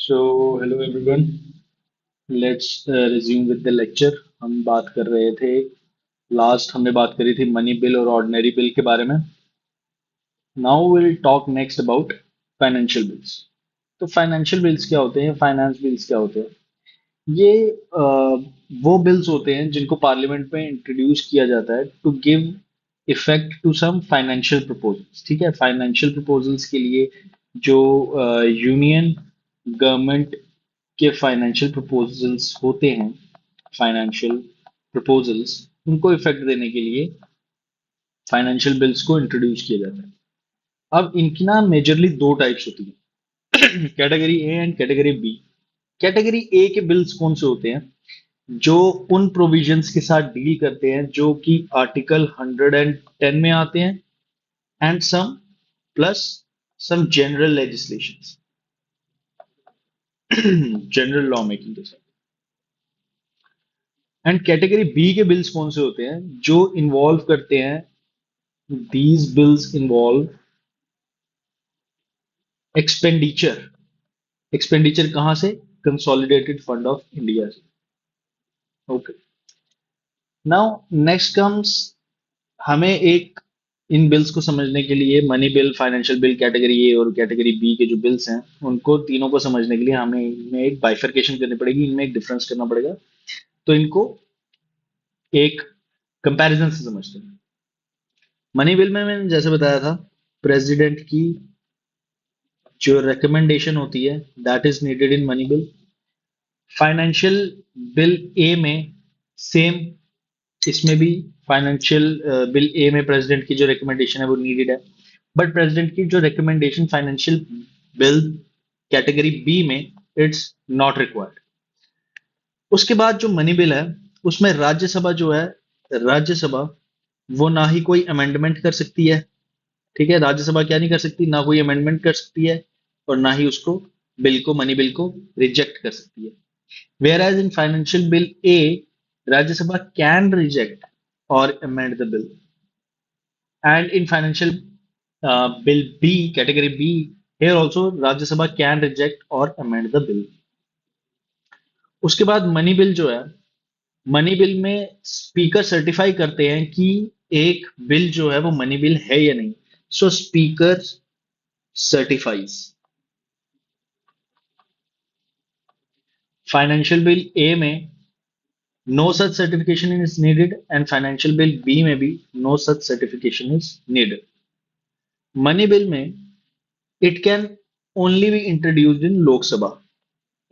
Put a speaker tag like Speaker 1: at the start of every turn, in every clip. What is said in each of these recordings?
Speaker 1: So hello everyone, let's resume with the lecture. हम बात कर रहे थे, लास्ट हमने बात करी थी मनी बिल और ऑर्डिनरी बिल के बारे में। Now will talk next about financial bills. तो फाइनेंशियल बिल्स क्या होते हैं, फाइनेंस बिल्स क्या होते हैं? ये वो बिल्स होते हैं जिनको पार्लियामेंट में इंट्रोड्यूस किया जाता है to give effect to some financial proposals. ठीक है, फाइनेंशियल प्रपोजल्स के लिए जो यूनियन गवर्नमेंट के फाइनेंशियल प्रपोजल्स होते हैं, फाइनेंशियल प्रपोजल्स, उनको इफेक्ट देने के लिए फाइनेंशियल बिल्स को इंट्रोड्यूस किया जाता है। अब इनकी ना मेजरली दो टाइप्स होती है, category A and category B. Category A के बिल्स कौन से होते हैं? जो उन प्रोविजंस के साथ डील करते हैं जो कि आर्टिकल 110 में आते हैं, and some plus some general legislations, general law making के साथ। एंड कैटेगरी बी के बिल्स कौन से होते हैं? जो इन्वॉल्व करते हैं, these bills involve expenditure. Expenditure कहां से? कंसोलिडेटेड फंड ऑफ इंडिया से। ओके, नाउ नेक्स्ट कम्स, हमें एक इन बिल्स को समझने के लिए money bill, financial bill, category A और कैटेगरी बी के जो बिल्स हैं, उनको तीनों को समझने के लिए हमें इनमें एक बाइफर्केशन करनी पड़ेगी, इनमें एक डिफरेंस करना पड़ेगा। तो इनको एक कंपैरिजन से समझते हैं। मनी बिल में मैंने जैसे बताया था, प्रेसिडेंट की जो रिकमेंडेशन होती है, that is needed in money bill. Financial bill A में सेम, इसमें भी फाइनेंशियल बिल ए में प्रेसिडेंट की जो रिकमेंडेशन है वो नीडेड है। बट प्रेसिडेंट की जो recommendation financial bill category B में, इट्स नॉट रिक्वायर्ड। उसके बाद जो मनी बिल है, उसमें राज्यसभा जो है, राज्यसभा वो ना ही कोई अमेंडमेंट कर सकती है। ठीक है, राज्यसभा क्या नहीं कर सकती? ना कोई अमेंडमेंट कर सकती है, और ना ही उसको बिल को, मनी बिल को रिजेक्ट कर सकती है। Whereas in financial bill A, Rajya Sabha can reject or amend the bill. And in financial bill B, category B, here also Rajya Sabha can reject or amend the bill. उसके बाद money bill जो है, money bill में speaker certify करते हैं कि एक bill जो है वो मनी बिल है या नहीं। So speaker certifies. Financial bill A में no such certification is needed, and financial bill B में भी no such certification is needed. Money bill में it can only be introduced in Lok Sabha.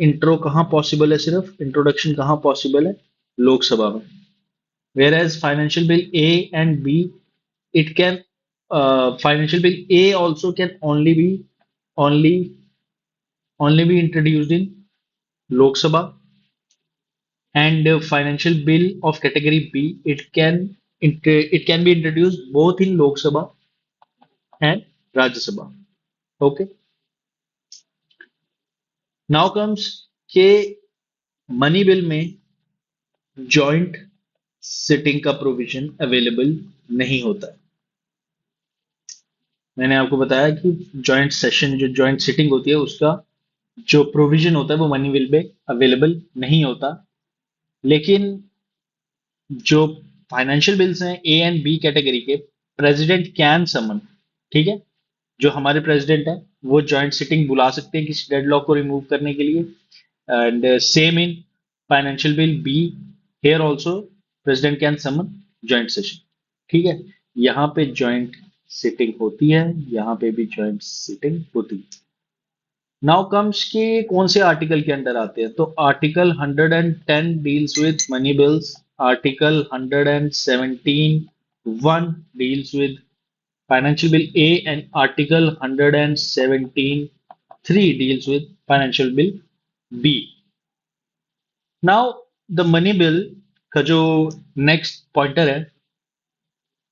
Speaker 1: Intro कहाँ possible है? सिर्फ इंट्रोडक्शन कहाँ possible है? लोकसभा में। Whereas financial bill A and B, it can, financial bill A also can only only be introduced in Lok Sabha, and financial bill of category B, it can be introduced both in Lok Sabha and Rajya Sabha. Okay. Now comes के money bill में joint sitting का provision available नहीं होता है। मैंने आपको बताया कि जॉइंट सेशन, जो जॉइंट सिटिंग होती है, उसका जो प्रोविजन होता है वो मनी बिल में अवेलेबल नहीं होता। लेकिन जो फाइनेंशियल बिल्स हैं ए एंड बी कैटेगरी के, प्रेसिडेंट कैन समन। ठीक है, जो हमारे प्रेसिडेंट है वो जॉइंट सिटिंग बुला सकते हैं किसी डेडलॉक को रिमूव करने के लिए। And same in financial bill be, here also president can summon joint session. ठीक है, यहाँ पे जॉइंट सिटिंग होती है, यहाँ पे भी जॉइंट सिटिंग होती है। नाउ कम्स के कौन से आर्टिकल के अंडर आते हैं? तो article 110 deals with money bills, article 117 1 deals with financial bill A, and article 117 3 deals with financial bill B. Now the money bill का जो नेक्स्ट पॉइंटर है,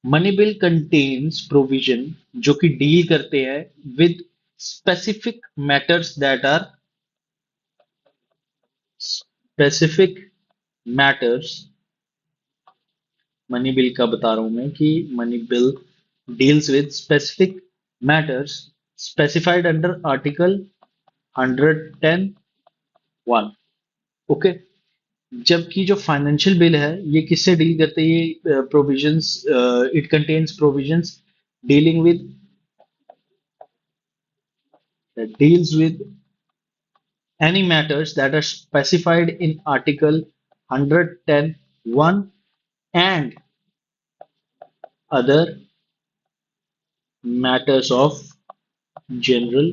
Speaker 1: मनी बिल कंटेन्स प्रोविजन जो कि डील करते हैं with specific matters that are, specific matters. Money bill का बता रहा हूं मैं कि money bill deals with specific matters specified under article 110 one. Okay. जबकि जो फाइनेंशियल बिल है ये किससे डील करते हैं? ये provisions, it contains provisions dealing with deals with any matters that are specified in Article 110(1) and other matters of general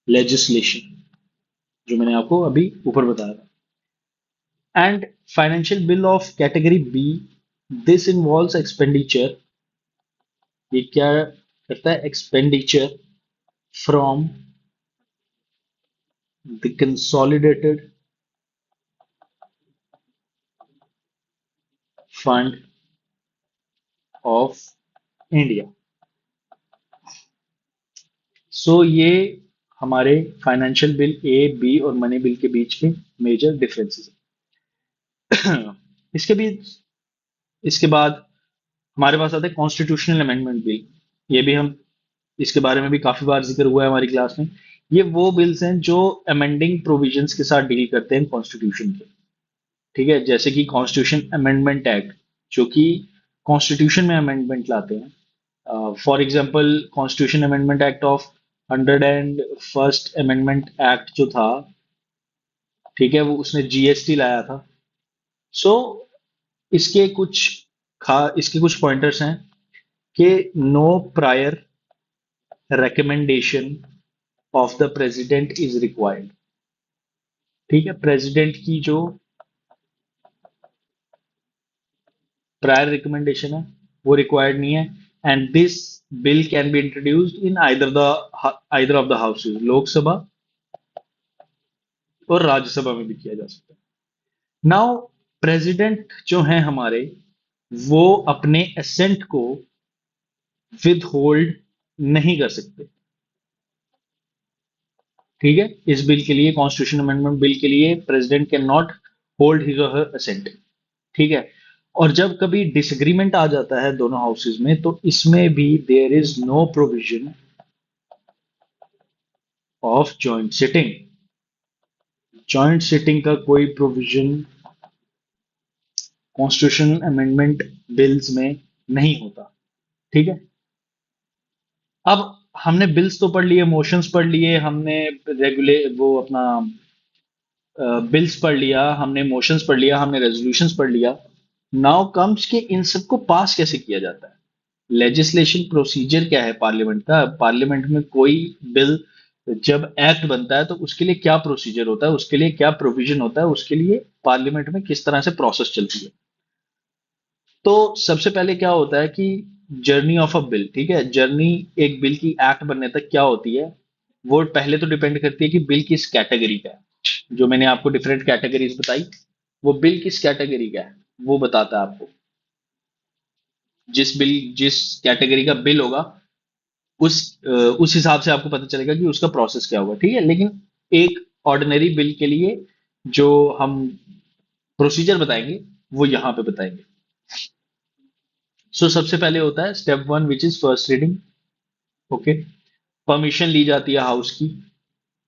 Speaker 1: legislation, जो मैंने आपको अभी ऊपर बताया था। And financial bill of category B, this involves expenditure, ये क्या करता है? expenditure from the consolidated fund of India। सो ये हमारे फाइनेंशियल बिल ए, बी और मनी बिल के बीच में मेजर डिफरेंसेस है। इसके बीच इसके बाद हमारे पास आता है कॉन्स्टिट्यूशनल अमेंडमेंट बिल। ये भी हम इसके बारे में भी काफी बार जिक्र हुआ है हमारी क्लास में। ये वो बिल्स हैं जो अमेंडिंग प्रोविजंस के साथ डील करते हैं कॉन्स्टिट्यूशन के। ठीक है, जैसे कि कॉन्स्टिट्यूशन अमेंडमेंट एक्ट, जो कि कॉन्स्टिट्यूशन में अमेंडमेंट लाते हैं। For example constitution amendment act of 101st amendment act जो था, ठीक है, वो उसने जीएसटी लाया था। सो इसके कुछ इसके कुछ पॉइंटर्स हैं कि no prior recommendation of the president is required. ठीक है, प्रेसिडेंट की जो प्रायर रिकमेंडेशन है वो रिक्वायर्ड नहीं है। And this bill can be introduced in either of the houses, Lok Sabha और राज्यसभा में भी किया जा सकता है। नाउ प्रेसिडेंट जो हैं हमारे, वो अपने एसेंट को विद होल्ड नहीं कर सकते। ठीक है, इस बिल के लिए, कॉन्स्टिट्यूशन अमेंडमेंट बिल के लिए, president can not hold his और हर असेंट। ठीक है, और जब कभी डिसएग्रीमेंट आ जाता है दोनों हाउसेज में, तो इसमें भी there is no provision of joint sitting. Joint sitting का कोई प्रोविजन कॉन्स्टिट्यूशन अमेंडमेंट बिल्स में नहीं होता। ठीक है, अब हमने बिल्स तो पढ़ लिए, मोशंस पढ़ लिए, हमने रेगुले वो अपना बिल्स पढ़ लिया, हमने मोशंस पढ़ लिया, हमने रेजोल्यूशंस पढ़ लिया। नाउ कम्स के इन सबको पास कैसे किया जाता है? लेजिस्लेशन प्रोसीजर क्या है पार्लियामेंट का? पार्लियामेंट में कोई बिल जब एक्ट बनता है तो उसके लिए क्या प्रोसीजर होता है, उसके लिए क्या प्रोविजन होता है, उसके लिए पार्लियामेंट में किस तरह से प्रोसेस चलती है। तो सबसे पहले क्या होता है कि जर्नी ऑफ अ बिल, ठीक है, जर्नी एक बिल की एक्ट बनने तक क्या होती है, वो पहले तो डिपेंड करती है कि बिल किस कैटेगरी का है। जो मैंने आपको डिफरेंट कैटेगरीज बताई, वो बिल किस कैटेगरी का है वो बताता है आपको। जिस कैटेगरी का बिल होगा, उस उस हिसाब से आपको पता चलेगा कि उसका प्रोसेस क्या होगा। ठीक है, लेकिन एक ऑर्डिनरी बिल के लिए जो हम प्रोसीजर बताएंगे वो यहाँ पे बताएंगे। सबसे पहले होता है step one, which is first reading. Okay, permission ली जाती है हाउस की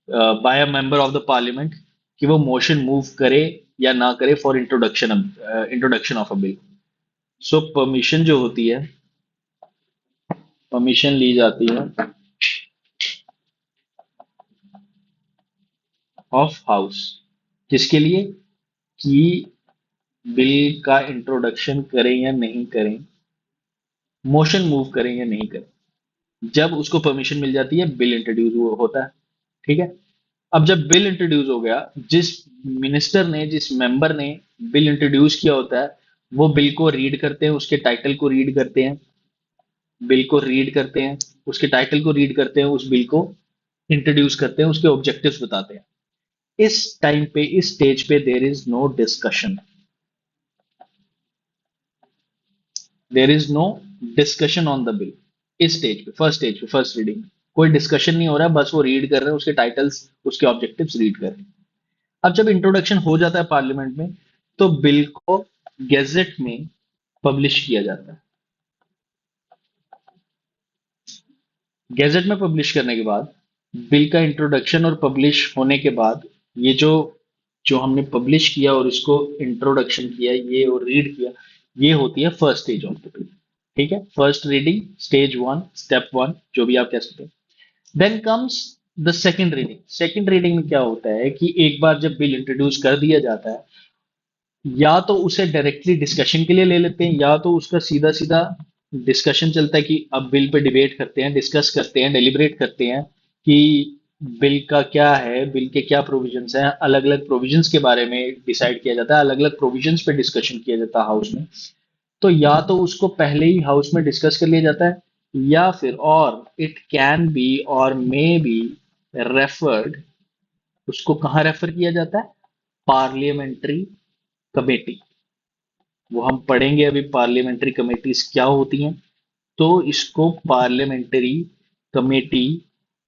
Speaker 1: by a member of the parliament कि वो मोशन मूव करे या ना करे for introduction of a bill. Permission जो होती है, परमिशन ली जाती है ऑफ हाउस, किसके लिए? कि बिल का इंट्रोडक्शन करें या नहीं करें, मोशन मूव करें या नहीं करें। जब उसको परमिशन मिल जाती है, बिल इंट्रोड्यूस होता है। ठीक है, अब जब बिल इंट्रोड्यूस हो गया, जिस मिनिस्टर ने, जिस मेंबर ने बिल इंट्रोड्यूस किया होता है, वो बिल को रीड करते हैं, उसके टाइटल को रीड करते हैं, बिल को रीड करते हैं, उसके टाइटल को रीड करते हैं, उस बिल को इंट्रोड्यूस करते हैं, उसके ऑब्जेक्टिव्स बताते हैं। इस टाइम पे, इस स्टेज पे there is no discussion, there is no discussion on the bill. इस स्टेज पे फर्स्ट रीडिंग कोई डिस्कशन नहीं हो रहा है, बस वो रीड कर रहे हैं, उसके टाइटल्स, उसके ऑब्जेक्टिव्स रीड कर रहे हैं। अब जब इंट्रोडक्शन हो जाता है पार्लियामेंट में, तो बिल को गैजेट में पब्लिश किया जाता है। गैजेट में पब्लिश करने के बाद, बिल का इंट्रोडक्शन और पब्लिश होने के बाद, ये जो जो हमने पब्लिश किया और इसको इंट्रोडक्शन किया ये और रीड किया, ये होती है first stage of the bill. ठीक है, first reading, stage one, step one, जो भी आप कह सकते हैं। Then comes the second reading. Second reading में क्या होता है कि एक बार जब बिल इंट्रोड्यूस कर दिया जाता है, या तो उसे डायरेक्टली डिस्कशन के लिए ले लेते हैं, या तो उसका सीधा सीधा डिस्कशन चलता है कि अब बिल पे डिबेट करते हैं, डिस्कस करते हैं, डेलिब्रेट करते हैं कि बिल का क्या है, बिल के क्या प्रोविजंस हैं, अलग अलग प्रोविजंस के बारे में डिसाइड किया जाता है, अलग अलग प्रोविजंस पे डिस्कशन किया जाता है हाउस में। तो या तो उसको पहले ही हाउस में डिस्कस कर लिया जाता है, या फिर और इट कैन बी और मे बी रेफर्ड, उसको कहाँ रेफर किया जाता है? Parliamentary committee. वो हम पढ़ेंगे अभी पार्लियामेंट्री कमेटीज क्या होती हैं। तो इसको पार्लियामेंट्री कमेटी,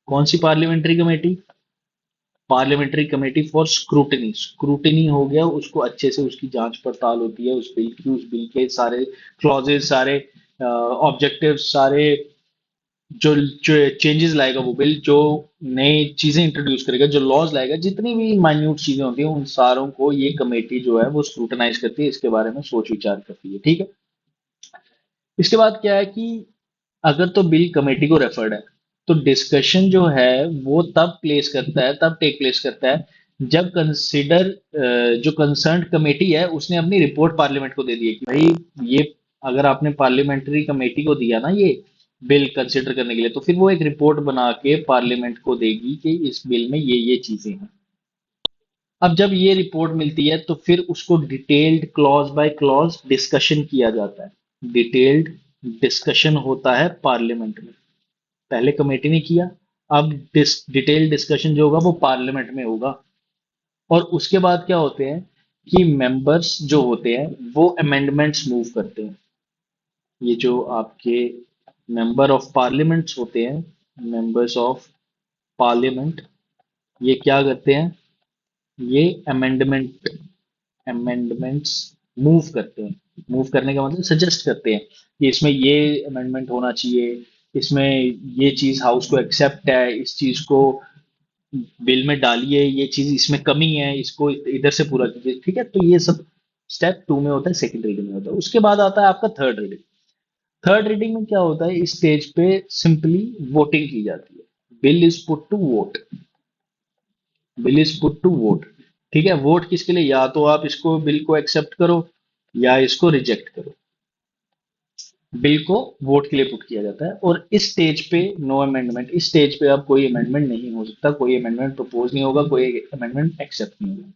Speaker 1: कौन सी parliamentary committee? Parliamentary committee for scrutiny. Scrutiny हो गया, उसको अच्छे से उसकी जांच पड़ताल होती है उस बिल की, उस बिल के सारे क्लॉजेस, सारे ऑब्जेक्टिव, सारे जो जो चेंजेस लाएगा वो बिल, जो नई चीजें इंट्रोड्यूस करेगा, जो लॉज लाएगा, जितनी भी माइन्यूट चीजें होती हैं, उन सारों को ये कमेटी जो है वो स्क्रूटनाइज करती है, इसके बारे में सोच विचार करती है। ठीक है। इसके बाद क्या है कि अगर तो बिल कमेटी को रेफर्ड है, तो डिस्कशन जो है वो तब प्लेस करता है, तब टेक प्लेस करता है जब कंसिडर, जो कंसर्न कमेटी है उसने अपनी रिपोर्ट पार्लियामेंट को दे दी है कि भाई ये, अगर आपने पार्लियामेंट्री कमेटी को दिया ना ये बिल कंसिडर करने के लिए, तो फिर वो एक रिपोर्ट बना के पार्लियामेंट को देगी कि इस बिल में ये चीजें हैं। अब जब ये रिपोर्ट मिलती है तो फिर उसको detailed clause by clause discussion किया जाता है। डिटेल्ड डिस्कशन होता है पार्लियामेंट में। पहले कमेटी ने किया, अब डिटेल डिस्कशन जो होगा वो पार्लियामेंट में होगा। और उसके बाद क्या होते हैं कि मेंबर्स जो होते हैं वो अमेंडमेंट्स मूव करते हैं। ये जो आपके मेंबर ऑफ पार्लियामेंट्स होते हैं, मेंबर्स ऑफ पार्लियामेंट, ये क्या करते हैं? ये अमेंडमेंट्स मूव करते हैं। मूव करने का मतलब सजेस्ट करते हैं कि इसमें ये अमेंडमेंट होना चाहिए, इसमें ये चीज हाउस को एक्सेप्ट है, इस चीज को बिल में डालिए, ये चीज इसमें कमी है, इसको इधर से पूरा कीजिए। ठीक है, तो ये सब स्टेप टू में होता है, सेकंड रीडिंग में होता है। उसके बाद आता है आपका थर्ड रीडिंग। थर्ड रीडिंग में क्या होता है? इस स्टेज पे सिंपली वोटिंग की जाती है। Bill is put to vote. Bill is put to vote. ठीक है, वोट किसके लिए? या तो आप इसको बिल को एक्सेप्ट करो या इसको रिजेक्ट करो। बिल को वोट के लिए पुट किया जाता है, और इस स्टेज पे नो अमेंडमेंट। इस स्टेज पे अब कोई अमेंडमेंट नहीं हो सकता, कोई अमेंडमेंट प्रपोज नहीं होगा, कोई अमेंडमेंट एक्सेप्ट नहीं होगा।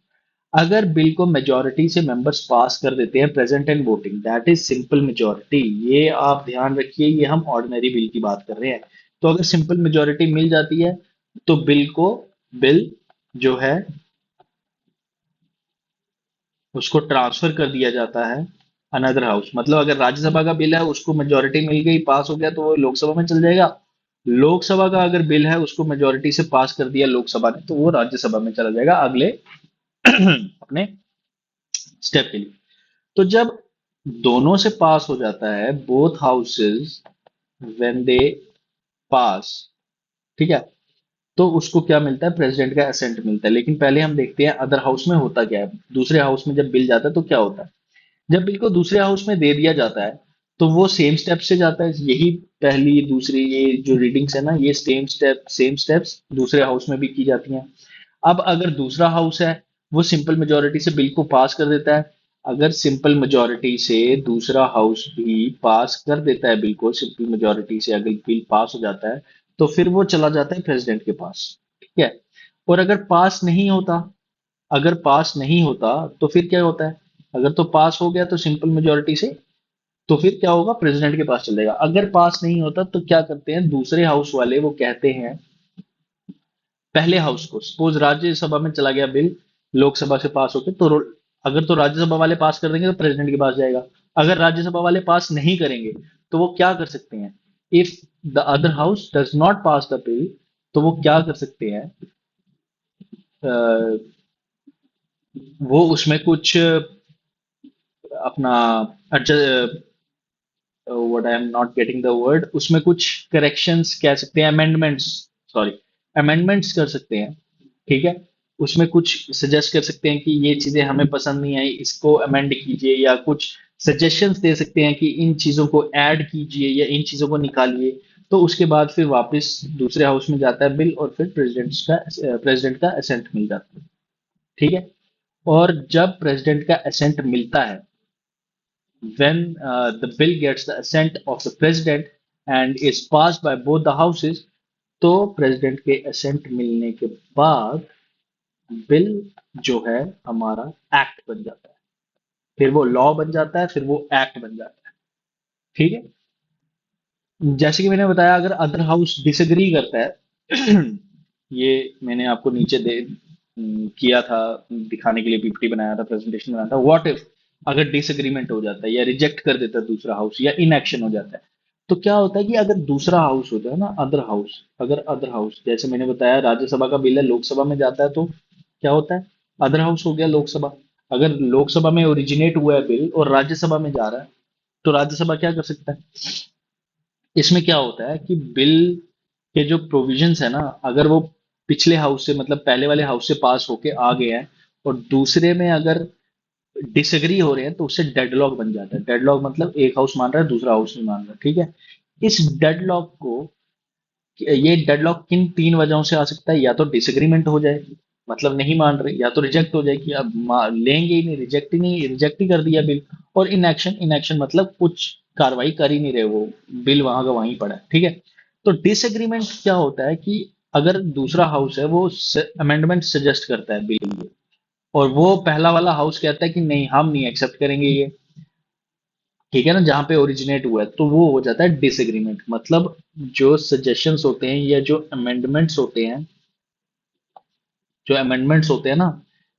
Speaker 1: अगर बिल को मेजोरिटी से मेंबर्स पास कर देते हैं, present and voting, that is simple majority. ये आप ध्यान रखिए, ये हम ऑर्डिनरी बिल की बात कर रहे हैं। तो अगर सिंपल मेजोरिटी मिल जाती है तो बिल जो है उसको ट्रांसफर कर दिया जाता है अनदर हाउस। मतलब अगर राज्यसभा का बिल है, उसको मेजोरिटी मिल गई, पास हो गया, तो वो लोकसभा में चल जाएगा। लोकसभा का अगर बिल है, उसको मेजोरिटी से पास कर दिया लोकसभा ने, तो वो राज्यसभा में चला जाएगा अगले अपने स्टेप के लिए। तो जब दोनों से पास हो जाता है, बोथ हाउसेस व्हेन दे पास, ठीक है, तो उसको क्या मिलता है? प्रेसिडेंट का असेंट मिलता है। लेकिन पहले हम देखते हैं अदर हाउस में होता क्या है। दूसरे हाउस में जब बिल जाता है तो क्या होता है? जब बिल को दूसरे हाउस में दे दिया जाता है तो वो सेम स्टेप से जाता है। यही पहली दूसरी ये जो रीडिंग्स है ना, ये सेम स्टेप्स दूसरे हाउस में भी की जाती हैं। अब अगर दूसरा हाउस है, वो सिंपल मेजोरिटी से बिल को पास कर देता है। अगर सिंपल मेजोरिटी से दूसरा हाउस भी पास कर देता है बिल को, सिंपल मेजोरिटी से अगर बिल पास हो जाता है, तो फिर वो चला जाता है प्रेसिडेंट के पास। ठीक है। और अगर पास नहीं होता, अगर पास नहीं होता तो फिर क्या होता है? अगर तो पास हो गया तो सिंपल मेजोरिटी से, तो फिर क्या होगा? प्रेसिडेंट के पास चल जाएगा। अगर पास नहीं होता तो क्या करते हैं दूसरे हाउस वाले? वो कहते हैं पहले हाउस को, सपोज राज्यसभा में चला गया बिल, लोकसभा से पास होकर, तो अगर तो राज्यसभा वाले पास कर देंगे तो प्रेसिडेंट के पास जाएगा। अगर राज्यसभा वाले पास नहीं करेंगे तो वो क्या कर सकते हैं? If the other house does not pass the bill, तो वो क्या कर सकते हैं? अ, वो उसमें कुछ अपना what I am not getting the word, उसमें कुछ करेक्शंस कह सकते हैं, अमेंडमेंट्स, सॉरी, अमेंडमेंट्स कर सकते हैं। ठीक है। उसमें कुछ सजेस्ट कर सकते हैं कि ये चीजें हमें पसंद नहीं आई, इसको अमेंड कीजिए, या कुछ सजेशंस दे सकते हैं कि इन चीजों को ऐड कीजिए या इन चीजों को निकालिए। तो उसके बाद फिर वापस दूसरे हाउस में जाता है बिल, और फिर प्रेसिडेंट का असेंट मिल जाता है। ठीक है। और जब प्रेसिडेंट का असेंट मिलता है, when the bill gets the assent of the president and is passed by both the houses, तो प्रेसिडेंट के असेंट मिलने के बाद बिल जो है हमारा एक्ट बन जाता है। फिर वो लॉ बन जाता है, फिर वो एक्ट बन जाता है। ठीक है। जैसे कि मैंने बताया, अगर अदर हाउस डिसएग्री करता है, ये मैंने आपको नीचे किया था, दिखाने के लिए पीपीटी बनाया था, प्रेजेंटेशन बनाया था। व्हाट इफ अगर डिसएग्रीमेंट हो जाता है या रिजेक्ट कर देता है दूसरा हाउस, या इनएक्शन हो जाता है, तो क्या होता है कि अगर दूसरा हाउस होता है ना, अदर हाउस, अगर अदर हाउस जैसे मैंने बताया राज्यसभा का बिल है, लोकसभा में जाता है, तो क्या होता है? अदर हाउस हो गया लोकसभा। अगर लोकसभा में ओरिजिनेट हुआ है बिल और राज्यसभा में जा रहा है, तो राज्यसभा क्या कर सकता है? इसमें क्या होता है कि बिल के जो प्रोविजंस है ना, अगर वो पिछले हाउस से, मतलब पहले वाले हाउस से पास होके आ गए हैं, और दूसरे में अगर डिसएग्री हो रहे हैं, तो उससे डेडलॉक बन जाता है। डेडलॉक मतलब एक हाउस मान रहा है, दूसरा हाउस नहीं मान रहा। ठीक है। इस डेडलॉक को, ये डेडलॉक किन तीन वजहों से आ सकता है? या तो डिसएग्रीमेंट हो जाए, मतलब नहीं मान रहे, या तो रिजेक्ट हो जाए कि अब लेंगे ही नहीं, रिजेक्ट ही कर दिया बिल। और इनएक्शन, इनएक्शन मतलब कुछ कार्रवाई कर ही नहीं रहे वो, बिल वहां का वहीं पड़ा है। ठीक है। तो डिसएग्रीमेंट क्या होता है कि अगर दूसरा हाउस है, वो अमेंडमेंट सजेस्ट करता है बिल के लिए, और वो पहला वाला हाउस कहता है कि नहीं, हम नहीं एक्सेप्ट करेंगे ये। ठीक है ना, जहां पे ओरिजिनेट हुआ है, तो वो हो जाता है डिसएग्रीमेंट। मतलब जो सजेशंस होते हैं या जो अमेंडमेंट्स होते हैं ना,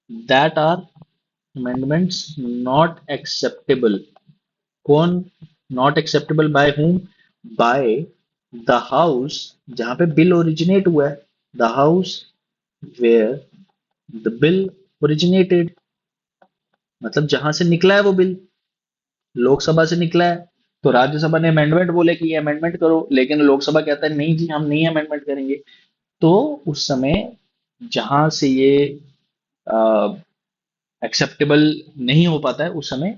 Speaker 1: that are amendments not acceptable. कौन? Not acceptable by whom? By the house जहां पे बिल ओरिजिनेट हुआ है, the house where the bill originated, मतलब जहां से निकला है वो बिल, लोकसभा से निकला है। तो राज्यसभा ने अमेंडमेंट बोले कि ये अमेंडमेंट करो, लेकिन लोकसभा कहता है नहीं जी, हम नहीं अमेंडमेंट करेंगे। तो उस समय जहां से ये एक्सेप्टेबल नहीं हो पाता है, उस समय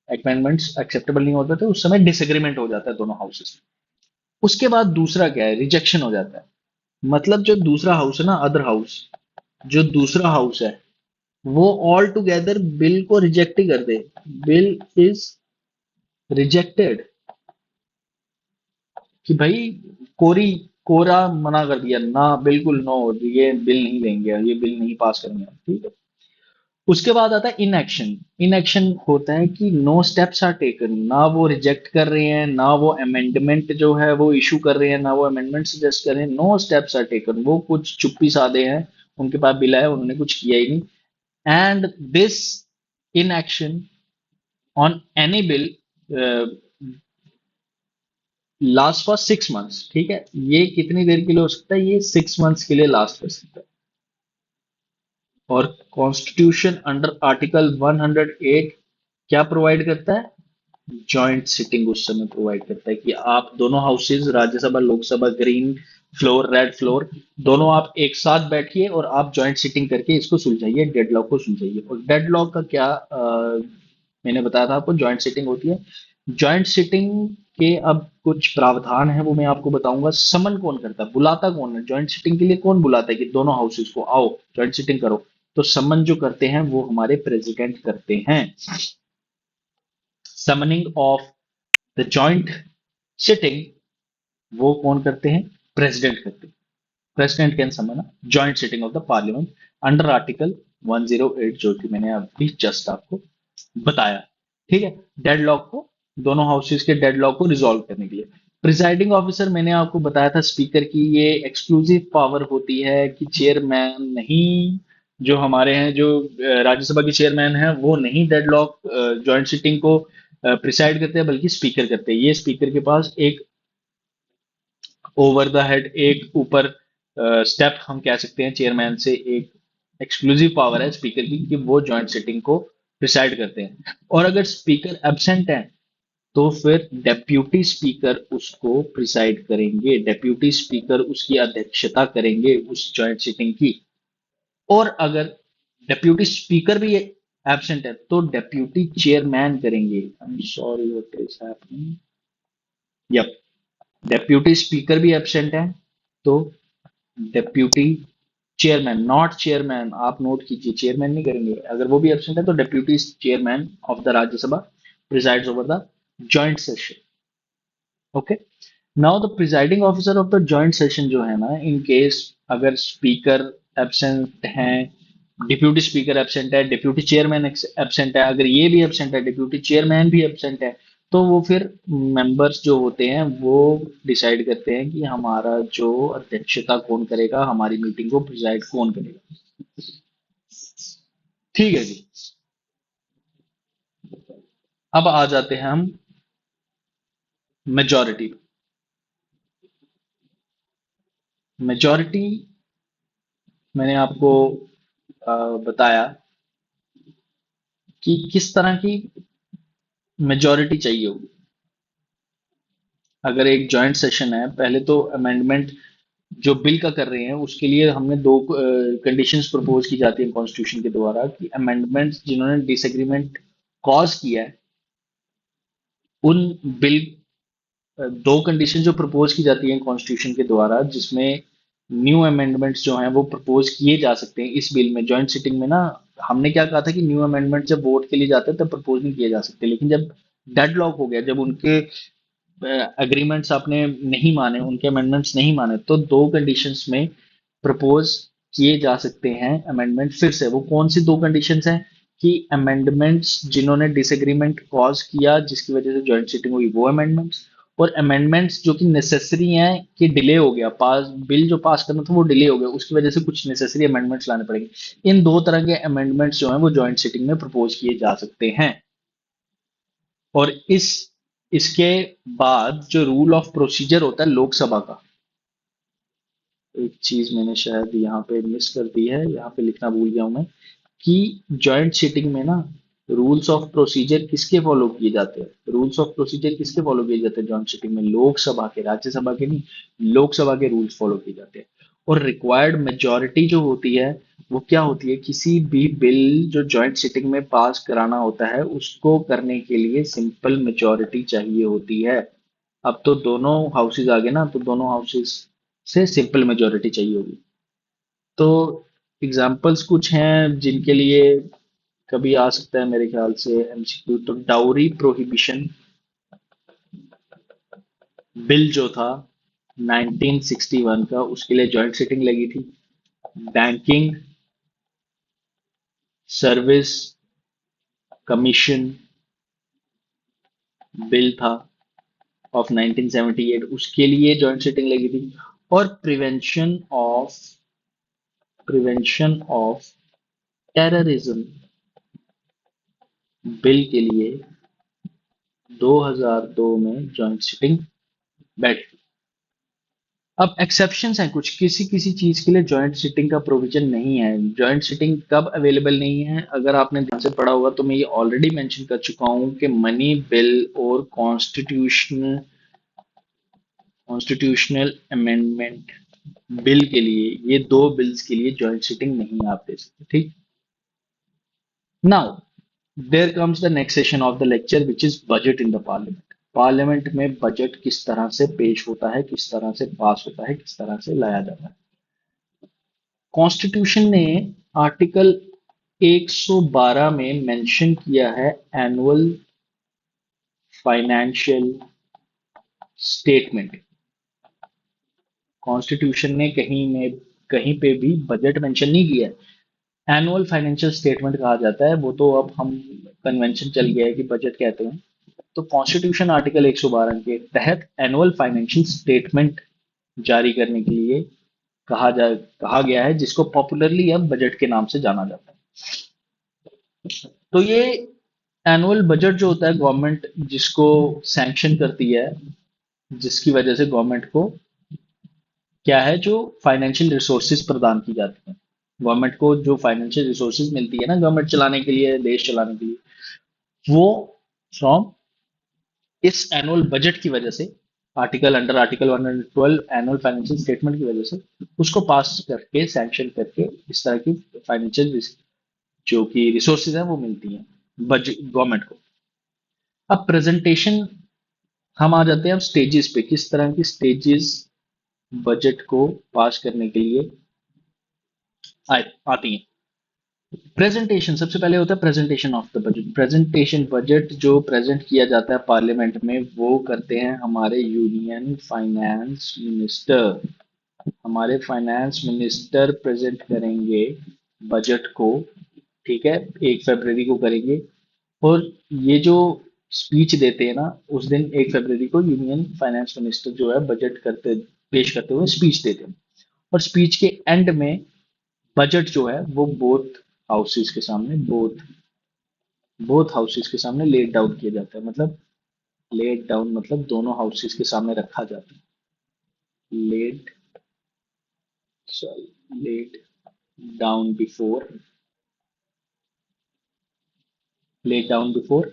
Speaker 1: अमेंडमेंट्स एक्सेप्टेबल नहीं होते, तो उस समय डिसएग्रीमेंट हो जाता है दोनों हाउसेस में। उसके बाद दूसरा क्या है? रिजेक्शन हो जाता है। मतलब जो दूसरा हाउस है ना, अदर हाउस, जो दूसरा हाउस है, वो ऑल टुगेदर बिल को रिजेक्ट ही कर दे। बिल इज रिजेक्टेड, कि भाई कोरी कोरा मना कर दिया ना, बिल्कुल नो, ये बिल नहीं लेंगे, ये बिल नहीं पास करेंगे हम। ठीक है। उसके बाद आता है इनएक्शन। इनएक्शन होता है कि नो स्टेप्स आर टेकन, ना वो रिजेक्ट कर रहे हैं, ना वो अमेंडमेंट जो है वो इशू कर रहे हैं, ना वो अमेंडमेंट सजेस्ट कर रहे हैं। नो स्टेप्स आर टेकन, वो कुछ चुप्पी साधे हैं, उनके पास बिल है, उन्होंने कुछ किया ही नहीं। And this inaction on any bill last for 6 months. ठीक है। ये कितनी देर के लिए हो सकता है? ये 6 मंथ्स के लिए लास्ट कर सकता है। और कॉन्स्टिट्यूशन अंडर आर्टिकल 108 क्या प्रोवाइड करता है? जॉइंट सिटिंग उस समय प्रोवाइड करता है कि आप दोनों houses, Rajya Sabha Lok Sabha, green floor red flour, दोनों आप एक साथ बैठिए और आप जॉइंट सिटिंग करके इसको सुलझाइए, डेडलॉक को सुलझाइए। और डेडलॉक का क्या, मैंने बताया था आपको, जॉइंट सिटिंग होती है। जॉइंट सिटिंग के अब कुछ प्रावधान है, वो मैं आपको बताऊंगा। समन कौन करता है, बुलाता कौन है जॉइंट सिटिंग के लिए? कौन बुलाता है कि दोनों हाउसेज को आओ जॉइंट सिटिंग करो? तो समन जो करते हैं वो हमारे प्रेसिडेंट करते हैं। Summoning of the joint sitting वो कौन करते हैं? प्रेसिडेंट करते हैं। President can summon joint sitting of the parliament under article 108, जो कि मैंने अभी जस्ट आपको बताया। ठीक है। डेडलॉक को, दोनों हाउसेस के डेडलॉक को रिजॉल्व करने के लिए प्रिजाइडिंग ऑफिसर, मैंने आपको बताया था स्पीकर की ये एक्सक्लूसिव पावर होती है कि चेयरमैन नहीं, जो हमारे हैं, जो राज्यसभा के चेयरमैन हैं, वो नहीं डेडलॉक जॉइंट सिटिंग को प्रिसाइड करते हैं, बल्कि स्पीकर करते हैं। ये स्पीकर के पास एक ओवर द हेड, एक ऊपर स्टेप हम कह सकते हैं, चेयरमैन से एक एक्सक्लूसिव पावर है स्पीकर की कि वो जॉइंट सिटिंग को प्रिसाइड करते हैं। और अगर स्पीकर एब्सेंट है, तो फिर डेप्यूटी स्पीकर उसको प्रिसाइड करेंगे, डेप्यूटी स्पीकर उसकी अध्यक्षता करेंगे उस जॉइंट सिटिंग की। और अगर डेप्यूटी स्पीकर भी एब्सेंट है तो डेप्यूटी चेयरमैन करेंगे। I am sorry what is happening. Yup, deputy speaker भी एब्सेंट है तो डेप्यूटी चेयरमैन, नॉट चेयरमैन, आप नोट कीजिए, चेयरमैन नहीं करेंगे। अगर वो भी एब्सेंट है तो deputy chairman of the Rajya Sabha presides over the joint session. Okay, now the presiding officer of the joint session जो है ना, इन केस अगर स्पीकर एब्सेंट हैं, डिप्यूटी स्पीकर एब्सेंट है, डिप्यूटी चेयरमैन एब्सेंट है, अगर ये भी एब्सेंट है, डिप्यूटी चेयरमैन भी एब्सेंट है, तो वो फिर मेंबर्स जो होते हैं वो डिसाइड करते हैं कि हमारा जो अध्यक्षता कौन करेगा, हमारी मीटिंग को प्रिजाइड कौन करेगा। ठीक है जी। अब आ जाते हैं हम मेजॉरिटी। मेजॉरिटी मैंने आपको बताया कि किस तरह की मेजॉरिटी चाहिए होगी। अगर एक जॉइंट सेशन है, पहले तो अमेंडमेंट जो बिल का कर रहे हैं उसके लिए हमने दो कंडीशंस प्रपोज की जाती है कॉन्स्टिट्यूशन के द्वारा कि अमेंडमेंट्स जिन्होंने डिसएग्रीमेंट कॉज किया है उन बिल, दो कंडीशन जो प्रपोज की जाती है कॉन्स्टिट्यूशन के द्वारा जिसमें न्यू अमेंडमेंट्स जो हैं वो प्रपोज किए जा सकते हैं इस बिल में। जॉइंट सिटिंग में ना हमने क्या कहा था कि न्यू अमेंडमेंट जब वोट के लिए जाते हैं तब प्रपोज नहीं किए जा सकते, लेकिन जब डेडलॉक हो गया, जब उनके एग्रीमेंट्स आपने नहीं माने, उनके अमेंडमेंट्स नहीं माने, तो दो कंडीशंस में प्रपोज किए जा सकते हैं अमेंडमेंट फिर से। वो कौन सी दो कंडीशंस हैं कि अमेंडमेंट्स जिन्होंने डिसएग्रीमेंट कॉज किया जिसकी वजह से जॉइंट सिटिंग हुई वो अमेंडमेंट्स, और अमेंडमेंट्स जो कि नेसेसरी हैं कि डिले हो गया, पास बिल जो पास करना था वो डिले हो गया, उसकी वजह से कुछ नेसेसरी अमेंडमेंट्स लाने पड़ेंगे। इन दो तरह के अमेंडमेंट्स जो हैं वो जॉइंट सिटिंग में प्रपोज किए जा सकते हैं। और इसके बाद जो रूल ऑफ प्रोसीजर होता है लोकसभा का, एक चीज मैंने शायद यहाँ पे मिस कर दी है, यहाँ पे लिखना भूल गया हूं मैं, कि जॉइंट सीटिंग में ना रूल्स ऑफ प्रोसीजर किसके फॉलो किए जाते हैं, रूल्स ऑफ प्रोसीजर किसके फॉलो किए जाते हैं जॉइंट सीटिंग में, लोकसभा के, राज्यसभा के नहीं, लोकसभा के रूल्स फॉलो किए जाते हैं। और रिक्वायर्ड मेजॉरिटी जो होती है वो क्या होती है, किसी भी बिल जो जॉइंट सिटिंग में पास कराना होता है उसको करने के लिए सिंपल मेजॉरिटी चाहिए होती है। अब तो दोनों हाउसेज आ गए ना, तो दोनों हाउसेज से सिंपल मेजॉरिटी चाहिए होगी। तो एग्जाम्पल्स कुछ हैं जिनके लिए कभी आ सकता है मेरे ख्याल से एमसीक्यू, तो डाउरी प्रोहिबिशन बिल जो था 1961 का, उसके लिए जॉइंट सिटिंग लगी थी। बैंकिंग सर्विस कमीशन बिल था ऑफ 1978, उसके लिए जॉइंट सिटिंग लगी थी। और प्रिवेंशन ऑफ टेररिज्म बिल के लिए 2002 में जॉइंट सिटिंग बैठी। अब एक्सेप्शंस हैं कुछ, किसी किसी चीज के लिए जॉइंट सिटिंग का प्रोविजन नहीं है। जॉइंट सिटिंग कब अवेलेबल नहीं है, अगर आपने ध्यान से पढ़ा होगा तो मैं ये ऑलरेडी मेंशन कर चुका हूं कि मनी बिल और कॉन्स्टिट्यूशनल अमेंडमेंट बिल के लिए, ये दो बिल्स के लिए जॉइंट सिटिंग नहीं आप दे सकते। ठीक, now there comes the next session of the lecture which is budget in the parliament. Parliament में बजट किस तरह से पेश होता है, किस तरह से पास होता है, किस तरह से लाया जाता है। कॉन्स्टिट्यूशन ने आर्टिकल 112 में मेंशन किया है एनुअल फाइनेंशियल स्टेटमेंट। कॉन्स्टिट्यूशन ने कहीं पे भी बजट मेंशन नहीं किया है, एनुअल फाइनेंशियल स्टेटमेंट कहा जाता है, वो तो अब हम कन्वेंशन चल गया है कि बजट कहते हैं। तो कॉन्स्टिट्यूशन आर्टिकल 112 के तहत एनुअल फाइनेंशियल स्टेटमेंट जारी करने के लिए कहा गया है, जिसको पॉपुलरली अब बजट के नाम से जाना जाता है। तो ये एनुअल बजट जो होता है गवर्नमेंट जिसको सैंक्शन करती है, जिसकी वजह से गवर्नमेंट को क्या है, जो फाइनेंशियल रिसोर्सेज प्रदान की जाती हैं, गवर्नमेंट को जो फाइनेंशियल रिसोर्सेज मिलती है ना गवर्नमेंट चलाने के लिए, देश चलाने के लिए, वो फ्रॉम इस एनुअल बजट की वजह से article under article 112 annual financial statement की वजह से उसको पास करके सैंक्शन करके इस तरह की फाइनेंशियल जो कि रिसोर्सेज है वो मिलती हैं बजट गवर्नमेंट को। अब प्रेजेंटेशन, हम आ जाते हैं अब स्टेजेस पे, किस तरह की स्टेजेस बजट को पास करने के लिए आती हैं। प्रेजेंटेशन सबसे पहले होता है presentation of the budget. Presentation budget जो प्रेजेंट किया जाता है पार्लियामेंट में वो करते हैं हमारे यूनियन फाइनेंस मिनिस्टर। हमारे फाइनेंस मिनिस्टर प्रेजेंट करेंगे बजट को, ठीक है, 1 फरवरी को करेंगे। और ये जो स्पीच देते हैं ना, उस दिन 1 फरवरी को यूनियन फाइनेंस मिनिस्टर जो है बजट करते पेश करते हुए स्पीच देते हैं। और स्पीच के एंड में बजट जो है वो बोथ हाउसेस के सामने बोथ हाउसेस के सामने लेट डाउन किया जाता है। मतलब लेट डाउन मतलब दोनों हाउसेस के सामने रखा जाता है। Laid sorry laid down before, laid down before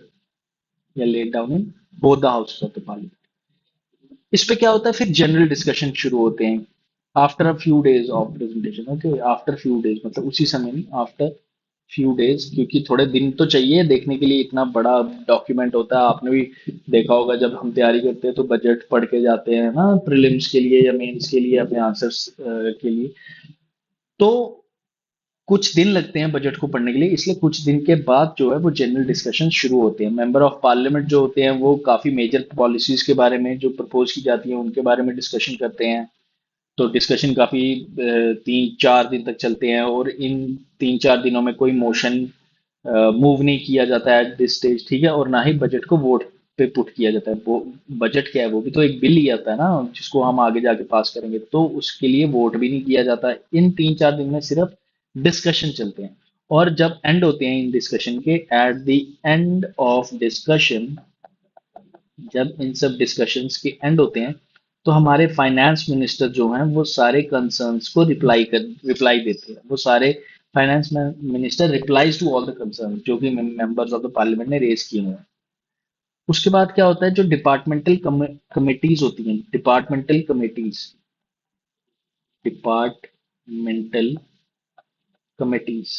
Speaker 1: या laid down in both the houses of the parliament. इस पे क्या होता है, फिर जनरल डिस्कशन शुरू होते हैं after a few days of presentation. Okay, after few days मतलब उसी समय नहीं, आफ्टर फ्यू डेज, क्योंकि थोड़े दिन तो चाहिए देखने के लिए, इतना बड़ा डॉक्यूमेंट होता है। आपने भी देखा होगा जब हम तैयारी करते हैं तो बजट पढ़ के जाते हैं ना, प्रीलिम्स के लिए या मेंस के लिए अपने आंसर्स के लिए। तो कुछ दिन लगते हैं बजट को पढ़ने के लिए, इसलिए कुछ दिन के बाद जो है वो जनरल डिस्कशन शुरू होते हैं। मेंबर ऑफ पार्लियामेंट जो होते हैं वो काफी मेजर पॉलिसीज के बारे में जो प्रपोज की जाती हैं उनके बारे में डिस्कशन करते हैं। तो डिस्कशन काफी 3-4 दिन तक चलते हैं, और इन 3-4 दिनों में कोई मोशन मूव नहीं किया जाता है एट दिस स्टेज, ठीक है। और ना ही बजट को वोट पे पुट किया जाता है। वो बजट क्या है, वो भी तो एक बिल ही आता है ना जिसको हम आगे जाके पास करेंगे, तो उसके लिए वोट भी नहीं किया जाता है। इन 3-4 दिन में सिर्फ डिस्कशन चलते हैं। और जब एंड होते हैं इन डिस्कशन के, at the end of discussion, जब इन सब डिस्कशंस के एंड होते हैं तो हमारे फाइनेंस मिनिस्टर जो हैं वो सारे कंसर्न्स को रिप्लाई देते हैं। वो सारे finance minister replies to all the concern जो कि मेंबर्स ऑफ द पार्लियामेंट ने रेज किए हुए हैं। उसके बाद क्या होता है, जो डिपार्टमेंटल कमिटीज होती हैं, डिपार्टमेंटल कमिटीज,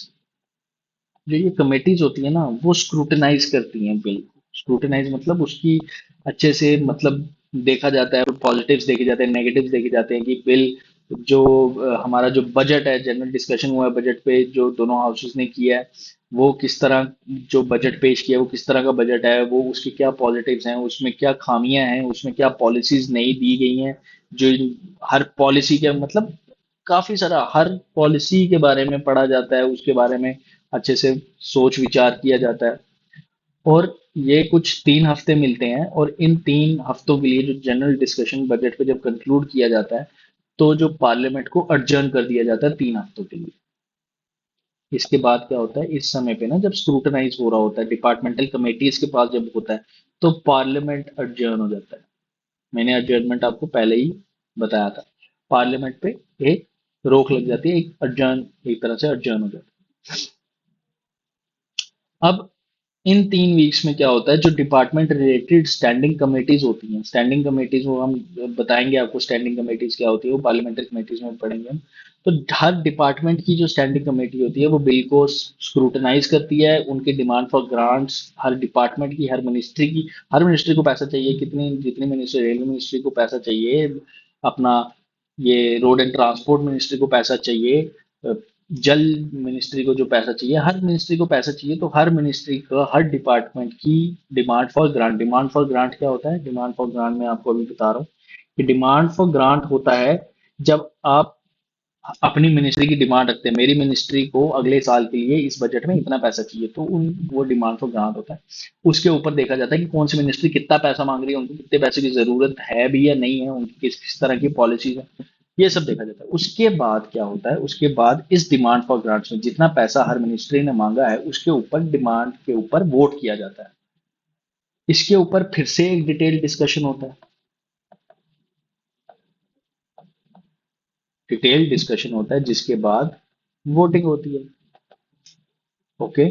Speaker 1: जो ये कमेटीज होती है ना वो स्क्रूटनाइज करती हैं बिल। स्क्रूटनाइज मतलब उसकी अच्छे से मतलब देखा जाता है, पॉजिटिव्स देखे जाते हैं, नेगेटिव्स देखे जाते हैं कि बिल जो हमारा जो बजट है, जनरल डिस्कशन हुआ है बजट पे जो दोनों हाउसेस ने किया है, वो किस तरह, जो बजट पेश किया है वो किस तरह का बजट है, वो उसके क्या पॉजिटिव्स हैं, उसमें क्या खामियां हैं, उसमें क्या पॉलिसीज नई दी गई हैं। जो हर पॉलिसी के मतलब काफी सारा हर पॉलिसी के बारे में पढ़ा जाता है, उसके बारे में अच्छे से सोच विचार किया जाता है। और ये कुछ 3 हफ्ते मिलते हैं, और इन 3 हफ्तों के लिए जो जनरल डिस्कशन बजट पे जब कंक्लूड किया जाता है तो जो पार्लियामेंट को अडजर्न कर दिया जाता है 3 हफ्तों के लिए। इसके बाद क्या होता है, इस समय पे ना जब स्क्रूटनाइज हो रहा होता है डिपार्टमेंटल कमेटीज के पास जब होता है तो पार्लियामेंट अडजर्न हो जाता है। मैंने अडजर्नमेंट आपको पहले ही बताया था। पार्लियामेंट पे एक रोक लग जाती है, एक अडजर्न, एक तरह से अडजर्न हो जाता है। अब इन 3 वीक्स में क्या होता है, जो डिपार्टमेंट रिलेटेड स्टैंडिंग कमेटीज होती हैं, स्टैंडिंग कमेटीज वो हम बताएंगे आपको स्टैंडिंग कमेटीज क्या होती है, वो पार्लियामेंट्री कमेटीज में पढ़ेंगे हम। तो हर डिपार्टमेंट की जो स्टैंडिंग कमेटी होती है वो बिल को स्क्रूटनाइज करती है, उनकी demand for grants, her department की, हर मिनिस्ट्री को पैसा चाहिए, कितनी जितनी मिनिस्ट्री, रेलवे मिनिस्ट्री को पैसा चाहिए अपना, ये रोड एंड ट्रांसपोर्ट मिनिस्ट्री को पैसा चाहिए, जल मिनिस्ट्री को जो पैसा चाहिए, हर मिनिस्ट्री को पैसा चाहिए। तो हर मिनिस्ट्री का, हर डिपार्टमेंट की डिमांड फॉर ग्रांट क्या होता है, डिमांड फॉर ग्रांट मैं आपको अभी बता रहा हूँ कि डिमांड फॉर ग्रांट होता है जब आप अपनी मिनिस्ट्री की डिमांड रखते हैं, मेरी मिनिस्ट्री को अगले साल के लिए इस बजट में इतना पैसा चाहिए, तो उन वो डिमांड फॉर ग्रांट होता है। उसके ऊपर देखा जाता है कि कौन सी मिनिस्ट्री कितना पैसा मांग रही है, उनको कितने पैसे की जरूरत है भी या नहीं है, उनकी किस किस तरह की पॉलिसीज है, ये सब देखा जाता है। उसके बाद क्या होता है, उसके बाद इस डिमांड फॉर ग्रांट्स में जितना पैसा हर मिनिस्ट्री ने मांगा है उसके ऊपर, डिमांड के ऊपर वोट किया जाता है। इसके ऊपर फिर से एक डिटेल डिस्कशन होता है, डिटेल डिस्कशन होता है जिसके बाद वोटिंग होती है। ओके,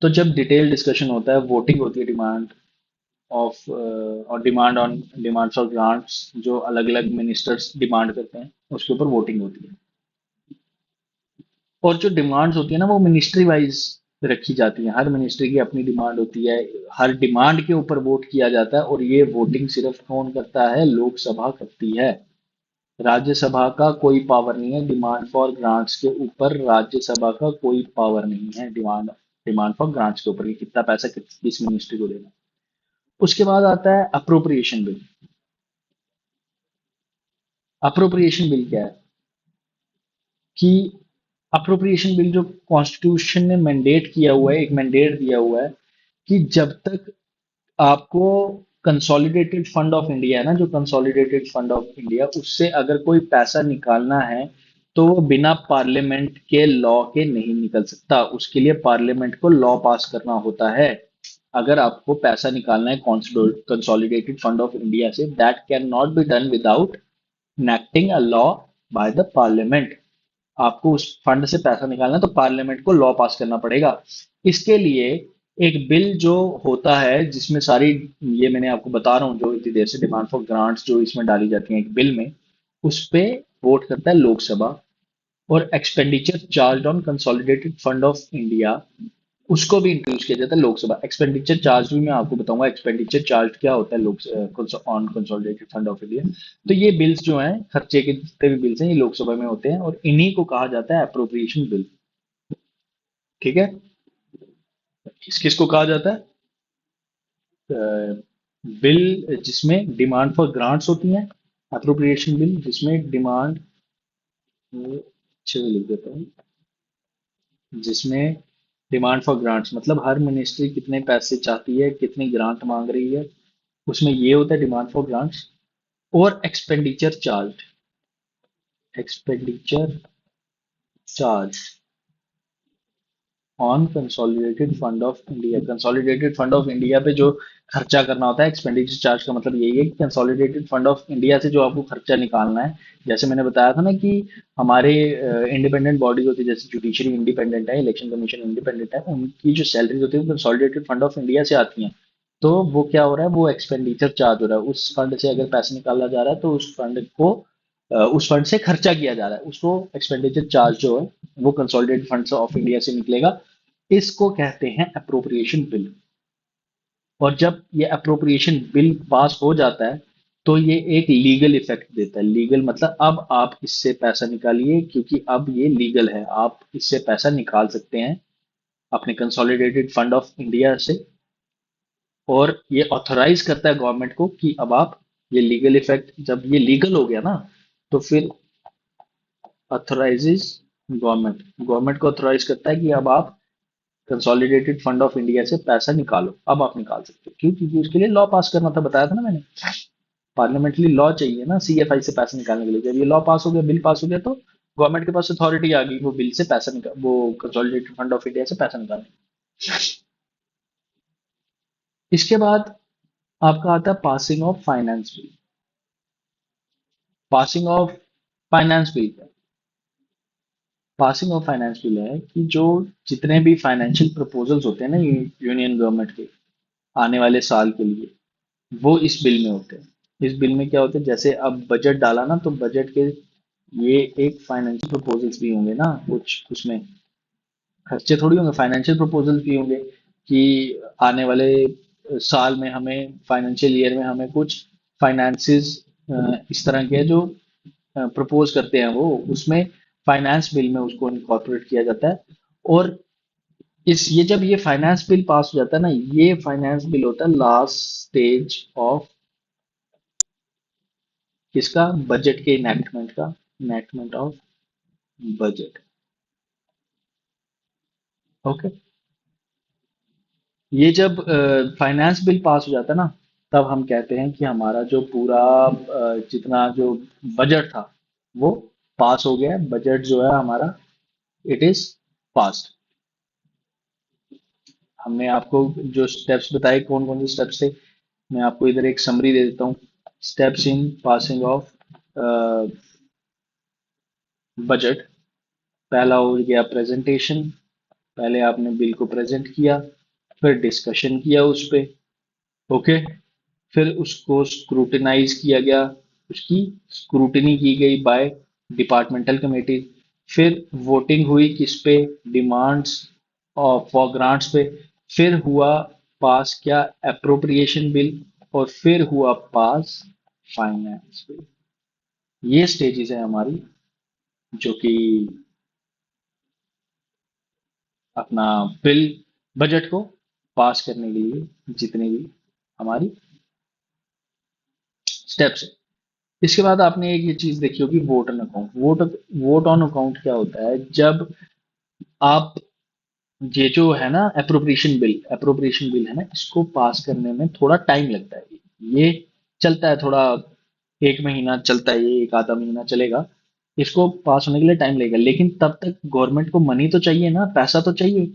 Speaker 1: तो जब डिटेल डिस्कशन होता है, वोटिंग होती है, डिमांड ऑफ और डिमांड फॉर ग्रांट्स जो अलग अलग मिनिस्टर्स डिमांड करते हैं उसके ऊपर वोटिंग होती है। और जो डिमांड्स होती है ना वो मिनिस्ट्री वाइज रखी जाती है, हर मिनिस्ट्री की अपनी डिमांड होती है, हर डिमांड के ऊपर वोट किया जाता है और ये वोटिंग सिर्फ कौन करता है, लोकसभा करती है। राज्यसभा का कोई पावर नहीं है डिमांड फॉर ग्रांट्स के ऊपर, राज्यसभा का कोई पावर नहीं है डिमांड फॉर ग्रांट्स के ऊपर कि कितना पैसा किस मिनिस्ट्री को देना। उसके बाद आता है अप्रोप्रिएशन बिल। अप्रोप्रिएशन बिल क्या है कि अप्रोप्रिएशन बिल जो कॉन्स्टिट्यूशन ने मैंडेट किया हुआ है, एक मैंडेट दिया हुआ है कि जब तक आपको कंसोलिडेटेड फंड ऑफ इंडिया है ना, जो कंसोलिडेटेड फंड ऑफ इंडिया, उससे अगर कोई पैसा निकालना है तो वो बिना पार्लियामेंट के लॉ के नहीं निकल सकता, उसके लिए पार्लियामेंट को लॉ पास करना होता है। अगर आपको पैसा निकालना है कंसोलिडेटेड फंड ऑफ इंडिया से, that can not be done without enacting a law by the parliament। आपको उस फंड से पैसा निकालना है तो पार्लियामेंट को लॉ पास करना पड़ेगा। इसके लिए एक बिल जो होता है जिसमें सारी, ये मैंने आपको बता रहा हूँ जो इतनी देर से डिमांड फॉर ग्रांट्स जो इसमें डाली जाती हैं एक बिल में, उस पे वोट करता है लोकसभा। और expenditure charge on consolidated fund of India, उसको भी इंट्रोड्यूस किया जाता है लोकसभा। एक्सपेंडिचर चार्ज भी मैं आपको बताऊंगा एक्सपेंडिचर चार्ज क्या होता है लोक on consolidated fund of India. तो ये बिल्स जो हैं, खर्चे के जितने भी बिल्स हैं, ये लोकसभा में होते हैं और इन्हीं को कहा जाता है अप्रोप्रिएशन बिल। ठीक है। किस किस को कहा जाता है, बिल जिसमें डिमांड फॉर ग्रांट्स होती हैं, अप्रोप्रिएशन बिल जिसमें डिमांड, अच्छे से लिख देता हूँ, जिसमें डिमांड फॉर ग्रांट्स मतलब हर मिनिस्ट्री कितने पैसे चाहती है, कितनी ग्रांट मांग रही है, उसमें ये होता है डिमांड फॉर ग्रांट्स। और expenditure charge on consolidated fund of India, consolidated fund of India पे जो खर्चा करना होता है। एक्सपेंडिचर चार्ज का मतलब यही है कि कंसोलिडेटेड फंड ऑफ इंडिया से जो आपको खर्चा निकालना है, जैसे मैंने बताया था ना कि हमारे इंडिपेंडेंट बॉडीज होती है, जैसे जुडिशरी इंडिपेंडेंट है, इलेक्शन कमीशन इंडिपेंडेंट है, उनकी जो सैलरीज होती है वो कंसोलिडेटेड फंड ऑफ इंडिया से आती हैं। तो वो क्या हो रहा है, वो एक्सपेंडिचर चार्ज हो रहा है, उस फंड से अगर पैसा निकाला जा रहा है तो उस फंड से खर्चा किया जा रहा है, उसको एक्सपेंडिचर चार्ज जो है वो कंसोलिडेटेड फंड ऑफ इंडिया से निकलेगा। इसको कहते हैं अप्रोप्रिएशन बिल। और जब ये अप्रोप्रिएशन बिल पास हो जाता है तो ये एक लीगल इफेक्ट देता है। लीगल मतलब अब आप इससे पैसा निकालिए क्योंकि अब ये लीगल है, आप इससे पैसा निकाल सकते हैं अपने कंसोलिडेटेड फंड ऑफ इंडिया से। और ये ऑथराइज करता है गवर्नमेंट को कि अब आप, ये लीगल इफेक्ट जब ये लीगल हो गया ना, तो फिर ऑथराइजेज गवर्नमेंट को ऑथराइज करता है कि अब आप कंसोलिडेटेड फंड ऑफ इंडिया से पैसा निकालो, अब आप निकाल सकते हो। क्यों? क्योंकि उसके लिए लॉ पास करना था, बताया था ना मैंने, पार्लियामेंट्री लॉ चाहिए ना सीएफआई से पैसा निकालने के लिए। जब ये लॉ पास हो गया, बिल पास हो गया, तो गवर्नमेंट के पास अथॉरिटी आ गई वो बिल से पैसा निकाल, वो कंसोलिडेटेड फंड ऑफ इंडिया से पैसा निकालने। इसके बाद आपका आता है passing of finance bill. Passing of finance bill, passing of finance bill है कि जो जितने भी फाइनेंशियल प्रपोजल्स होते हैं ना यूनियन गवर्नमेंट के आने वाले साल के लिए, वो इस बिल में होते हैं। इस बिल में क्या होता है, जैसे अब बजट डाला ना, तो बजट के ये एक फाइनेंशियल प्रपोजल्स भी होंगे ना, कुछ उसमें खर्चे थोड़ी होंगे, फाइनेंशियल प्रपोजल्स भी होंगे कि आने वाले साल में हमें, फाइनेंशियल ईयर में हमें कुछ फाइनेंसेस इस तरह के हैं जो प्रपोज करते हैं, वो उसमें फाइनेंस बिल में उसको इनकॉर्पोरेट किया जाता है। और इस ये जब ये फाइनेंस बिल पास हो जाता है ना, ये फाइनेंस बिल होता है लास्ट स्टेज ऑफ किसका, बजट के इनैक्टमेंट का, इनैक्टमेंट ऑफ बजट। ओके। ये जब फाइनेंस बिल पास हो जाता है ना, तब हम कहते हैं कि हमारा जो पूरा जितना जो बजट था वो पास हो गया है, बजट जो है हमारा, इट इज पास्ड। हमने आपको जो स्टेप्स बताए, कौन कौन से स्टेप्स थे, मैं आपको इधर एक समरी दे देता हूँ। Steps in passing of budget. पहला हो गया प्रेजेंटेशन, पहले आपने बिल को प्रेजेंट किया, फिर डिस्कशन किया उस पे, ओके, फिर उसको स्क्रूटिनाइज किया गया, उसकी स्क्रूटिनी की गई बाय डिपार्टमेंटल कमेटी, फिर वोटिंग हुई किस पे, डिमांड्स और फॉर ग्रांट्स पे, फिर हुआ पास क्या, अप्रोप्रिएशन बिल, और फिर हुआ पास फाइनेंस बिल। ये स्टेजेस है हमारी, जो कि अपना बिल, बजट को पास करने के लिए जितनी भी हमारी स्टेप्स है। इसके बाद आपने एक ये चीज देखी होगी, vote on account. Vote on account क्या होता है, जब आप, ये जो है ना अप्रोप्रिएशन बिल है ना, इसको पास करने में थोड़ा टाइम लगता है। ये चलता है थोड़ा, एक महीना चलता है, ये एक आधा महीना चलेगा, इसको पास होने के लिए टाइम लगेगा, लेकिन तब तक गवर्नमेंट को मनी तो चाहिए ना, पैसा तो चाहिए।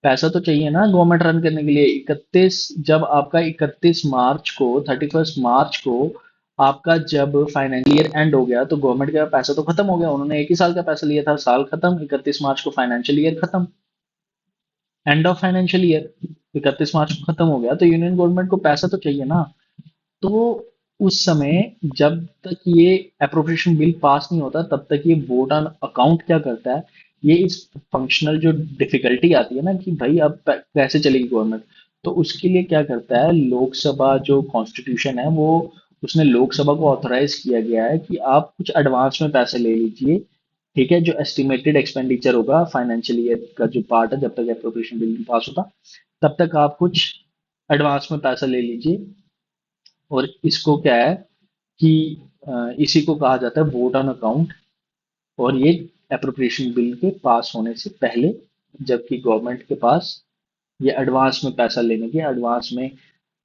Speaker 1: पैसा तो चाहिए ना गवर्नमेंट रन करने के लिए। 31, जब आपका 31 मार्च को, 31 मार्च को आपका जब फाइनेंशियल ईयर एंड हो गया, तो गवर्नमेंट का पैसा तो खत्म हो गया, उन्होंने एक ही साल का पैसा लिया था, साल खत्म, 31 मार्च को फाइनेंशियल ईयर खत्म, एंड ऑफ फाइनेंशियल ईयर 31 मार्च को खत्म हो गया, तो यूनियन गवर्नमेंट को पैसा तो चाहिए ना। तो उस समय जब तक ये अप्रोप्रिएशन बिल पास नहीं होता, तब तक ये वोट ऑन अकाउंट क्या करता है, ये इस फंक्शनल जो डिफिकल्टी आती है ना कि भाई अब कैसे चलेगी गवर्नमेंट, तो उसके लिए क्या करता है, लोकसभा जो कॉन्स्टिट्यूशन है वो, उसने लोकसभा को ऑथराइज किया गया है कि आप कुछ एडवांस में पैसे ले लीजिए। ठीक है, जो एस्टिमेटेड एक्सपेंडिचर होगा फाइनेंशियल ईयर का जो पार्ट है, जब तक अप्रोप्रिएशन बिल नहीं पास होता, तब तक आप कुछ एडवांस में पैसा ले लीजिए। और इसको क्या है कि इसी को कहा जाता है वोट ऑन अकाउंट। और ये अप्रोप्रिएशन बिल के पास होने से पहले, जबकि गवर्नमेंट के पास ये एडवांस में पैसा लेने के, एडवांस में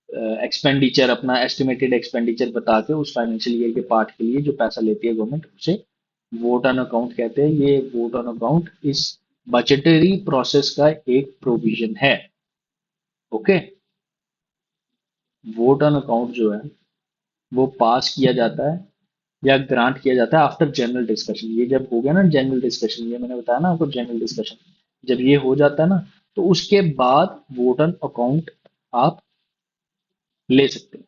Speaker 1: एक्सपेंडिचर, अपना एस्टिमेटेड एक्सपेंडिचर बता के उस फाइनेंशियल ईयर के पार्ट के लिए जो पैसा लेती है गवर्नमेंट, उसे वोट ऑन अकाउंट कहते हैं। ये वोट ऑन अकाउंट इस बजटरी प्रोसेस का एक प्रोविजन है। ओके, वोट ऑन अकाउंट जो है वो पास किया जाता है या ग्रांट किया जाता है आफ्टर जनरल डिस्कशन। ये जब हो गया ना जनरल डिस्कशन, ये मैंने बताया ना आपको, जनरल डिस्कशन जब ये हो जाता है ना, तो उसके बाद वोट ऑन अकाउंट आप ले सकते हैं।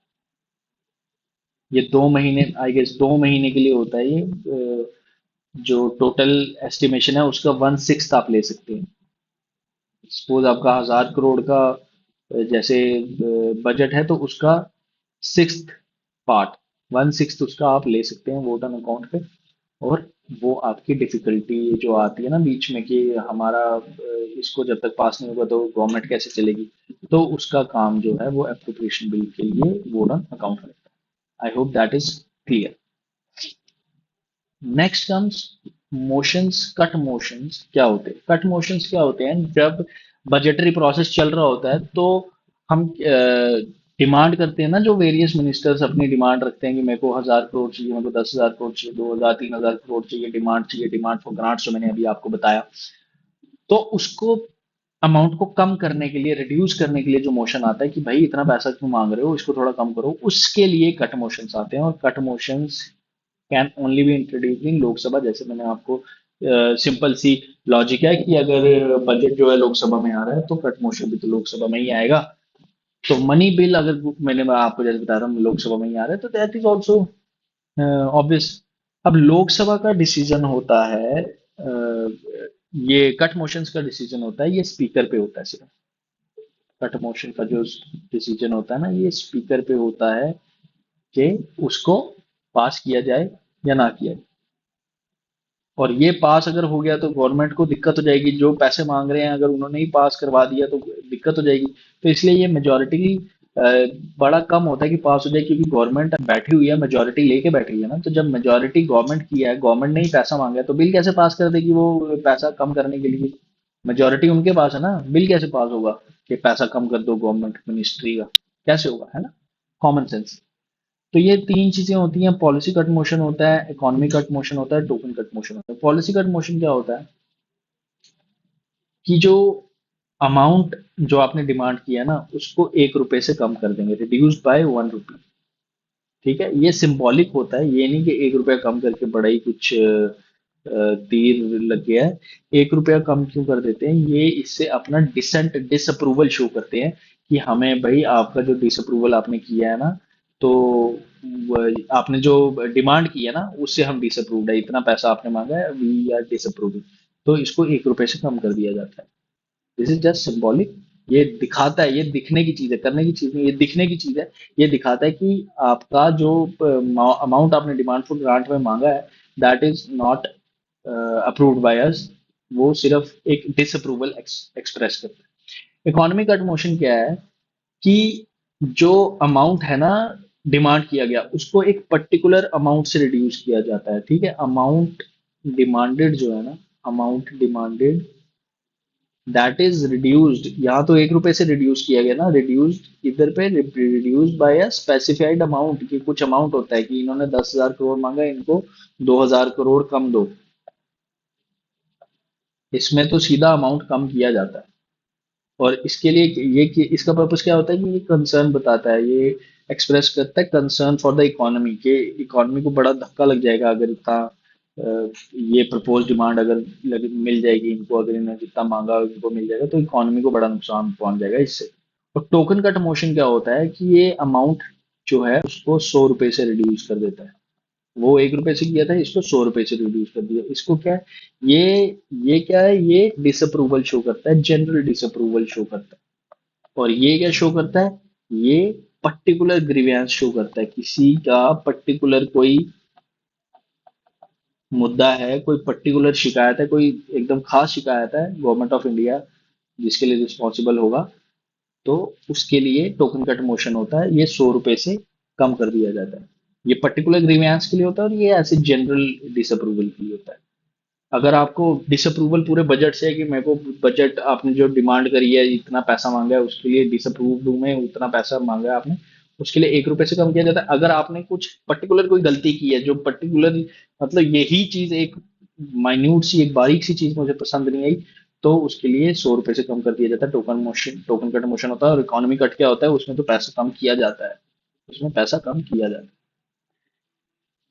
Speaker 1: ये 2 महीने, आई गेस 2 महीने के लिए होता है ये। जो टोटल एस्टिमेशन है उसका 1/6 आप ले सकते हैं। सपोज आपका 1000 करोड़ का जैसे बजट है, तो उसका 6th पार्ट, 1/6 उसका आप ले सकते हैं वोट ऑन अकाउंट पे। और वो आपकी डिफिकल्टी जो आती है ना बीच में कि हमारा इसको जब तक पास नहीं होगा तो गवर्नमेंट कैसे चलेगी, तो उसका काम जो है वो एप्रोप्रिएशन बिल के लिए वोट ऑन अकाउंट करता है। I hope that is clear. Next comes motions, cut motions क्या होते हैं। कट मोशंस क्या होते हैं, जब बजटरी प्रोसेस चल रहा होता है, तो हम डिमांड करते हैं ना, जो वेरियस मिनिस्टर्स अपनी डिमांड रखते हैं कि मेरे को 1000 करोड़ चाहिए, मेरे को 10,000 करोड़ चाहिए, 2000, 3000 करोड़ चाहिए, डिमांड चाहिए, डिमांड फॉर ग्रांट्स जो मैंने अभी आपको बताया। तो उसको अमाउंट को कम करने के लिए, रिड्यूस करने के लिए जो मोशन आता है कि भाई इतना पैसा क्यों मांग रहे हो, इसको थोड़ा कम करो, उसके लिए कट मोशंस आते हैं। और cut motions can only be introduce इन लोकसभा। जैसे मैंने आपको सिंपल सी लॉजिक है कि अगर बजट जो है लोकसभा में आ रहा है, तो कट मोशन भी तो लोकसभा में ही आएगा। तो मनी बिल अगर मैं आपको जैसे बता रहा हूँ लोकसभा में ही आ रहा है, तो दैट इज ऑल्सो ऑब्वियस। अब लोकसभा का डिसीजन होता है, ये कट मोशंस का डिसीजन होता है, ये स्पीकर पे होता है सिर्फ। कट मोशन का जो डिसीजन होता है ना, ये स्पीकर पे होता है कि उसको पास किया जाए या ना किया जाए। और ये पास अगर हो गया तो गवर्नमेंट को दिक्कत हो जाएगी, जो पैसे मांग रहे हैं अगर उन्होंने ही पास करवा दिया तो दिक्कत हो जाएगी। तो इसलिए ये मेजोरिटी बड़ा कम होता है कि पास हो जाए, क्योंकि गवर्नमेंट बैठी हुई है, मेजोरिटी लेके बैठी हुई है ना। तो जब मेजोरिटी गवर्नमेंट की है, गवर्नमेंट ने ही पैसा मांगा है, तो बिल कैसे पास कर देगी वो पैसा कम करने के लिए। मेजोरिटी उनके पास है ना, बिल कैसे पास होगा कि पैसा कम कर दो गवर्नमेंट मिनिस्ट्री का, कैसे होगा, है ना। Common sense. तो ये तीन चीजें होती हैं, पॉलिसी कट मोशन होता है, इकोनॉमी कट मोशन होता है, टोकन कट मोशन होता है। पॉलिसी कट मोशन क्या होता है कि जो अमाउंट जो आपने डिमांड किया ना, उसको 1 रुपए से कम कर देंगे, रिड्यूस्ड बाय 1 रुपी। ठीक है, ये सिंबॉलिक होता है, ये नहीं कि 1 रुपया कम करके बड़ा ही कुछ तीर लग गया है। 1 रुपया कम क्यों कर देते हैं, ये इससे अपना डिसेंट डिसअप्रूवल शो करते हैं कि हमें भाई आपका जो डिसअप्रूवल आपने किया है ना, तो आपने जो डिमांड की है ना उससे हम डिसअप्रूव्ड है, इतना पैसा आपने मांगा है, वी आर डिसअप्रूव्ड। तो इसको 1 रुपए से कम कर दिया जाता है। This is just symbolic. ये दिखाता है, ये दिखने की चीज है, करने की चीज नहीं, ये दिखने की चीज है। ये दिखाता है कि आपका जो अमाउंट आपने डिमांड फॉर ग्रांट में मांगा है, that is not approved by us. वो सिर्फ एक डिसअप्रूवल एक्सप्रेस करता है। इकोनॉमी कट मोशन क्या है कि जो अमाउंट है ना डिमांड किया गया, उसको एक पर्टिकुलर अमाउंट से रिड्यूस किया जाता है। ठीक है, अमाउंट डिमांडेड जो है ना, amount demanded that is reduced, यहाँ तो 1 रुपए से रिड्यूस किया गया ना, रिड्यूस्ड इधर पे reduced by a specified amount, की कुछ अमाउंट होता है कि इन्होंने 10,000 करोड़ मांगा, इनको 2,000 करोड़ कम दो। इसमें तो सीधा अमाउंट कम किया जाता है। और इसके लिए इसका पर्पस क्या होता है कि ये कंसर्न बताता है, ये एक्सप्रेस करता है कंसर्न फॉर द इकोनॉमी, के इकोनॉमी को बड़ा धक्का लग जाएगा अगर इतना ये प्रपोज डिमांड अगर मिल जाएगी इनको, अगर इन्होंने जितना मांगा इनको मिल जाएगा, तो इकोनॉमी को बड़ा नुकसान पहुंच जाएगा इससे। और टोकन कट मोशन क्या होता है कि ये अमाउंट जो है उसको 100 रुपए से रिड्यूस कर देता है। वो 1 रुपए से किया था, इसको 100 रुपए से रिड्यूस कर दिया। इसको क्या है, ये क्या है, ये डिसअप्रूवल शो करता है, जनरल डिसअप्रूवल शो करता है। और ये क्या शो करता है, ये पर्टिकुलर ग्रीवेंस शो करता है, किसी का पर्टिकुलर कोई मुद्दा है, कोई पर्टिकुलर शिकायत है, कोई एकदम खास शिकायत है गवर्नमेंट ऑफ इंडिया जिसके लिए रिस्पॉन्सिबल होगा, तो उसके लिए टोकन कट मोशन होता है, ये 100 रुपए से कम कर दिया जाता है। ये पर्टिकुलर ग्रीवेंस के लिए होता है, और ये ऐसे जनरल डिसअप्रूवल के लिए होता है। अगर आपको डिसअप्रूवल पूरे बजट से है कि मेरे को बजट आपने जो डिमांड करी है इतना पैसा मांगा है उसके लिए डिसअप्रूव्ड हूं मैं, उतना पैसा मांगा है आपने, उसके लिए 1 रुपए से कम किया जाता है। अगर आपने कुछ पर्टिकुलर कोई गलती की है जो पर्टिकुलर, मतलब यही चीज एक माइन्यूट सी एक बारीक सी चीज मुझे पसंद नहीं आई, तो उसके लिए 100 रुपए से कम कर दिया जाता है। टोकन कट मोशन होता है। और इकोनॉमी कट क्या होता है, उसमें तो पैसा कम किया जाता है, उसमें पैसा कम किया जाता है।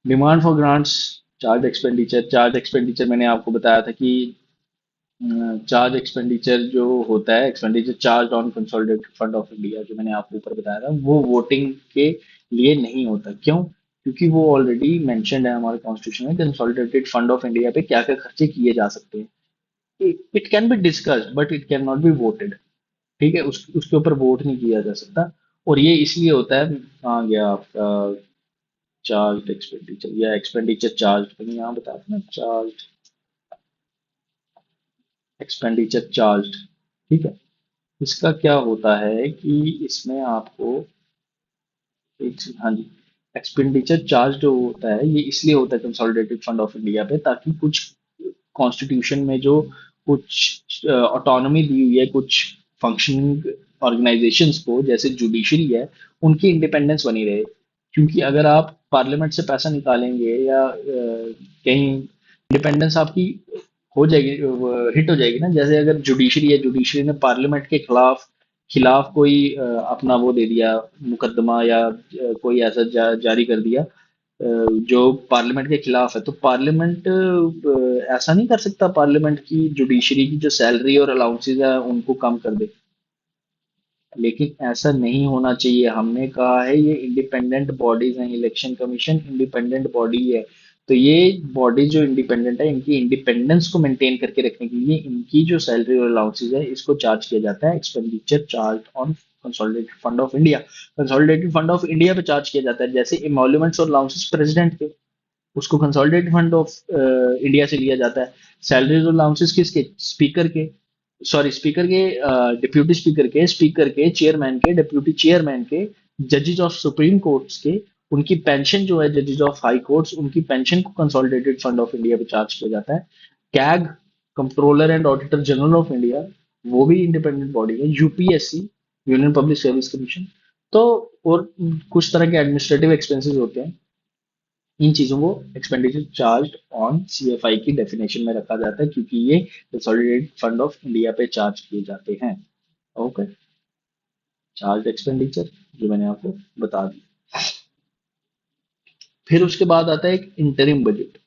Speaker 1: Demand for grants, charge expenditure मैंने आपको बताया था कि चार्ज एक्सपेंडिचर जो होता है, expenditure charge on consolidated fund of India, जो मैंने आपको ऊपर बताया था, वो वोटिंग के लिए नहीं होता। क्यों? क्योंकि वो ऑलरेडी मेंशन्ड है हमारे कॉन्स्टिट्यूशन में, कंसोलिडेटेड फंड ऑफ इंडिया पे क्या क्या खर्चे किए जा सकते हैं। It can be discussed but it can not be voted. ठीक है, उसके ऊपर वोट नहीं किया जा सकता। और ये इसलिए होता है, कहाँ गया आपका चार्ज एक्सपेंडिचर या एक्सपेंडिचर चार्ज, मैंने यहाँ बताया था ना, चार्ज एक्सपेंडिचर चार्ज। ठीक है, इसका क्या होता है कि इसमें आपको हाँ जी, एक्सपेंडिचर चार्ज जो होता है ये इसलिए होता है कंसोलिडेटेड फंड ऑफ इंडिया पे, ताकि कुछ कॉन्स्टिट्यूशन में जो कुछ ऑटोनॉमी दी हुई है कुछ फंक्शनिंग ऑर्गेनाइजेशंस को, जैसे जुडिशरी है, उनकी इंडिपेंडेंस बनी रहे। क्योंकि अगर आप पार्लियामेंट से पैसा निकालेंगे या कहीं, इंडिपेंडेंस आपकी हो जाएगी, हिट हो जाएगी ना। जैसे अगर जुडिशरी है, जुडिशरी ने पार्लियामेंट के खिलाफ खिलाफ कोई अपना वो दे दिया मुकदमा, या कोई ऐसा जारी कर दिया जो पार्लियामेंट के खिलाफ है, तो पार्लियामेंट ऐसा नहीं कर सकता, पार्लियामेंट की जुडिशरी की जो सैलरी और अलाउंसेज है उनको कम कर दे। लेकिन ऐसा नहीं होना चाहिए। हमने कहा है ये इंडिपेंडेंट बॉडीज हैं, इलेक्शन कमीशन इंडिपेंडेंट बॉडी है। तो ये बॉडी जो इंडिपेंडेंट है, इनकी इंडिपेंडेंस को मेंटेन करके रखने के लिए इनकी जो सैलरी और अलाउंसेज है इसको चार्ज किया जाता है, expenditure charge on consolidated fund of India. Consolidated fund of India पे चार्ज किया जाता है, जैसे इमोल्यूमेंट्स और अलाउंसेस प्रेसिडेंट के, उसको कंसोलिडेटेड फंड ऑफ इंडिया से लिया जाता है। सैलरीज और अलाउंसेस किसके, स्पीकर के, सॉरी स्पीकर के, डिप्यूटी स्पीकर के, स्पीकर के, चेयरमैन के, डिप्यूटी चेयरमैन के, जजेस ऑफ सुप्रीम कोर्ट्स के, उनकी पेंशन जो है जजेस ऑफ हाई कोर्ट्स, उनकी पेंशन को कंसोलिडेटेड फंड ऑफ इंडिया पे चार्ज किया जाता है। CAG, controller and auditor general of India, वो भी इंडिपेंडेंट बॉडी है। UPSC, union public service commission. तो और कुछ तरह के एडमिनिस्ट्रेटिव एक्सपेंसेस होते हैं, इन चीजों को एक्सपेंडिचर चार्ज ऑन सीएफआई की डेफिनेशन में रखा जाता है, क्योंकि ये कंसोलिडेटेड फंड ऑफ इंडिया पे चार्ज किए जाते हैं। ओके, चार्ज एक्सपेंडिचर जो मैंने आपको बता दी। फिर उसके बाद आता है एक इंटरिम बजट।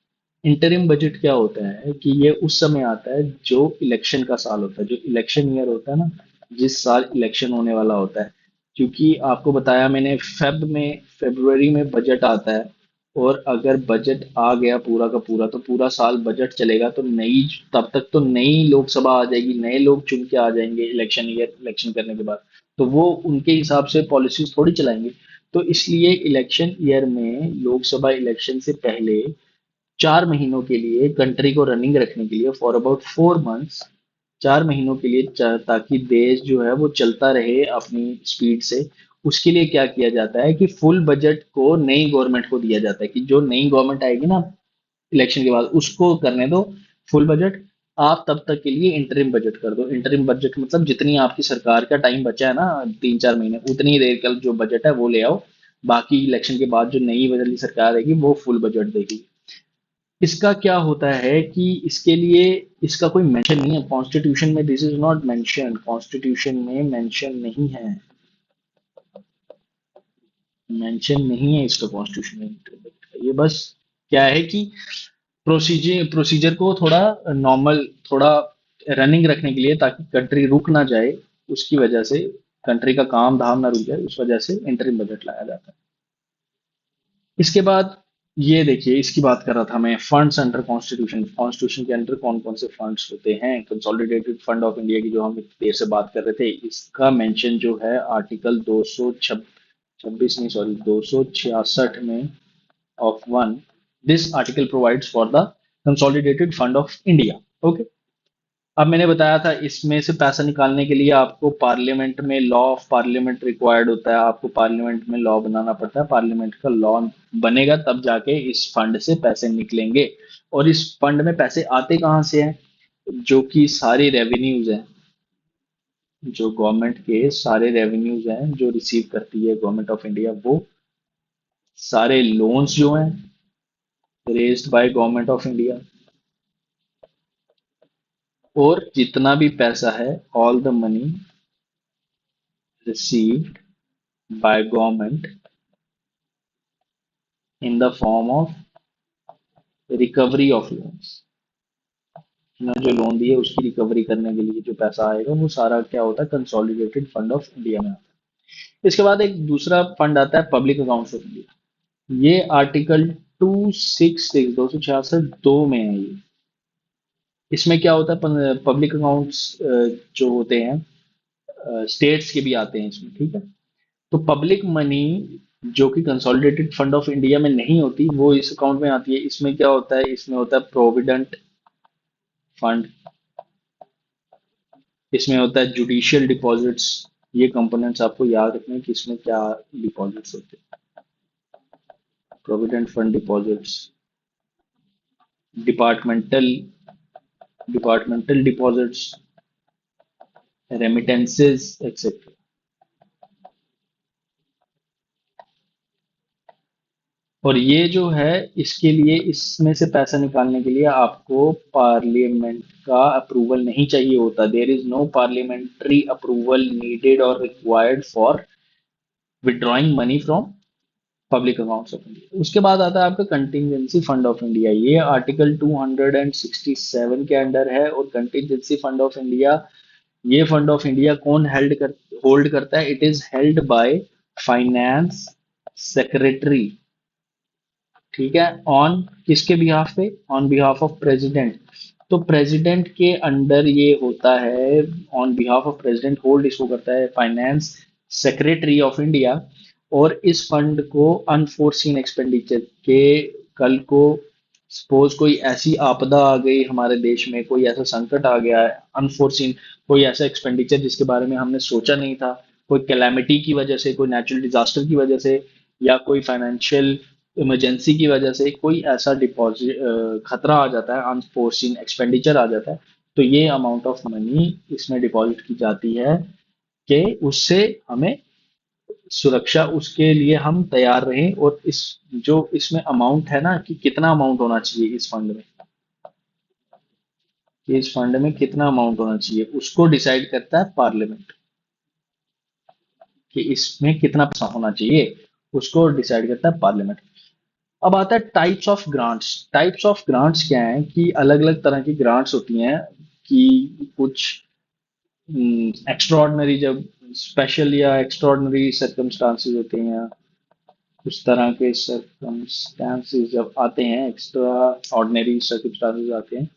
Speaker 1: इंटरिम बजट क्या होता है कि ये उस समय आता है जो इलेक्शन का साल होता है, जो इलेक्शन ईयर होता है ना, जिस साल इलेक्शन होने वाला होता है। क्योंकि आपको बताया मैंने फरवरी में बजट आता है, और अगर बजट आ गया पूरा का पूरा तो पूरा साल बजट चलेगा, तो नई तब तक तो नई लोकसभा आ जाएगी, नए लोग चुन के आ जाएंगे इलेक्शन करने के बाद। तो वो उनके हिसाब से पॉलिसीज थोड़ी चलाएंगे। तो इसलिए इलेक्शन ईयर में लोकसभा इलेक्शन से पहले 4 महीनों के लिए कंट्री को रनिंग रखने के लिए फॉर अबाउट 4 मंथ्स, 4 महीनों के लिए ताकि देश जो है वो चलता रहे अपनी स्पीड से, उसके लिए क्या किया जाता है कि फुल बजट को नई गवर्नमेंट को दिया जाता है, कि जो नई गवर्नमेंट आएगी ना इलेक्शन के बाद उसको करने दो फुल बजट। आप तब तक के लिए इंटरिम बजट कर दो। इंटरिम बजट मतलब जितनी आपकी सरकार का टाइम बचा है ना, 3-4 महीने, उतनी देर का जो बजट है वो ले आओ। बाकी इलेक्शन के बाद जो नई वाली सरकार आएगी वो फुल बजट देगी। इसका क्या होता है कि इसके लिए इसका कोई मेंशन नहीं है कॉन्स्टिट्यूशन में, this is not mention, constitution में मेंशन नहीं है, मेंशन नहीं है इसका कॉन्स्टिट्यूशन में। ये बस क्या है कि प्रोसीजर को थोड़ा नॉर्मल, थोड़ा रनिंग रखने के लिए, ताकि कंट्री रुक ना जाए, उसकी वजह से कंट्री का काम धाम ना रुक जाए, उस वजह से इंटरिम बजट लाया जाता है। इसके बाद ये देखिए, इसकी बात कर रहा था मैं, फंड्स अंडर कॉन्स्टिट्यूशन, कॉन्स्टिट्यूशन के अंडर कौन कौन से फंड्स होते हैं। कंसोलिडेटेड फंड ऑफ इंडिया की जो हम इतनी देर से बात कर रहे थे, इसका मेंशन जो है आर्टिकल 226, नहीं सॉरी 266 में of one, this article provides for the consolidated fund of India. Okay. अब मैंने बताया था इसमें से पैसा निकालने के लिए आपको पार्लियामेंट में लॉ ऑफ पार्लियामेंट रिक्वायर्ड होता है, आपको पार्लियामेंट में लॉ बनाना पड़ता है, पार्लियामेंट का लॉ बनेगा तब जाके इस फंड से पैसे निकलेंगे। और इस फंड में पैसे आते कहाँ से हैं? जो कि सारी रेवेन्यूज हैं, जो गवर्नमेंट के सारे रेवेन्यूज हैं जो रिसीव करती है गवर्नमेंट ऑफ इंडिया, वो सारे लोन्स जो हैं raised by government of India, और जितना भी पैसा है, all the money received by government in the form of recovery of loans, ना जो लोन दिए उसकी रिकवरी करने के लिए जो पैसा आएगा वो सारा क्या होता है, कंसोलिडेटेड फंड ऑफ इंडिया में आता है। इसके बाद एक दूसरा फंड आता है पब्लिक अकाउंट्स ऑफ इंडिया। ये आर्टिकल 266 में है ये। इसमें क्या होता है, पब्लिक अकाउंट्स जो होते हैं स्टेट्स के भी आते हैं इसमें, ठीक है। तो पब्लिक मनी जो कि कंसोलिडेटेड फंड ऑफ इंडिया में नहीं होती, वो इस अकाउंट में आती है। इसमें क्या होता है, इसमें होता है प्रोविडेंट फंड, इसमें होता है जुडिशियल डिपॉजिट्स। ये कंपोनेंट्स आपको याद रखने कि इसमें क्या डिपॉजिट्स होते हैं। Provident fund deposits, departmental departmental deposits, remittances etcetera. और ये जो है, इसके लिए, इसमें से पैसा निकालने के लिए आपको पार्लियामेंट का अप्रूवल नहीं चाहिए होता। There is no parliamentary approval needed और required for withdrawing money from public accounts of India. उसके बाद आता है आपका कंटिजेंसी फंड ऑफ इंडिया। ये आर्टिकल 267 के अंडर है। और कंटिजेंसी फंड ऑफ इंडिया, ये फंड ऑफ इंडिया कौन होल्ड करता है? It is held by finance secretary, ठीक है। ऑन किसके बिहाफ पे? On behalf of president. तो प्रेसिडेंट के अंडर ये होता है, on behalf of president hold इसको करता है फाइनेंस सेक्रेटरी ऑफ इंडिया। और इस फंड को अनफोर्सीन एक्सपेंडिचर के, कल को सपोज कोई ऐसी आपदा आ गई हमारे देश में, कोई ऐसा संकट आ गया है अनफोर्सीन, कोई ऐसा एक्सपेंडिचर जिसके बारे में हमने सोचा नहीं था, कोई कैलामिटी की वजह से, कोई नेचुरल डिजास्टर की वजह से, या कोई फाइनेंशियल इमरजेंसी की वजह से कोई ऐसा डिपॉजिट खतरा आ जाता है, अनफोर्सीन एक्सपेंडिचर आ जाता है, तो ये अमाउंट ऑफ मनी इसमें डिपॉजिट की जाती है कि उससे हमें सुरक्षा, उसके लिए हम तैयार रहें। और इस जो इसमें अमाउंट है ना, कि कितना अमाउंट होना चाहिए इस फंड में, कि इस फंड में कितना अमाउंट होना चाहिए, उसको डिसाइड करता है पार्लियामेंट, कि इसमें कितना पैसा होना चाहिए, उसको डिसाइड करता है पार्लियामेंट। अब आता है types of grants. Types of grants क्या है कि अलग अलग तरह की ग्रांट्स होती हैं, कि कुछ एक्स्ट्रा ऑर्डिनरी, जब स्पेशल या एक्स्ट्रा सर्कमस्टांसेस होते हैं, या उस तरह के सर्कमस्टांसेस जब आते हैं, एक्स्ट्रा ऑर्डिनरी सर्कमस्टांसेस आते हैं,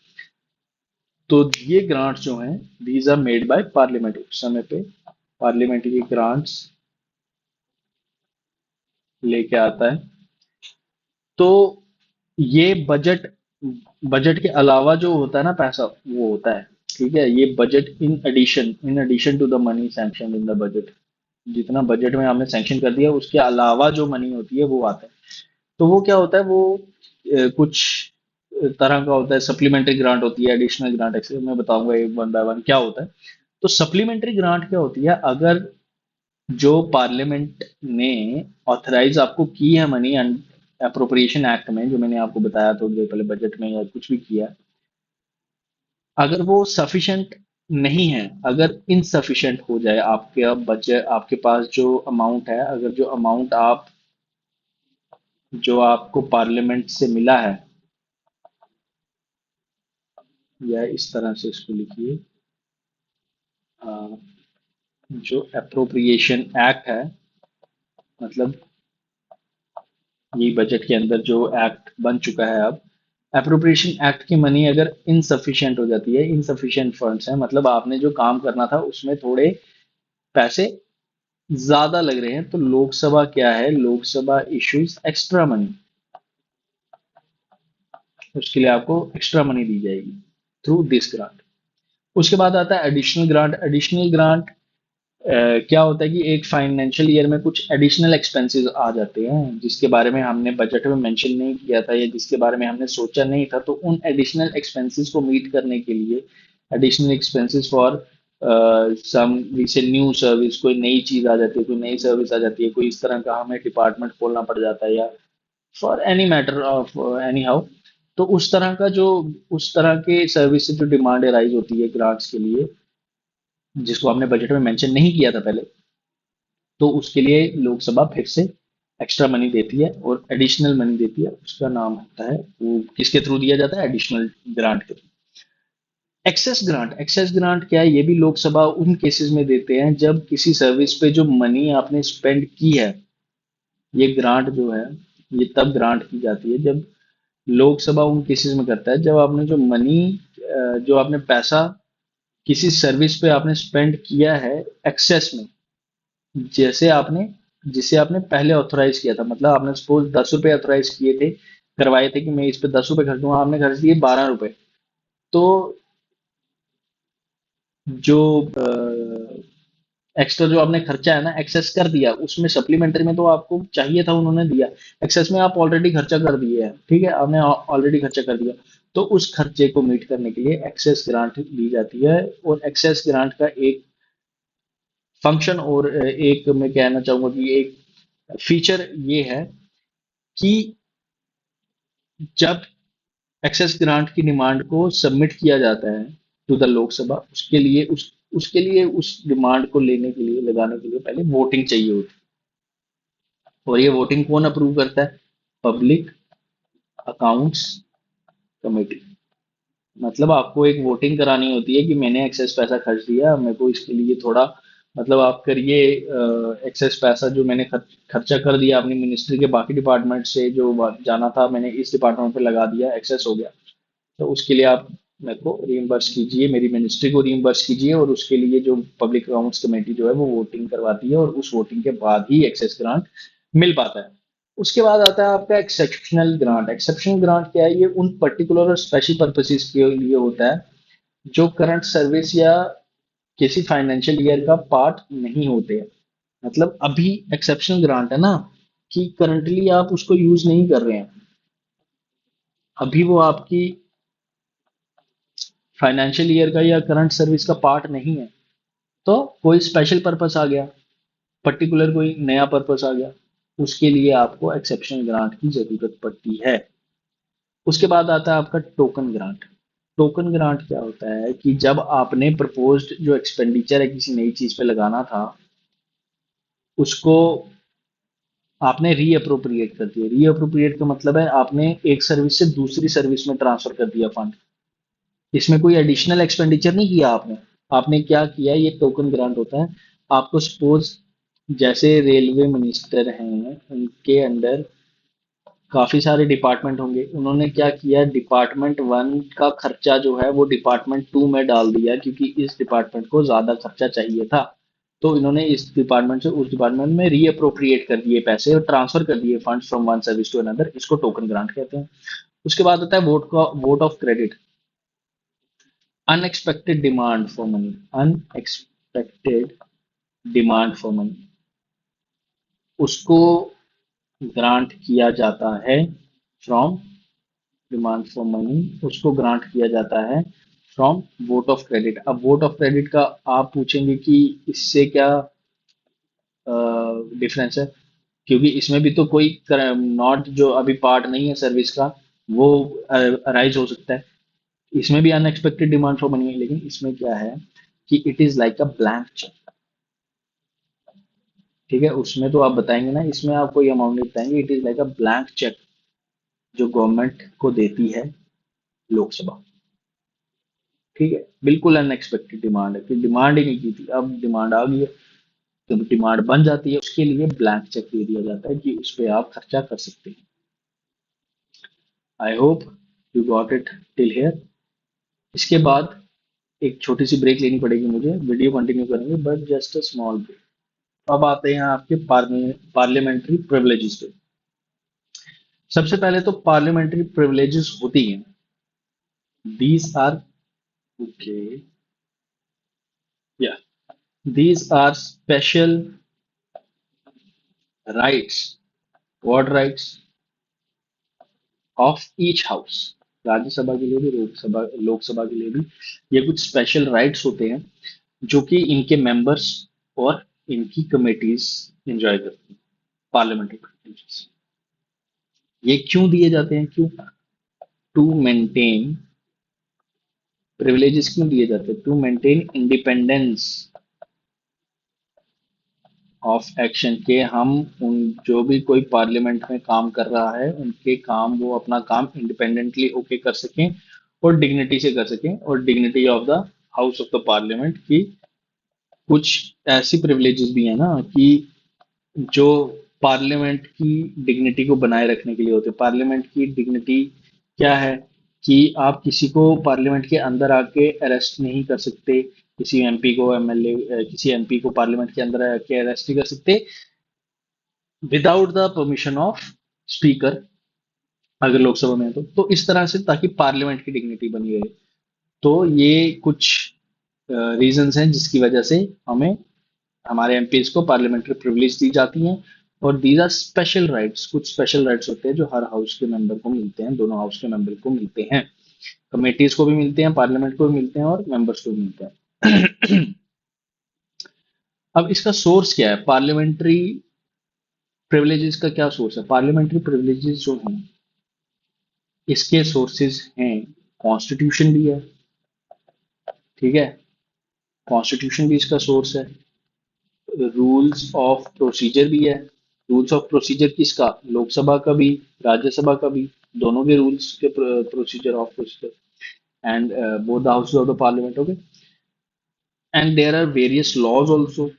Speaker 1: तो ये ग्रांट्स जो हैं, these are made by parliament. उस समय पे पार्लियामेंट ये ग्रांट्स लेके आता है। तो ये बजट बजट के अलावा जो होता है ना पैसा, वो होता है। ठीक है, ये budget in addition to the money sanction in the budget, जितना बजट में हमने सैंक्शन कर दिया उसके अलावा जो मनी होती है वो आता है। तो वो क्या होता है, वो कुछ तरह का होता है। सप्लीमेंट्री ग्रांट होती है, एडिशनल ग्रांट, एक्सेस, मैं बताऊंगा एक वन बाय वन क्या होता है। तो सप्लीमेंट्री ग्रांट क्या होती है, अगर जो पार्लियामेंट ने ऑथराइज आपको की है मनी अप्रोप्रिएशन एक्ट में, जो मैंने आपको बताया थोड़ी देर पहले, बजट में या कुछ भी किया, अगर वो सफिशिएंट नहीं है, अगर इनसफिशिएंट हो जाए आपके बजट, आपके पास जो अमाउंट है, अगर जो अमाउंट आप जो आपको पार्लियामेंट से मिला है, या इस तरह से इसको लिखिए, अ, जो अप्रोप्रिएशन एक्ट है, मतलब ये बजट के अंदर जो एक्ट बन चुका है अब, अप्रोप्रिएशन एक्ट की मनी अगर इनसफिशिएंट हो जाती है, इनसफिशिएंट फंड्स है, मतलब आपने जो काम करना था उसमें थोड़े पैसे ज्यादा लग रहे हैं, तो लोकसभा क्या है, लोकसभा इश्यूज एक्स्ट्रा मनी, उसके लिए आपको एक्स्ट्रा मनी दी जाएगी थ्रू दिस ग्रांट। उसके बाद आता है एडिशनल ग्रांट। एडिशनल ग्रांट क्या होता है कि एक फाइनेंशियल ईयर में कुछ एडिशनल एक्सपेंसेस आ जाते हैं जिसके बारे में हमने बजट में मेंशन नहीं किया था, या जिसके बारे में हमने सोचा नहीं था, तो उन एडिशनल एक्सपेंसेस को मीट करने के लिए, एडिशनल एक्सपेंसेस फॉर सम जैसे न्यू सर्विस, कोई नई चीज आ जाती है, कोई नई सर्विस आ जाती है, कोई इस तरह का हमें डिपार्टमेंट खोलना पड़ जाता है, या for any matter of any how, तो उस तरह के सर्विस से जो डिमांड अराइज होती है ग्रांट्स के लिए, जिसको हमने बजट में मेंशन नहीं किया था पहले, तो उसके लिए लोकसभा फिर से एक्स्ट्रा मनी देती है और एडिशनल मनी देती है। उसका नाम होता है, वो किसके थ्रू दिया जाता है, एडिशनल ग्रांट के थ्रू। एक्सेस ग्रांट क्या है, ये भी लोकसभा उन केसेस में देते हैं जब किसी सर्विस पे जो मनी आपने स्पेंड की है, ये ग्रांट जो है, ये तब ग्रांट की जाती है जब लोकसभा उन केसेस में करता है जब आपने जो मनी, जो आपने पैसा किसी सर्विस पे आपने स्पेंड किया है एक्सेस में, जैसे आपने जिसे आपने पहले ऑथराइज किया था, मतलब आपने सपोज 10 रुपए ऑथराइज किए थे, करवाए थे कि मैं इस पे 10 रुपए खर्च दूंगा, आपने खर्च दिए 12 रुपए। तो जो एक्स्ट्रा जो आपने खर्चा है ना, एक्सेस कर दिया, उसमें सप्लीमेंट्री में तो आपको चाहिए था, उन्होंने दिया, एक्सेस में आप ऑलरेडी खर्चा कर दिए हैं, ठीक है, आपने ऑलरेडी खर्चा कर दिया, तो उस खर्चे को मीट करने के लिए एक्सेस ग्रांट दी जाती है। और एक्सेस ग्रांट का एक फंक्शन और एक मैं कहना चाहूंगा कि एक फीचर ये है कि जब एक्सेस ग्रांट की डिमांड को सबमिट किया जाता है टू द लोकसभा, उस डिमांड को लेने के लिए, लगाने के लिए पहले वोटिंग चाहिए होती है। और ये वोटिंग कौन अप्रूव करता है, पब्लिक अकाउंट्स कमेटी। मतलब आपको एक वोटिंग करानी होती है कि मैंने एक्सेस पैसा खर्च दिया, मेरे को इसके लिए थोड़ा, मतलब आप करिए, एक्सेस पैसा जो मैंने खर्चा कर दिया अपनी मिनिस्ट्री के बाकी डिपार्टमेंट से जो जाना था, मैंने इस डिपार्टमेंट पे लगा दिया, एक्सेस हो गया, तो उसके लिए आप मेरे को रिइम्बर्स कीजिए, मेरी मिनिस्ट्री को रिइम्बर्स कीजिए। और उसके लिए जो पब्लिक अकाउंट्स कमेटी जो है वो वोटिंग करवाती है, और उस वोटिंग के बाद ही एक्सेस ग्रांट मिल पाता है। उसके बाद आता है आपका एक्सेप्शनल ग्रांट। एक्सेप्शनल ग्रांट क्या है, ये उन पर्टिकुलर और स्पेशल पर्पसेस के लिए होता है जो करंट सर्विस या किसी फाइनेंशियल ईयर का पार्ट नहीं होते हैं। मतलब अभी एक्सेप्शनल ग्रांट है ना, कि करंटली आप उसको यूज नहीं कर रहे हैं, अभी वो आपकी फाइनेंशियल ईयर का या करंट सर्विस का पार्ट नहीं है, तो कोई स्पेशल पर्पस आ गया, पर्टिकुलर कोई नया पर्पस आ गया, उसके लिए आपको एक्सेप्शनल ग्रांट की जरूरत पड़ती है। उसके बाद आता है आपका टोकन ग्रांट। टोकन ग्रांट क्या होता है कि जब आपने प्रपोज्ड जो एक्सपेंडिचर है किसी नई चीज पे लगाना था, उसको आपने रीअप्रोप्रिएट कर दिया। रीअप्रोप्रिएट का मतलब है आपने एक सर्विस से दूसरी सर्विस में ट्रांसफर कर दिया फंड, इसमें कोई एडिशनल एक्सपेंडिचर नहीं किया आपने, आपने क्या किया, ये टोकन ग्रांट होता है। आपको सपोज जैसे रेलवे मिनिस्टर हैं, उनके अंडर काफी सारे डिपार्टमेंट होंगे, उन्होंने क्या किया, डिपार्टमेंट वन का खर्चा जो है वो डिपार्टमेंट टू में डाल दिया, क्योंकि इस डिपार्टमेंट को ज्यादा खर्चा चाहिए था। तो इन्होंने इस डिपार्टमेंट से उस डिपार्टमेंट में रीअप्रोप्रिएट कर दिए पैसे और ट्रांसफर कर दिए funds from one service to another. इसको टोकन ग्रांट कहते हैं। उसके बाद होता है vote of credit. Unexpected demand for money, unexpected demand for money, उसको ग्रांट किया जाता है फ्रॉम, डिमांड फॉर मनी उसको ग्रांट किया जाता है फ्रॉम वोट ऑफ क्रेडिट। अब वोट ऑफ क्रेडिट का आप पूछेंगे कि इससे क्या डिफरेंस है, क्योंकि इसमें भी तो कोई नॉट जो अभी पार्ट नहीं है सर्विस का, वो अराइज हो सकता है। इसमें भी अनएक्सपेक्टेड डिमांड फॉर मनी है, लेकिन इसमें क्या है कि it is like a blank cheque. ठीक है, उसमें तो आप बताएंगे ना, इसमें आप कोई अमाउंट नहीं बताएंगे, it is like a blank cheque जो गवर्नमेंट को देती है लोकसभा। ठीक है, बिल्कुल अनएक्सपेक्टेड डिमांड है कि डिमांड ही नहीं की थी, अब डिमांड आ गई है। जब डिमांड बन जाती है, उसके लिए ब्लैंक चेक दे दिया जाता है कि उस पर आप खर्चा कर सकते हैं। I hope you got it till here. इसके बाद एक छोटी सी ब्रेक लेनी पड़ेगी मुझे, वीडियो कंटिन्यू करेंगे but just a small break. अब आते हैं आपके पार्लियामेंट्री प्रिविलेजेस पे। सबसे पहले तो पार्लियामेंट्री प्रिविलेजेस होती हैं, दीज आर, ओके, या, these are special rights, what rights of each house. Rajya Sabha के लिए भी, लोकसभा के लिए भी ये कुछ स्पेशल राइट्स होते हैं जो कि इनके मेंबर्स और इनकी कमिटीज एंजॉय करती हैं, पार्लियामेंट्री कमिटीज। ये क्यों दिए जाते हैं, क्यों, टू मेंटेन, प्रिविलेजेस क्यों दिए जाते हैं, to maintain independence of action के, हम उन, जो भी कोई पार्लियामेंट में काम कर रहा है उनके काम, वो अपना काम इंडिपेंडेंटली होके कर सकें और डिग्निटी से कर सकें, और dignity of the house of the parliament की कुछ ऐसी प्रिविलेजेस भी है ना कि जो पार्लियामेंट की डिग्निटी को बनाए रखने के लिए होते हैं। पार्लियामेंट की डिग्निटी क्या है कि आप किसी को पार्लियामेंट के अंदर आके अरेस्ट नहीं कर सकते, किसी एमपी को, एमएलए, किसी एमपी को पार्लियामेंट के अंदर आके अरेस्ट नहीं कर सकते without the permission of speaker, अगर लोकसभा में है तो इस तरह से, ताकि पार्लियामेंट की डिग्निटी बनी रहे। तो ये कुछ रीजंस हैं जिसकी वजह से हमें, हमारे एमपीज को पार्लियामेंट्री प्रिविलेज दी जाती हैं। और दीज आर स्पेशल राइट्स, कुछ स्पेशल राइट्स होते हैं जो हर हाउस के मेंबर को मिलते हैं, दोनों हाउस के मेंबर को मिलते हैं, कमेटीज को भी मिलते हैं, पार्लियामेंट को भी मिलते हैं और मेंबर्स को भी मिलते हैं। अब इसका सोर्स क्या है, पार्लियामेंट्री प्रिविलेजेस का क्या सोर्स है, पार्लियामेंट्री प्रिविलेजेस जो हैं इसके सोर्सेज हैं, कॉन्स्टिट्यूशन भी है, ठीक है, कॉन्स्टिट्यूशन भी इसका सोर्स है, रूल्स ऑफ प्रोसीजर भी है। रूल्स ऑफ प्रोसीजर किसका, लोकसभा का भी, राज्यसभा का भी, दोनों के रूल्स के procedure of procedure, and both the houses of the parliament, okay. And there are various laws also,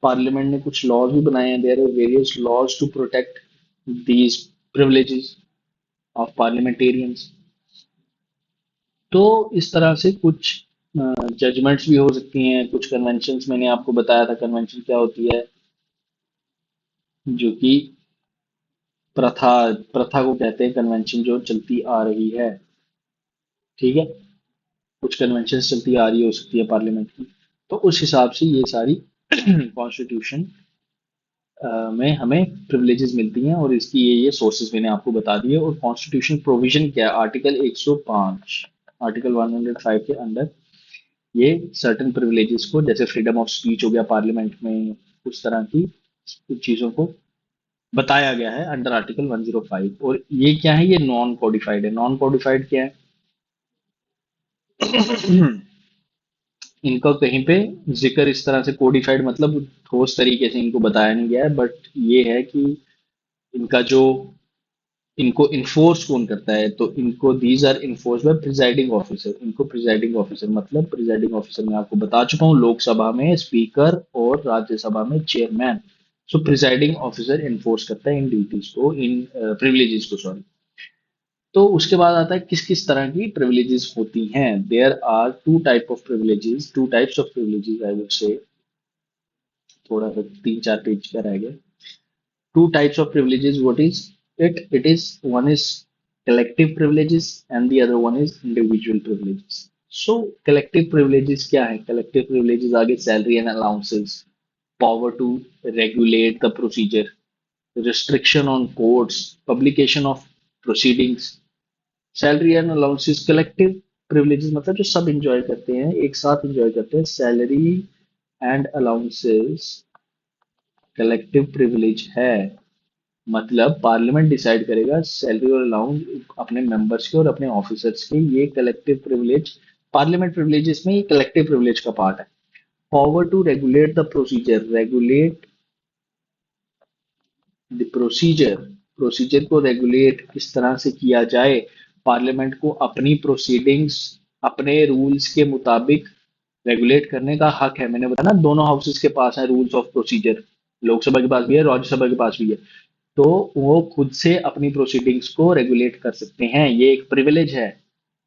Speaker 1: parliament ने कुछ लॉज भी बनाए हैं, there are various laws to protect these privileges of parliamentarians. तो इस तरह से कुछ जजमेंट्स भी हो सकती हैं, कुछ कन्वेंशंस, मैंने आपको बताया था कन्वेंशन क्या होती है, जो कि प्रथा, प्रथा को कहते हैं कन्वेंशन, जो चलती आ रही है, ठीक है, कुछ कन्वेंशन चलती आ रही हो सकती है पार्लियामेंट की। तो उस हिसाब से ये सारी कॉन्स्टिट्यूशन में हमें प्रिविलेजेस मिलती हैं, और इसकी ये सोर्सेज मैंने आपको बता दिए। और कॉन्स्टिट्यूशन प्रोविजन क्या है, आर्टिकल 105, आर्टिकल 105 के अंदर ये सर्टेन प्रिविलेजेस को, जैसे फ्रीडम ऑफ स्पीच हो गया पार्लियामेंट में, उस तरह की कुछ चीजों को बताया गया है अंडर आर्टिकल 105। और ये क्या है, ये नॉन कोडिफाइड है। नॉन कोडिफाइड क्या है, इनका कहीं पे जिक्र इस तरह से, कोडिफाइड मतलब ठोस तरीके से इनको बताया नहीं गया है, बट ये है कि इनका जो इनको इन्फोर्स कौन करता है? तो इनको these are enforce by presiding officer. इनको प्रिजाइडिंग ऑफिसर मतलब प्रिजाइडिंग ऑफिसर मैं आपको बता चुका हूँ, लोकसभा में स्पीकर और राज्यसभा में चेयरमैन। सो प्रिजाइडिंग ऑफिसर इन्फोर्स करता है इन ड्यूटीज को, इन प्रिविलेजेस को, सॉरी। तो उसके बाद आता है किस किस तरह की प्रिविलेजेस होती हैं। There are two type of privileges, two types of privileges I would say. थोड़ा सा 3-4 पेज का रह गया। Two types of privileges. What is it? It is, one is collective privileges and the other one is individual privileges. So collective privileges क्या है? Collective privileges आगे salary and allowances, power to regulate the procedure, restriction on courts, publication of proceedings. Salary and allowances, collective privileges मतलब जो सब enjoy करते हैं, एक साथ enjoy करते हैं। Salary and allowances collective privilege है, मतलब पार्लियामेंट डिसाइड करेगा सैलरी और अलाउंस अपने मेंबर्स के और अपने ऑफिसर्स के। ये कलेक्टिव प्रिविलेज, पार्लियामेंट प्रिविलेजेस में ये कलेक्टिव प्रिविलेज का पार्ट है। Power to regulate the procedure, regulate the procedure, procedure को रेगुलेट किस तरह से किया जाए। पार्लियामेंट को अपनी प्रोसीडिंग्स अपने रूल्स के मुताबिक रेगुलेट करने का हक है। मैंने बताया ना, दोनों हाउसेस के पास है रूल्स ऑफ प्रोसीजर, लोकसभा के पास भी है, राज्यसभा के पास भी है। तो वो खुद से अपनी प्रोसीडिंग्स को रेगुलेट कर सकते हैं, ये एक प्रिविलेज है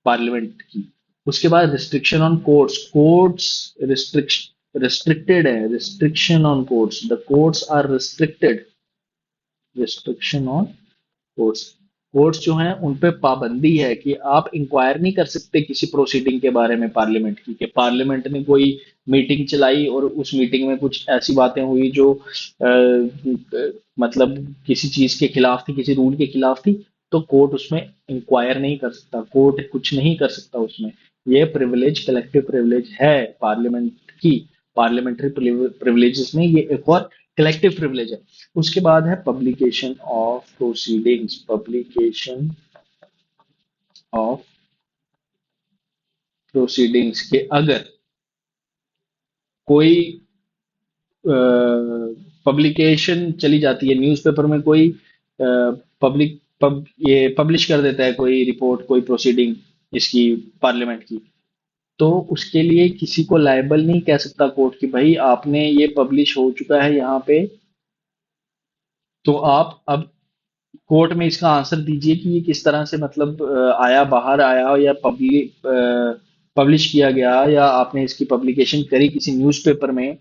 Speaker 1: पार्लियामेंट की। उसके बाद restriction on courts, courts restricted है, restriction on courts, the courts are restricted, restriction on courts. Courts जो हैं उन पे पाबंदी है कि आप इंक्वायर नहीं कर सकते किसी प्रोसीडिंग के बारे में पार्लियामेंट की, कि पार्लियामेंट ने कोई मीटिंग चलाई और उस मीटिंग में कुछ ऐसी बातें हुई जो मतलब किसी चीज के खिलाफ थी, किसी रूल के खिलाफ थी, तो कोर्ट उसमें इंक्वायर नहीं कर सकता, कोर्ट कुछ नहीं कर सकता उसमें। ये प्रिविलेज कलेक्टिव प्रिविलेज है पार्लियामेंट की। पार्लियामेंट्री प्रिविलेजेस में ये एक और कलेक्टिव प्रिविलेज है। उसके बाद है publication of proceedings, publication of proceedings के अगर कोई पब्लिकेशन चली जाती है, न्यूज़पेपर में कोई पब्लिक ये पब्लिश कर देता है कोई रिपोर्ट, कोई प्रोसीडिंग इसकी पार्लियामेंट की, तो उसके लिए किसी को लायबल नहीं कह सकता कोर्ट कि भाई आपने ये पब्लिश हो चुका है यहाँ पे, तो आप अब कोर्ट में इसका आंसर दीजिए कि ये किस तरह से मतलब आया, बाहर आया या पब्लिश किया गया, या आपने इसकी पब्लिकेशन करी किसी न्यूज़पेपर में,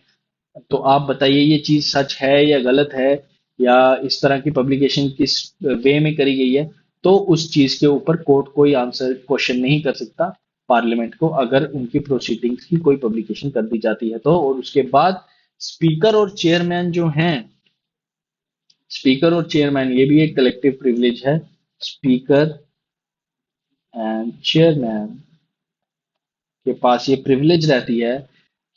Speaker 1: तो आप बताइए ये चीज सच है या गलत है, या इस तरह की पब्लिकेशन किस वे में करी गई है। तो उस चीज के ऊपर कोर्ट कोई आंसर क्वेश्चन नहीं कर सकता पार्लियामेंट को, अगर उनकी प्रोसीडिंग्स की कोई पब्लिकेशन कर दी जाती है तो। और उसके बाद स्पीकर और चेयरमैन जो हैं, स्पीकर और चेयरमैन ये भी एक कलेक्टिव प्रिविलेज है। स्पीकर एंड चेयरमैन के पास ये प्रिविलेज रहती है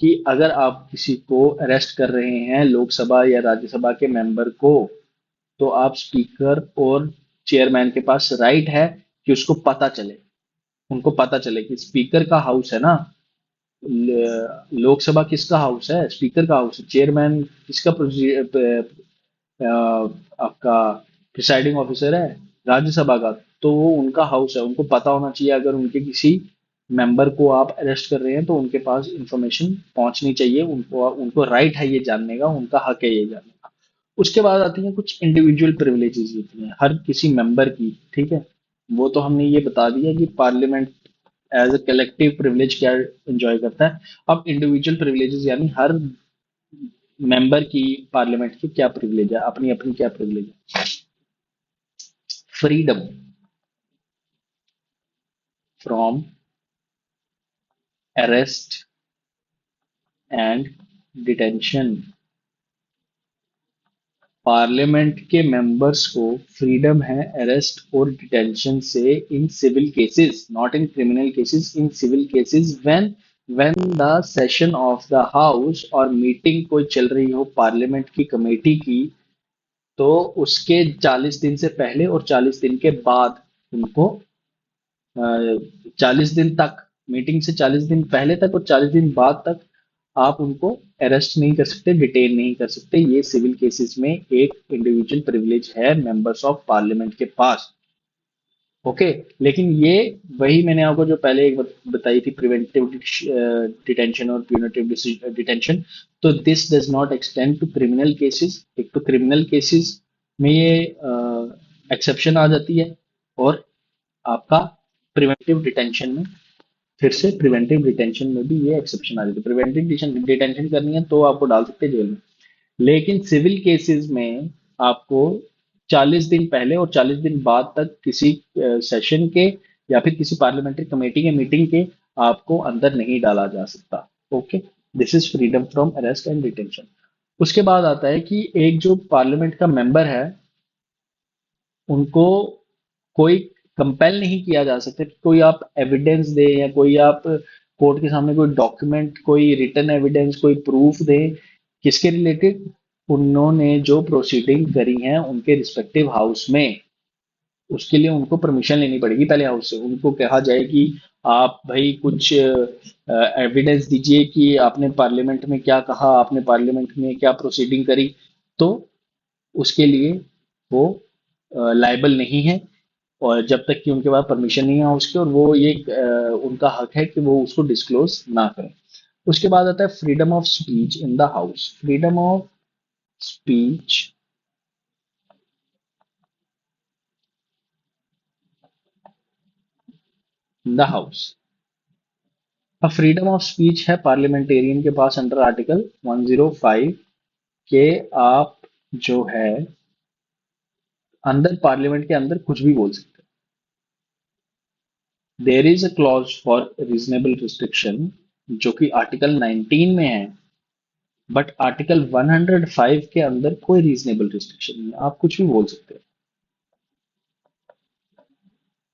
Speaker 1: कि अगर आप किसी को अरेस्ट कर रहे हैं, लोकसभा या राज्यसभा के मेंबर को, तो आप स्पीकर और चेयरमैन के पास राइट है कि उसको पता चले, उनको पता चले कि स्पीकर का हाउस है ना, लोकसभा किसका हाउस है? स्पीकर का हाउस है। चेयरमैन किसका आपका प्रिसाइडिंग ऑफिसर है, राज्यसभा का, तो वो उनका हाउस है, उनको पता होना चाहिए। अगर उनके किसी मेंबर को आप अरेस्ट कर रहे हैं तो उनके पास इंफॉर्मेशन पहुंचनी चाहिए, उनको उनको राइट है ये जानने का, उनका हक है ये जानने का। उसके बाद आती हैं कुछ इंडिविजुअल प्रिविलेजेस होती हैं हर किसी मेंबर की, ठीक है। वो तो हमने ये बता दिया कि parliament as a collective privilege क्या एंजॉय करता है। अब इंडिविजुअल प्रिविलेजेस यानी हर मेंबर की पार्लियामेंट की क्या प्रिविलेज है, अपनी अपनी क्या प्रिविलेज है। Freedom from arrest and detention, parliament के मेंबर्स को फ्रीडम है अरेस्ट और डिटेंशन से in civil cases, not in criminal cases, in civil cases when the session of the house और मीटिंग कोई चल रही हो पार्लियामेंट की कमेटी की, तो उसके 40 दिन से पहले और 40 दिन के बाद उनको 40 दिन तक, मीटिंग से 40 दिन पहले तक और 40 दिन बाद तक आप उनको अरेस्ट नहीं कर सकते, डिटेन नहीं कर सकते। ये सिविल केसेस में एक इंडिविजुअल प्रिविलेज है मेंबर्स ऑफ पार्लियामेंट के पास। ओके। लेकिन ये वही मैंने आपको जो पहले एक बताई थी, प्रिवेंटिव डिटेंशन और प्यूनिटिव डिटेंशन। तो this does not extend to criminal cases. एक तो क्रिमिनल केसेस में ये एक्सेप्शन आ जाती है, और आपका प्रिवेंटिव डिटेंशन में, फिर से प्रिवेंटिव डिटेंशन में भी ये एक्सेप्शन आ जाती है। प्रिवेंटिव डिटेंशन करनी है तो आपको डाल सकते हैं जेल में। लेकिन सिविल केसेस में आपको 40 दिन पहले और 40 दिन बाद तक किसी सेशन के या फिर किसी पार्लियामेंट्री कमेटी के मीटिंग के आपको अंदर नहीं डाला जा सकता। Okay. This is freedom from arrest and detention. उसके बाद आता है कि एक जो पार्लियामेंट का मेंबर है, उनको कोई कंपेल नहीं किया जा सकता कि कोई आप एविडेंस दे, या कोई आप कोर्ट के सामने कोई डॉक्यूमेंट, कोई रिटन एविडेंस, कोई प्रूफ दे। किसके रिलेटेड? उन्होंने जो प्रोसीडिंग करी है उनके रिस्पेक्टिव हाउस में, उसके लिए उनको परमिशन लेनी पड़ेगी पहले हाउस से। उनको कहा जाए कि आप भाई कुछ एविडेंस दीजिए कि आपने पार्लियामेंट में क्या कहा, आपने पार्लियामेंट में क्या प्रोसीडिंग करी। तो उसके लिए वो लायबल नहीं है, और जब तक कि उनके पास परमिशन नहीं है उसके, और वो ये उनका हक है कि वो उसको डिस्क्लोज ना करें। उसके बाद आता है freedom of speech in the house. Freedom of speech in the house. अब फ्रीडम ऑफ स्पीच है पार्लियामेंटेरियन के पास अंडर आर्टिकल 105 के। आप जो है अंदर पार्लियामेंट के अंदर कुछ भी बोल सकते हैं। There is a clause for reasonable restriction, जो कि आर्टिकल 19 में है। बट आर्टिकल 105 के अंदर कोई रीजनेबल रिस्ट्रिक्शन नहीं है, आप कुछ भी बोल सकते हैं।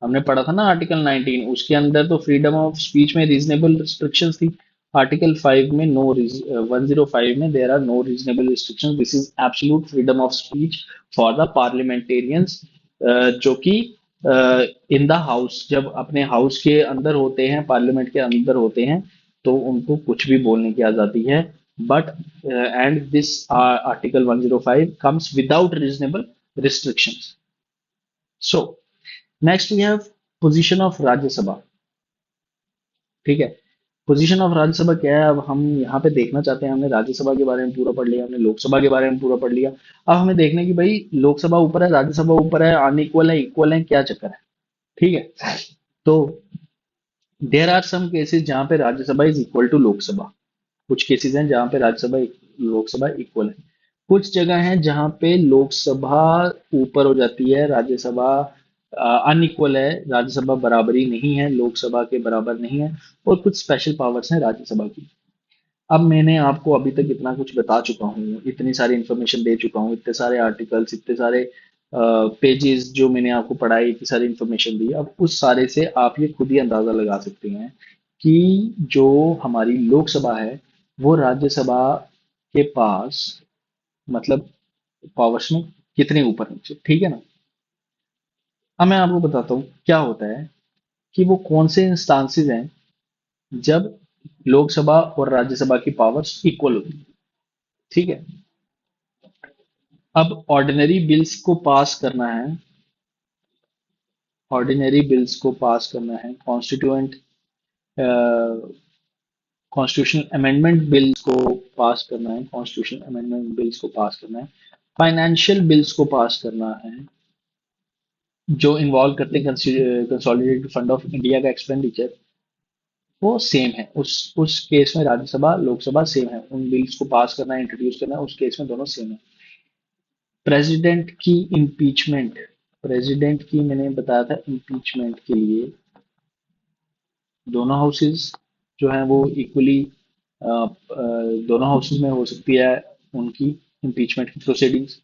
Speaker 1: हमने पढ़ा था ना आर्टिकल 19, उसके अंदर तो फ्रीडम ऑफ स्पीच में रीजनेबल रिस्ट्रिक्शंस थी। आर्टिकल 5 में नो, 105 में there are no reasonable restrictions, this is absolute freedom of speech for the parliamentarians, जो कि इन द हाउस, जब अपने हाउस के अंदर होते हैं, पार्लियामेंट के अंदर होते हैं, तो उनको कुछ भी बोलने की आजादी है। But and this article 105 comes without reasonable restrictions. So next we have position of Rajya Sabha. ठीक है। पोजीशन ऑफ राज्यसभा क्या है, अब हम यहाँ पे देखना चाहते हैं। हमने राज्यसभा के बारे में पूरा पढ़ लिया, हमने लोकसभा के बारे में पूरा पढ़ लिया। अब हमें देखना है कि भाई लोकसभा ऊपर है, राज्यसभा ऊपर है, अनइक्वल है, इक्वल है, क्या चक्कर है। ठीक है। तो देर आर सम केसेस जहाँ पे Rajya Sabha is equal to Lok Sabha. कुछ केसेस हैं जहाँ पे राज्यसभा लोकसभा इक्वल है। कुछ जगह हैं जहाँ पे लोकसभा ऊपर हो जाती है, राज्यसभा अनइक्वल है, राज्यसभा बराबरी नहीं है, लोकसभा के बराबर नहीं है। और कुछ स्पेशल पावर्स हैं राज्यसभा की। अब मैंने आपको अभी तक इतना कुछ बता चुका हूँ, इतनी सारी इंफॉर्मेशन दे चुका हूँ, इतने सारे आर्टिकल्स, इतने सारे पेजेस जो मैंने आपको पढ़ाई, इतनी सारी इंफॉर्मेशन दी। अब उस सारे से आप ये खुद ही अंदाजा लगा सकते हैं कि जो हमारी लोकसभा है वो राज्यसभा के पास, मतलब पावर्स में कितने ऊपर नीचे। ठीक है ना। अब मैं आपको बताता हूँ क्या होता है कि वो कौन से इंस्टांसेस हैं जब लोकसभा और राज्यसभा की पावर्स इक्वल होती है। ठीक है। अब ऑर्डिनरी बिल्स को पास करना है, ऑर्डिनरी बिल्स को पास करना है, कॉन्स्टिट्यूएंट कॉन्स्टिट्यूशनल अमेंडमेंट बिल्स को पास करना है, कॉन्स्टिट्यूशनल अमेंडमेंट बिल्स को पास करना है, फाइनेंशियल बिल्स को पास करना है जो इन्वॉल्व करते हैं कंसोलिडेटेड फंड ऑफ इंडिया का एक्सपेंडिचर, वो सेम है। उस केस में राज्यसभा लोकसभा सेम है, उन बिल्स को पास करना है, इंट्रोड्यूस करना है, उस केस में दोनों सेम है। प्रेसिडेंट की इम्पीचमेंट, प्रेसिडेंट की मैंने बताया था इम्पीचमेंट के लिए दोनों हाउसेस जो हैं वो इक्वली, दोनों हाउसेस में हो सकती है उनकी इम्पीचमेंट की प्रोसीडिंग्स।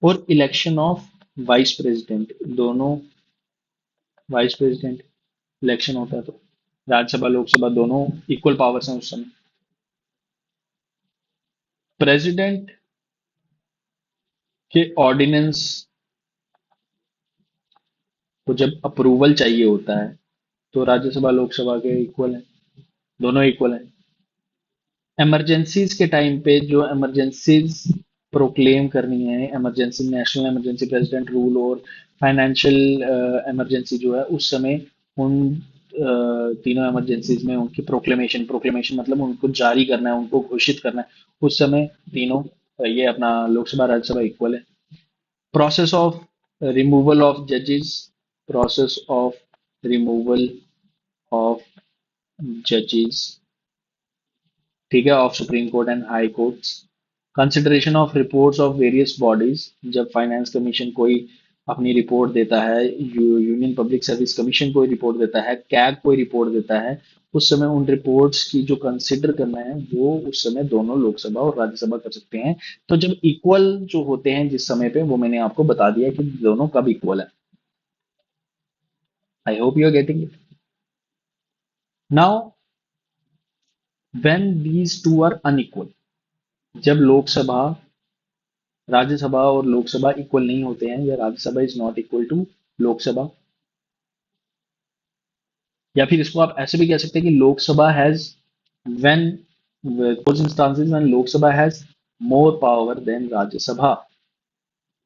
Speaker 1: और इलेक्शन ऑफ वाइस प्रेसिडेंट, दोनों वाइस प्रेसिडेंट इलेक्शन होता है, तो राज्यसभा लोकसभा दोनों इक्वल पावर्स हैं उस समय। प्रेसिडेंट के ऑर्डिनेंस को जब अप्रूवल चाहिए होता है तो राज्यसभा लोकसभा के इक्वल है, दोनों इक्वल है। इमरजेंसीज के टाइम पे जो इमरजेंसीज प्रोक्लेम करनी है emergency, national emergency, president rule और फाइनेंशियल इमरजेंसी जो है, उस समय उन तीनों इमरजेंसीज में उनकी प्रोक्लेमेशन, प्रोक्लेमेशन मतलब उनको जारी करना है, उनको घोषित करना है, उस समय तीनों ये अपना लोकसभा राज्यसभा इक्वल है। प्रोसेस ऑफ रिमूवल ऑफ जजेस, प्रोसेस ऑफ रिमूवल ऑफ जजेस, ठीक है, of supreme court and high courts. Consideration of reports of various bodies, जब फाइनेंस कमीशन कोई अपनी रिपोर्ट देता है, यूनियन पब्लिक सर्विस कमीशन कोई रिपोर्ट देता है, कैग कोई रिपोर्ट देता है, उस समय उन रिपोर्ट्स की जो कंसिडर करना है वो उस समय दोनों लोकसभा और राज्यसभा कर सकते हैं। तो जब इक्वल जो होते हैं जिस समय पे, वो मैंने आपको बता दिया कि दोनों कब इक्वल है। I hope you are getting it now. When these two are unequal, जब लोकसभा, राज्यसभा और लोकसभा इक्वल नहीं होते हैं, या Rajya Sabha is not equal to Lok Sabha, या फिर इसको आप ऐसे भी कह सकते हैं कि Lok Sabha has, when those instances when Lok Sabha has more power than Rajya Sabha,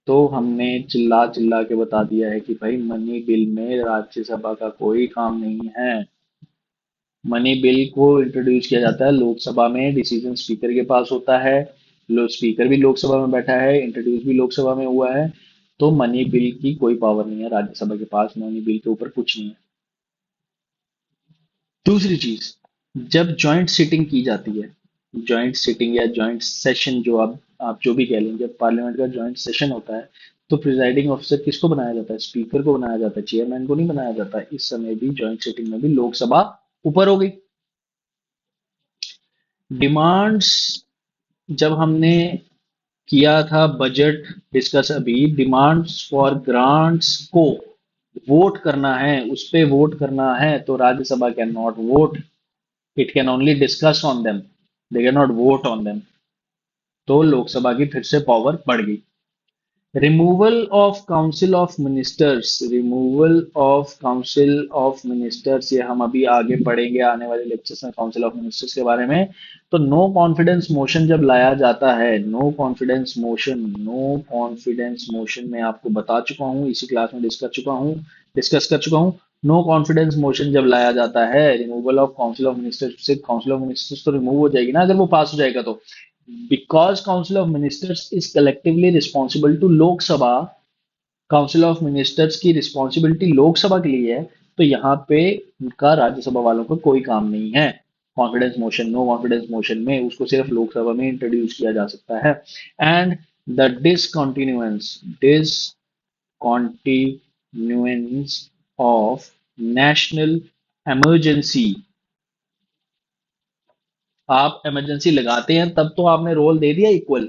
Speaker 1: तो हमने चिल्ला चिल्ला के बता दिया है कि भाई मनी बिल में राज्यसभा का कोई काम नहीं है। मनी बिल को इंट्रोड्यूस किया जाता है लोकसभा में, डिसीजन स्पीकर के पास होता है, स्पीकर भी लोकसभा में बैठा है, इंट्रोड्यूस भी लोकसभा में हुआ है। तो मनी बिल की कोई पावर नहीं है राज्यसभा के पास, मनी बिल के ऊपर कुछ नहीं है। दूसरी चीज, जब जॉइंट सिटिंग की जाती है, जॉइंट सिटिंग या जॉइंट सेशन, जो आप जो भी कह लें, जब पार्लियामेंट का जॉइंट सेशन होता है, तो प्रिजाइडिंग ऑफिसर किसको बनाया जाता है? स्पीकर को बनाया जाता है, चेयरमैन को नहीं बनाया जाता। इस समय भी जॉइंट सिटिंग में भी लोकसभा ऊपर हो गई। डिमांड्स, जब हमने किया था बजट डिस्कस, अभी डिमांड्स फॉर ग्रांट्स को वोट करना है, उस पे वोट करना है, तो Rajya Sabha can not vote, it can only discuss on them, they can not vote on them. तो लोकसभा की फिर से पावर बढ़ गई। Removal of council of ministers, removal of council of ministers, ये हम अभी आगे पढ़ेंगे आने वाले लेक्चर्स में काउंसिल ऑफ मिनिस्टर्स के बारे में। तो नो कॉन्फिडेंस मोशन जब लाया जाता है, no confidence motion, no confidence motion मैं आपको बता चुका हूँ, इसी क्लास में डिस्कस कर चुका हूँ। नो कॉन्फिडेंस मोशन जब लाया जाता है, removal of council of ministers से काउंसिल ऑफ मिनिस्टर्स तो रिमूव हो जाएगी ना अगर वो पास हो जाएगा तो, because council of ministers is collectively responsible to लोक सभा, काउंसिल ऑफ मिनिस्टर्स की रिस्पॉन्सिबिलिटी लोकसभा के लिए है, तो यहाँ पे उनका राज्यसभा वालों का कोई काम नहीं है। Confidence motion, no confidence motion में उसको सिर्फ लोकसभा में इंट्रोड्यूस किया जा सकता है। And the discontinuance of national emergency, आप इमरजेंसी लगाते हैं तब तो आपने रोल दे दिया इक्वल।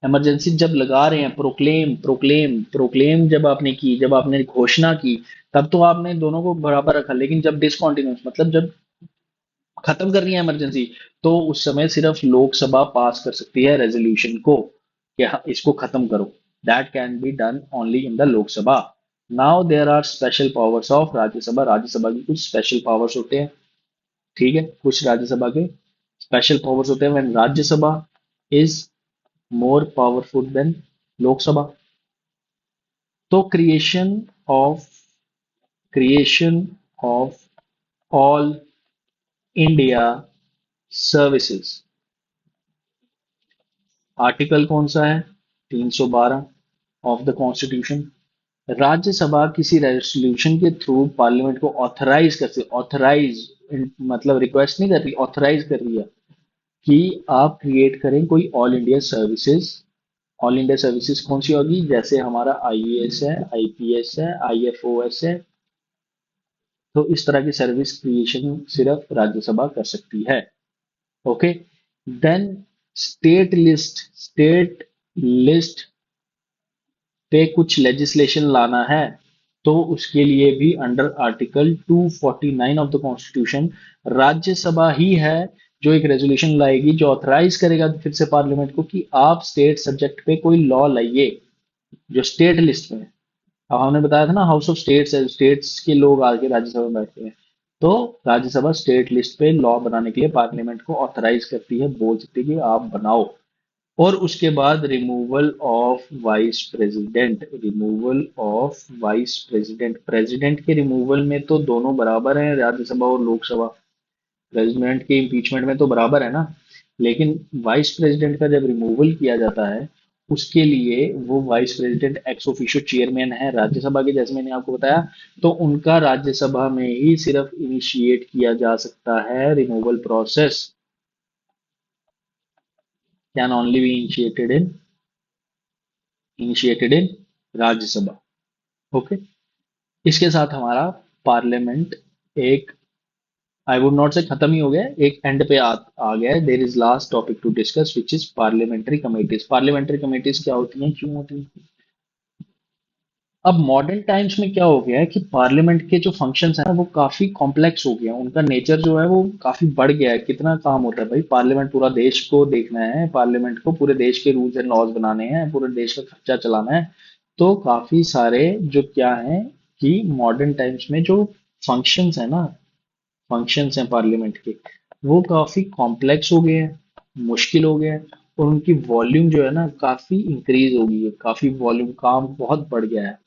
Speaker 1: इमरजेंसी जब लगा रहे हैं, प्रोक्लेम प्रोक्लेम प्रोक्लेम जब आपने की, जब आपने घोषणा की, तब तो आपने दोनों को बराबर रखा। लेकिन जब डिसकॉन्टिन्यूस मतलब जब खत्म करनी है इमरजेंसी, तो उस समय सिर्फ लोकसभा पास कर सकती है रेजोल्यूशन को कि हाँ, इसको खत्म करो। That can be done only in the Lok Sabha. Now there are special powers of Rajya Sabha, Rajya Sabha की कुछ स्पेशल पावर्स होते हैं, ठीक है, कुछ राज्यसभा के स्पेशल पावर्स होते हैं when Rajya Sabha is more powerful than Lok Sabha. तो creation of all India services, article कौन सा है? 312 ऑफ द कॉन्स्टिट्यूशन। राज्यसभा किसी रेजोल्यूशन के थ्रू पार्लियामेंट को ऑथराइज करती, ऑथराइज मतलब रिक्वेस्ट नहीं कर रही, ऑथराइज कर रही है कि आप क्रिएट करें कोई all India services. All India services कौन सी होगी? जैसे हमारा आईएएस है, आईपीएस है, आईएफओएस है। तो इस तरह की सर्विस क्रिएशन सिर्फ राज्यसभा कर सकती है। ओके, देन स्टेट लिस्ट पे कुछ लेजिस्लेशन लाना है, तो उसके लिए भी under article 249 of the constitution Rajya Sabha ही है जो एक रेजोल्यूशन लाएगी, जो ऑथराइज करेगा फिर से पार्लियामेंट को कि आप स्टेट सब्जेक्ट पे कोई लॉ लाइए जो स्टेट लिस्ट में है। अब हमने बताया था ना, हाउस ऑफ स्टेट्स है, स्टेट्स के लोग आके राज्यसभा में बैठते हैं। तो राज्यसभा स्टेट लिस्ट पे लॉ बनाने के लिए पार्लियामेंट को ऑथराइज करती है, बोल सकती है कि आप बनाओ। और उसके बाद removal of vice president, removal of vice president, president के रिमूवल में तो दोनों बराबर हैं, राज्यसभा और लोकसभा। प्रेसिडेंट के इम्पीचमेंट में तो बराबर है ना, लेकिन वाइस प्रेसिडेंट का जब रिमूवल किया जाता है, उसके लिए वो vice president ex officio chairman है राज्यसभा के, जैसे मैंने आपको बताया। तो उनका राज्यसभा में ही सिर्फ इनिशिएट किया जा सकता है removal process, can only be initiated in Rajya Sabha. Okay. इसके साथ हमारा पार्लियामेंट एक, आई वुड नॉट से खत्म ही हो गया, एक एंड पे आ गया है। There is last topic to discuss which is parliamentary committees. Parliamentary committees क्या होती हैं, क्यों होती हैं? अब मॉडर्न टाइम्स में क्या हो गया है कि पार्लियामेंट के जो फंक्शंस हैं ना वो काफी कॉम्प्लेक्स हो गए हैं, उनका नेचर जो है वो काफी बढ़ गया है। कितना काम होता है भाई, पार्लियामेंट पूरा देश को देखना है, पार्लियामेंट को पूरे देश के रूल्स एंड लॉज बनाने हैं, पूरे देश का खर्चा चलाना है। तो काफी सारे जो क्या है कि मॉडर्न टाइम्स में जो फंक्शंस है ना, फंक्शंस हैं पार्लियामेंट के, वो काफी कॉम्प्लेक्स हो गए हैं, मुश्किल हो गए हैं। और उनकी वॉल्यूम जो है ना काफी इंक्रीज हो गई है, काफी वॉल्यूम, काम बहुत बढ़ गया है।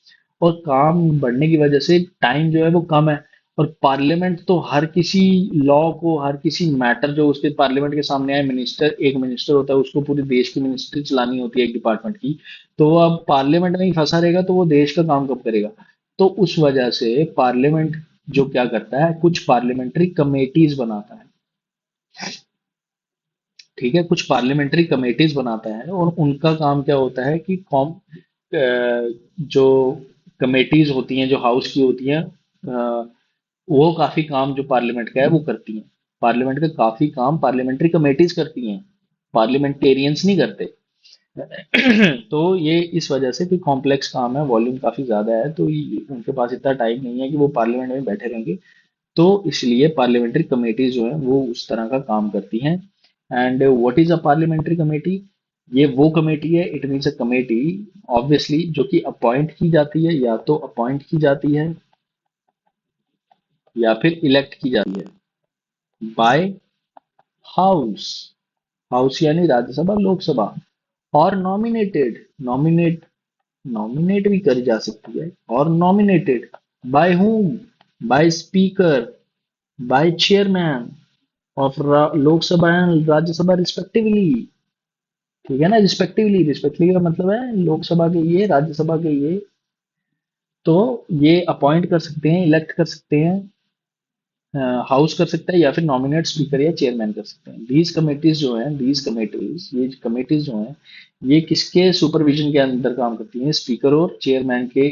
Speaker 1: और काम बढ़ने की वजह से टाइम जो है वो कम है। और पार्लियामेंट तो हर किसी लॉ को, हर किसी मैटर जो उसके पार्लियामेंट के सामने आए, मिनिस्टर, एक मिनिस्टर होता है, उसको पूरे देश की मिनिस्ट्री चलानी होती है एक डिपार्टमेंट की। तो अब पार्लियामेंट में ही फंसा रहेगा तो वो देश का काम कब करेगा? तो उस वजह से पार्लियामेंट जो क्या करता है, कुछ पार्लियामेंट्री कमेटीज बनाता है। ठीक है, कुछ पार्लियामेंट्री कमेटीज बनाता है, और उनका काम क्या होता है कि जो कमेटीज होती हैं, जो हाउस की होती हैं, वो काफी काम जो पार्लियामेंट का है वो करती हैं। पार्लियामेंट का काफी काम पार्लियामेंट्री कमेटीज करती हैं, पार्लियामेंटेरियंस नहीं करते। तो ये इस वजह से कि कॉम्प्लेक्स काम है, वॉल्यूम काफी ज्यादा है, तो उनके पास इतना टाइम नहीं है कि वो पार्लियामेंट में बैठे रहेंगे। तो इसलिए पार्लियामेंट्री कमेटीज जो है वो उस तरह का काम करती हैं। And what is a parliamentary committee? ये वो कमेटी है, it means a committee obviously जो कि अपॉइंट की जाती है, या तो अपॉइंट की जाती है या फिर इलेक्ट की जाती है बाय हाउस, हाउस यानी राज्यसभा लोकसभा, और नॉमिनेट नॉमिनेट भी करी जा सकती है, और nominated by whom, by speaker, by chairman of Lok Sabha and Rajya Sabha respectively. ठीक है ना, रिस्पेक्टिवली, रिस्पेक्टिवली का मतलब है लोकसभा के ये, राज्यसभा के ये। तो ये अपॉइंट कर सकते हैं, इलेक्ट कर सकते हैं, हाउस कर सकता है, या फिर नॉमिनेट स्पीकर या चेयरमैन कर सकते हैं। दीज कमेटीज जो हैं, दीज कमेटीज, ये कमेटीज जो हैं, ये किसके सुपरविजन के अंदर काम करती हैं? स्पीकर और चेयरमैन के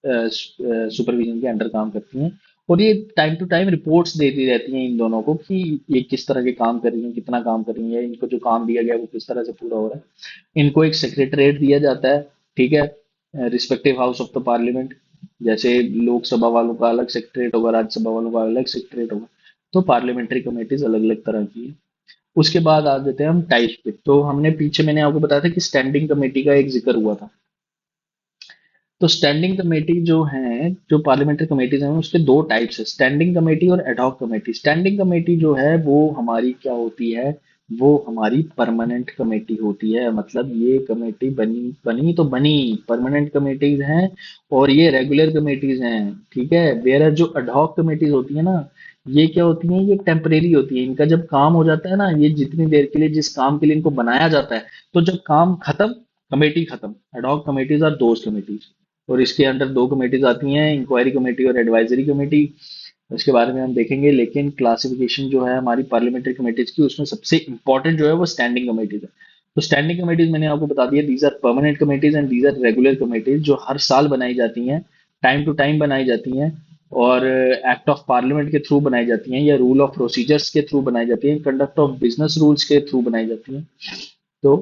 Speaker 1: सुपरविजन के अंडर काम करती हैं। और ये टाइम टू टाइम रिपोर्ट्स देती रहती हैं इन दोनों को कि ये किस तरह के काम कर रही हैं, कितना काम कर रही हैं, इनको जो काम दिया गया है वो किस तरह से पूरा हो रहा है। इनको एक सेक्रेटरीट दिया जाता है, ठीक है, respective house of the parliament. जैसे लोकसभा वालों का अलग सेक्रेटरीट होगा, राज्यसभा वालों का अलग सेक्रेटरीट होगा। तो पार्लियामेंट्री कमेटीज अलग अलग तरह की है। उसके बाद आ जाते हैं हम टाइप्स पे। तो हमने पीछे, मैंने आपको बताया था कि स्टैंडिंग कमेटी का एक जिक्र हुआ था। तो स्टैंडिंग कमेटी जो है, जो पार्लियामेंट्री कमेटीज हैं, उसके दो टाइप्स है, स्टैंडिंग कमेटी और एडहॉक कमेटी। स्टैंडिंग कमेटी जो है वो हमारी क्या होती है, वो हमारी परमानेंट कमेटी होती है। मतलब ये कमेटी बनी बनी तो बनी, परमानेंट कमेटीज हैं, और ये रेगुलर कमेटीज हैं। ठीक है, वेयर जो एडहॉक कमेटीज होती है ना, ये क्या होती हैं, ये टेम्परेरी होती है। इनका जब काम हो जाता है ना, ये जितनी देर के लिए, जिस काम के लिए इनको बनाया जाता है, तो जब काम खत्म, कमेटी खत्म। Ad hoc committees are those committees. और इसके अंडर दो कमेटीज आती हैं, इंक्वायरी कमेटी और एडवाइजरी कमेटी। उसके बारे में हम देखेंगे, लेकिन क्लासिफिकेशन जो है हमारी पार्लियामेंट्री कमेटीज की, उसमें सबसे इंपॉर्टेंट जो है वो स्टैंडिंग कमेटीज है। तो स्टैंडिंग कमेटीज मैंने आपको बता दिया, these are permanent committees and these are regular committees, जो हर साल बनाई जाती हैं, टाइम टू टाइम बनाई जाती हैं, और एक्ट ऑफ पार्लियामेंट के थ्रू बनाई जाती हैं, या रूल ऑफ प्रोसीजर्स के थ्रू बनाई जाती हैं, कंडक्ट ऑफ बिजनेस रूल्स के थ्रू बनाई जाती हैं। तो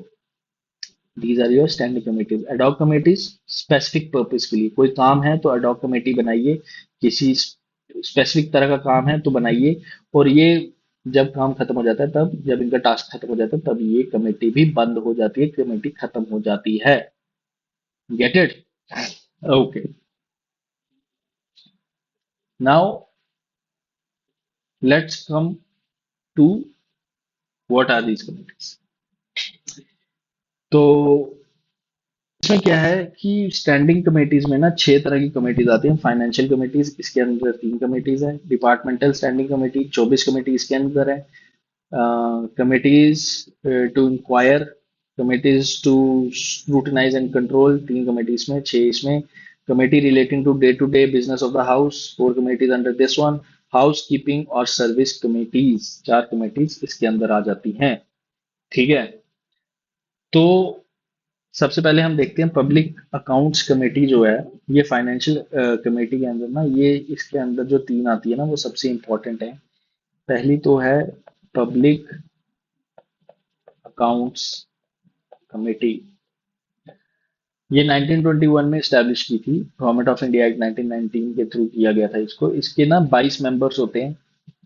Speaker 1: these are your standing committees. Ad hoc committees specific purpose के लिए, कोई काम है तो एडॉक कमेटी बनाइए, किसी स्पेसिफिक तरह का काम है तो बनाइए। और ये जब काम खत्म हो जाता है, तब जब इनका टास्क खत्म हो जाता है, तब ये कमेटी भी बंद हो जाती है, कमेटी खत्म हो जाती है। Get it? Okay. Now let's come to what are these committees. तो इसमें क्या है कि स्टैंडिंग कमेटीज में ना 6 तरह की कमेटीज आती हैं। फाइनेंशियल कमेटीज, इसके अंदर 3 कमेटीज है। डिपार्टमेंटल स्टैंडिंग कमेटी 24 कमेटी इसके अंदर है। Committees to inquire, committees to scrutinize and control, 3 committee इसमें, 6 इसमें। Committee relating to the business of the house, 4 committees under this one. Housekeeping और सर्विस कमिटीज, 4 कमिटीज इसके अंदर आ जाती हैं। ठीक है। तो सबसे पहले हम देखते हैं पब्लिक अकाउंट्स कमेटी जो है, ये फाइनेंशियल कमेटी के अंदर ना, ये इसके अंदर जो 3 आती है ना, वो सबसे इंपॉर्टेंट है। पहली तो है पब्लिक अकाउंट्स कमेटी। ये 1921 में स्टैब्लिश की थी, गवर्नमेंट ऑफ इंडिया एक्ट 1919 के थ्रू किया गया था इसको। इसके ना 22 मेंबर्स होते हैं।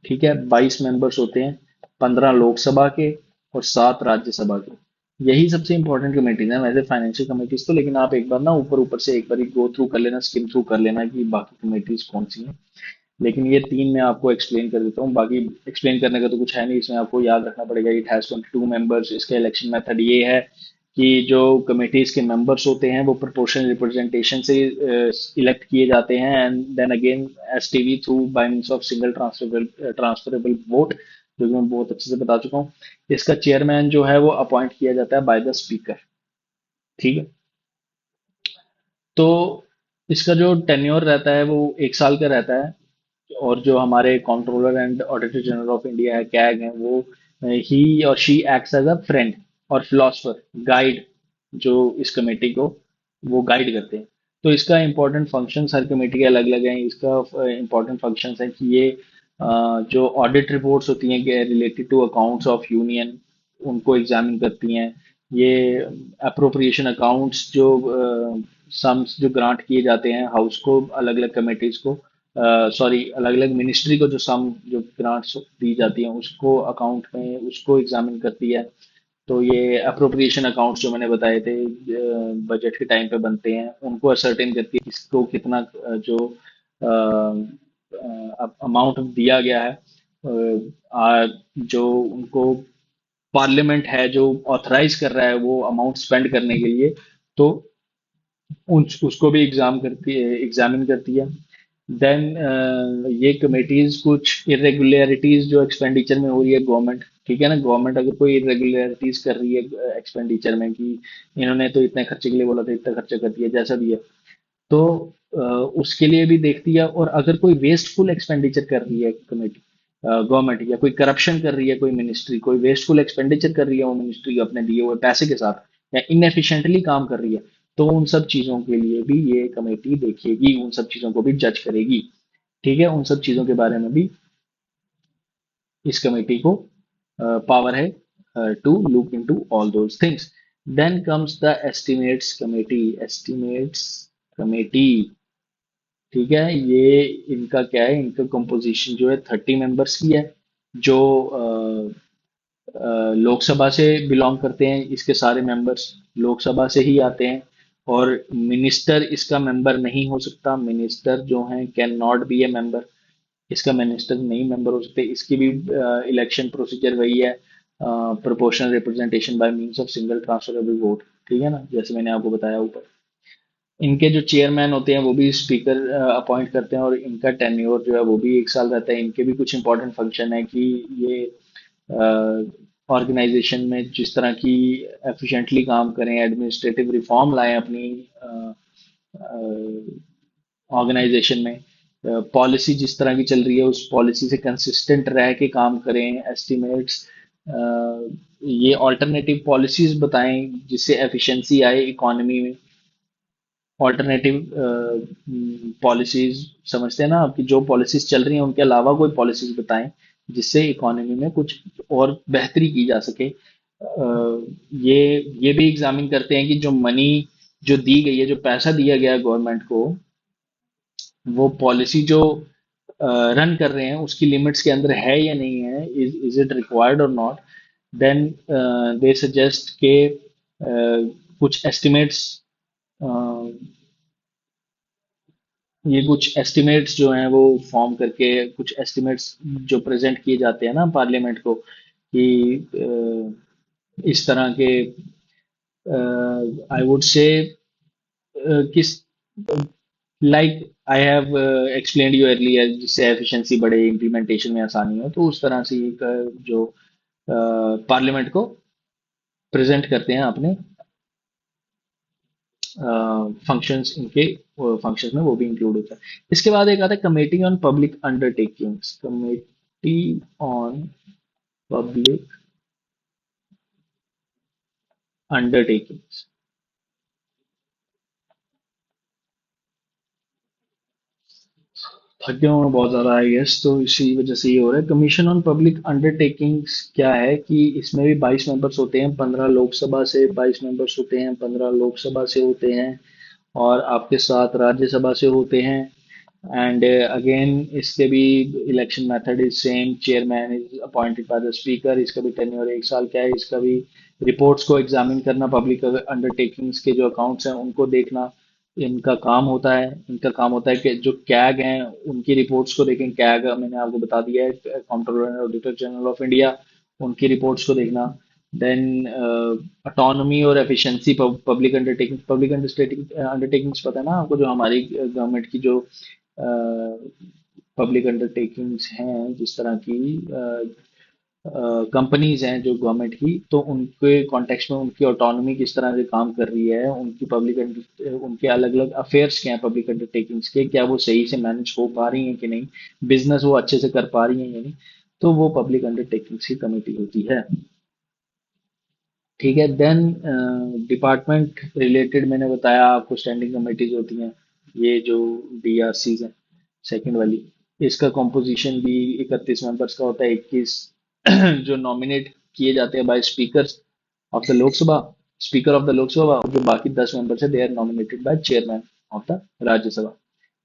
Speaker 1: ठीक है, 22 मेंबर्स होते हैं, 15 लोकसभा के और 7 राज्यसभा के। यही सबसे इंपॉर्टेंट कमेटीज हैं वैसे फाइनेंशियल कमेटीज तो, लेकिन आप एक बार ना ऊपर ऊपर से एक बार गो थ्रू कर लेना, स्किम थ्रू कर लेना कि बाकी कमेटीज कौन सी हैं। लेकिन ये 3 मैं आपको एक्सप्लेन कर देता हूँ, बाकी एक्सप्लेन करने का तो कुछ है नहीं, इसमें आपको याद रखना पड़ेगा। It has 22 members. इसका इलेक्शन मेथड ये है कि जो कमेटीज के मेंबर्स होते हैं वो प्रोपोर्शनल रिप्रेजेंटेशन से इलेक्ट किए जाते हैं, and then again S T V through by means of single transferable vote, जो कि मैं बहुत अच्छे से बता चुका हूँ। इसका चेयरमैन जो है वो अपॉइंट किया जाता है बाय द स्पीकर। ठीक है। तो इसका जो टेन्योर रहता है वो 1 साल का रहता है। और जो हमारे controller and auditor general of India है, कैग है, वो ही और she acts as a friend और फिलोसफर, गाइड, जो इस कमेटी को वो गाइड करते हैं। तो इसका इंपॉर्टेंट फंक्शन हर कमेटी के अलग अलग हैं। इसका इंपॉर्टेंट फंक्शन है कि ये जो ऑडिट रिपोर्ट्स होती हैं related to accounts of union, उनको एग्जामिन करती हैं। ये अप्रोप्रिएशन अकाउंट्स, जो सम्स जो ग्रांट किए जाते हैं हाउस को, अलग अलग कमेटीज को, सॉरी अलग अलग मिनिस्ट्री को, जो सम जो ग्रांट्स दी जाती हैं उसको अकाउंट में उसको एग्जामिन करती है। तो ये अप्रोप्रिएशन अकाउंट्स जो मैंने बताए थे, बजट के टाइम पे बनते हैं, उनको असर्टेन करती है किसको कितना जो अमाउंट दिया गया है, जो उनको पार्लियामेंट है जो ऑथराइज कर रहा है वो अमाउंट स्पेंड करने के लिए, तो उसको भी एग्जामिन करती है। देन ये कमेटीज कुछ इरेगुलरिटीज जो एक्सपेंडिचर में हो रही है गवर्नमेंट, ठीक है ना, गवर्नमेंट अगर कोई इरेगुलरिटीज कर रही है एक्सपेंडिचर में, कि इन्होंने तो इतने खर्चे के लिए बोला था, इतना खर्चा कर दिया, जैसा भी है, तो उसके लिए भी देखती है। और अगर कोई वेस्टफुल एक्सपेंडिचर कर रही है कमेटी, गवर्नमेंट, या कोई करप्शन कर रही है कोई मिनिस्ट्री, कोई वेस्टफुल एक्सपेंडिचर कर रही है वो मिनिस्ट्री अपने दिए हुए पैसे के साथ, या इनएफिशिएंटली काम कर रही है, तो उन सब चीजों के लिए भी ये कमेटी देखेगी, उन सब चीजों को भी जज करेगी। ठीक है, उन सब चीजों के बारे में भी इस कमेटी को पावर है to look into all those things. Then comes the estimates committee. Estimates committee, ठीक है, ये इनका क्या है, इनका कंपोजिशन जो है 30 मेंबर्स की है, जो लोकसभा से बिलोंग करते हैं। इसके सारे मेंबर्स लोकसभा से ही आते हैं। और मिनिस्टर इसका मेंबर नहीं हो सकता। मिनिस्टर जो हैं can not be A member. इसका मिनिस्टर नहीं मेंबर हो सकते। इसकी भी इलेक्शन प्रोसीजर वही है, proportional representation bye means of single transferable vote. ठीक है ना, जैसे मैंने आपको बताया ऊपर। इनके जो चेयरमैन होते हैं वो भी स्पीकर अपॉइंट करते हैं, और इनका टेन्योर जो है वो भी 1 साल रहता है। इनके भी कुछ इंपॉर्टेंट फंक्शन है कि ये ऑर्गेनाइजेशन में जिस तरह की एफिशिएंटली काम करें, एडमिनिस्ट्रेटिव रिफॉर्म लाएं अपनी ऑर्गेनाइजेशन में, पॉलिसी जिस तरह की चल रही है उस पॉलिसी से कंसिस्टेंट रह के काम करें। एस्टिमेट्स ये ऑल्टरनेटिव पॉलिसीज बताएं जिससे एफिशिएंसी आए इकोनॉमी में। ऑल्टरनेटिव पॉलिसीज समझते हैं ना आपकी, जो पॉलिसीज चल रही हैं उनके अलावा कोई पॉलिसीज बताएं जिससे इकोनॉमी में कुछ और बेहतरी की जा सके। ये ये भी एग्जामिन करते हैं कि जो मनी जो दी गई है, जो पैसा दिया गया है गवर्नमेंट को, वो पॉलिसी जो रन कर रहे हैं उसकी लिमिट्स के अंदर है या नहीं है, इज इट रिक्वायर्ड और नॉट। देन दे सजेस्ट के कुछ एस्टिमेट्स, ये कुछ एस्टिमेट्स जो हैं वो फॉर्म करके, कुछ एस्टिमेट्स जो प्रेजेंट किए जाते हैं ना पार्लियामेंट को, कि इस तरह के आई वुड से किस like I have explained you earlier, जिससे एफिशिएंसी बढ़े, इम्प्लीमेंटेशन में आसानी हो, तो उस तरह से एक जो पार्लियामेंट को प्रेजेंट करते हैं अपने फंक्शंस, इनके फंक्शंस में वो भी इंक्लूड होता है। इसके बाद एक आता है committee on public undertakings. Committee on public undertakings. थक गया हूँ बहुत ज़्यादा आई गेस, तो इसी वजह से ये हो रहा है। कमीशन ऑन पब्लिक अंडरटेकिंग्स क्या है कि इसमें भी 22 मेंबर्स होते हैं, 15 लोकसभा से 22 मेंबर्स होते हैं, 15 लोकसभा से होते हैं, और आपके साथ राज्यसभा से होते हैं। एंड अगेन इसके भी election method is same, chairman is appointed by the speaker, इसका भी टेन्योर 1 साल का है। इसका भी रिपोर्ट्स को एग्जामिन करना, पब्लिक अंडरटेकिंग्स के जो अकाउंट्स हैं उनको देखना, इनका काम होता है। इनका काम होता है कि जो कैग हैं उनकी रिपोर्ट्स को देखें। कैग मैंने आपको बता दिया है, controller and auditor general of India, उनकी रिपोर्ट्स को देखना। देन अटोनमी और efficiency public undertaking. Public undertakings पता है ना आपको, जो हमारी गवर्नमेंट की जो पब्लिक अंडरटेकिंग्स हैं, जिस तरह की कंपनीज हैं जो गवर्नमेंट की, तो उनके कॉन्टेक्स्ट में उनकी ऑटोनॉमी किस तरह से काम कर रही है, उनकी उनके अलग अलग अफेयर्स क्या हैं पब्लिक अंडरटेकिंग्स के, क्या वो सही से मैनेज हो पा रही हैं कि नहीं, बिजनेस वो अच्छे से कर पा रही हैं या नहीं, तो वो पब्लिक अंडरटेकिंग्स की कमेटी होती है। ठीक है। देन डिपार्टमेंट रिलेटेड मैंने बताया आपको स्टैंडिंग कमेटीज होती हैं, ये जो डीआरसीज हैं, सेकंड वाली। इसका कॉम्पोजिशन भी 31 मेंबर्स का होता है। 21 जो नॉमिनेट किए जाते हैं by speaker of the Lok Sabha, speaker of the Lok Sabha, और जो बाकी 10 मेंबर्स है they are nominated by chairman of the Rajya Sabha.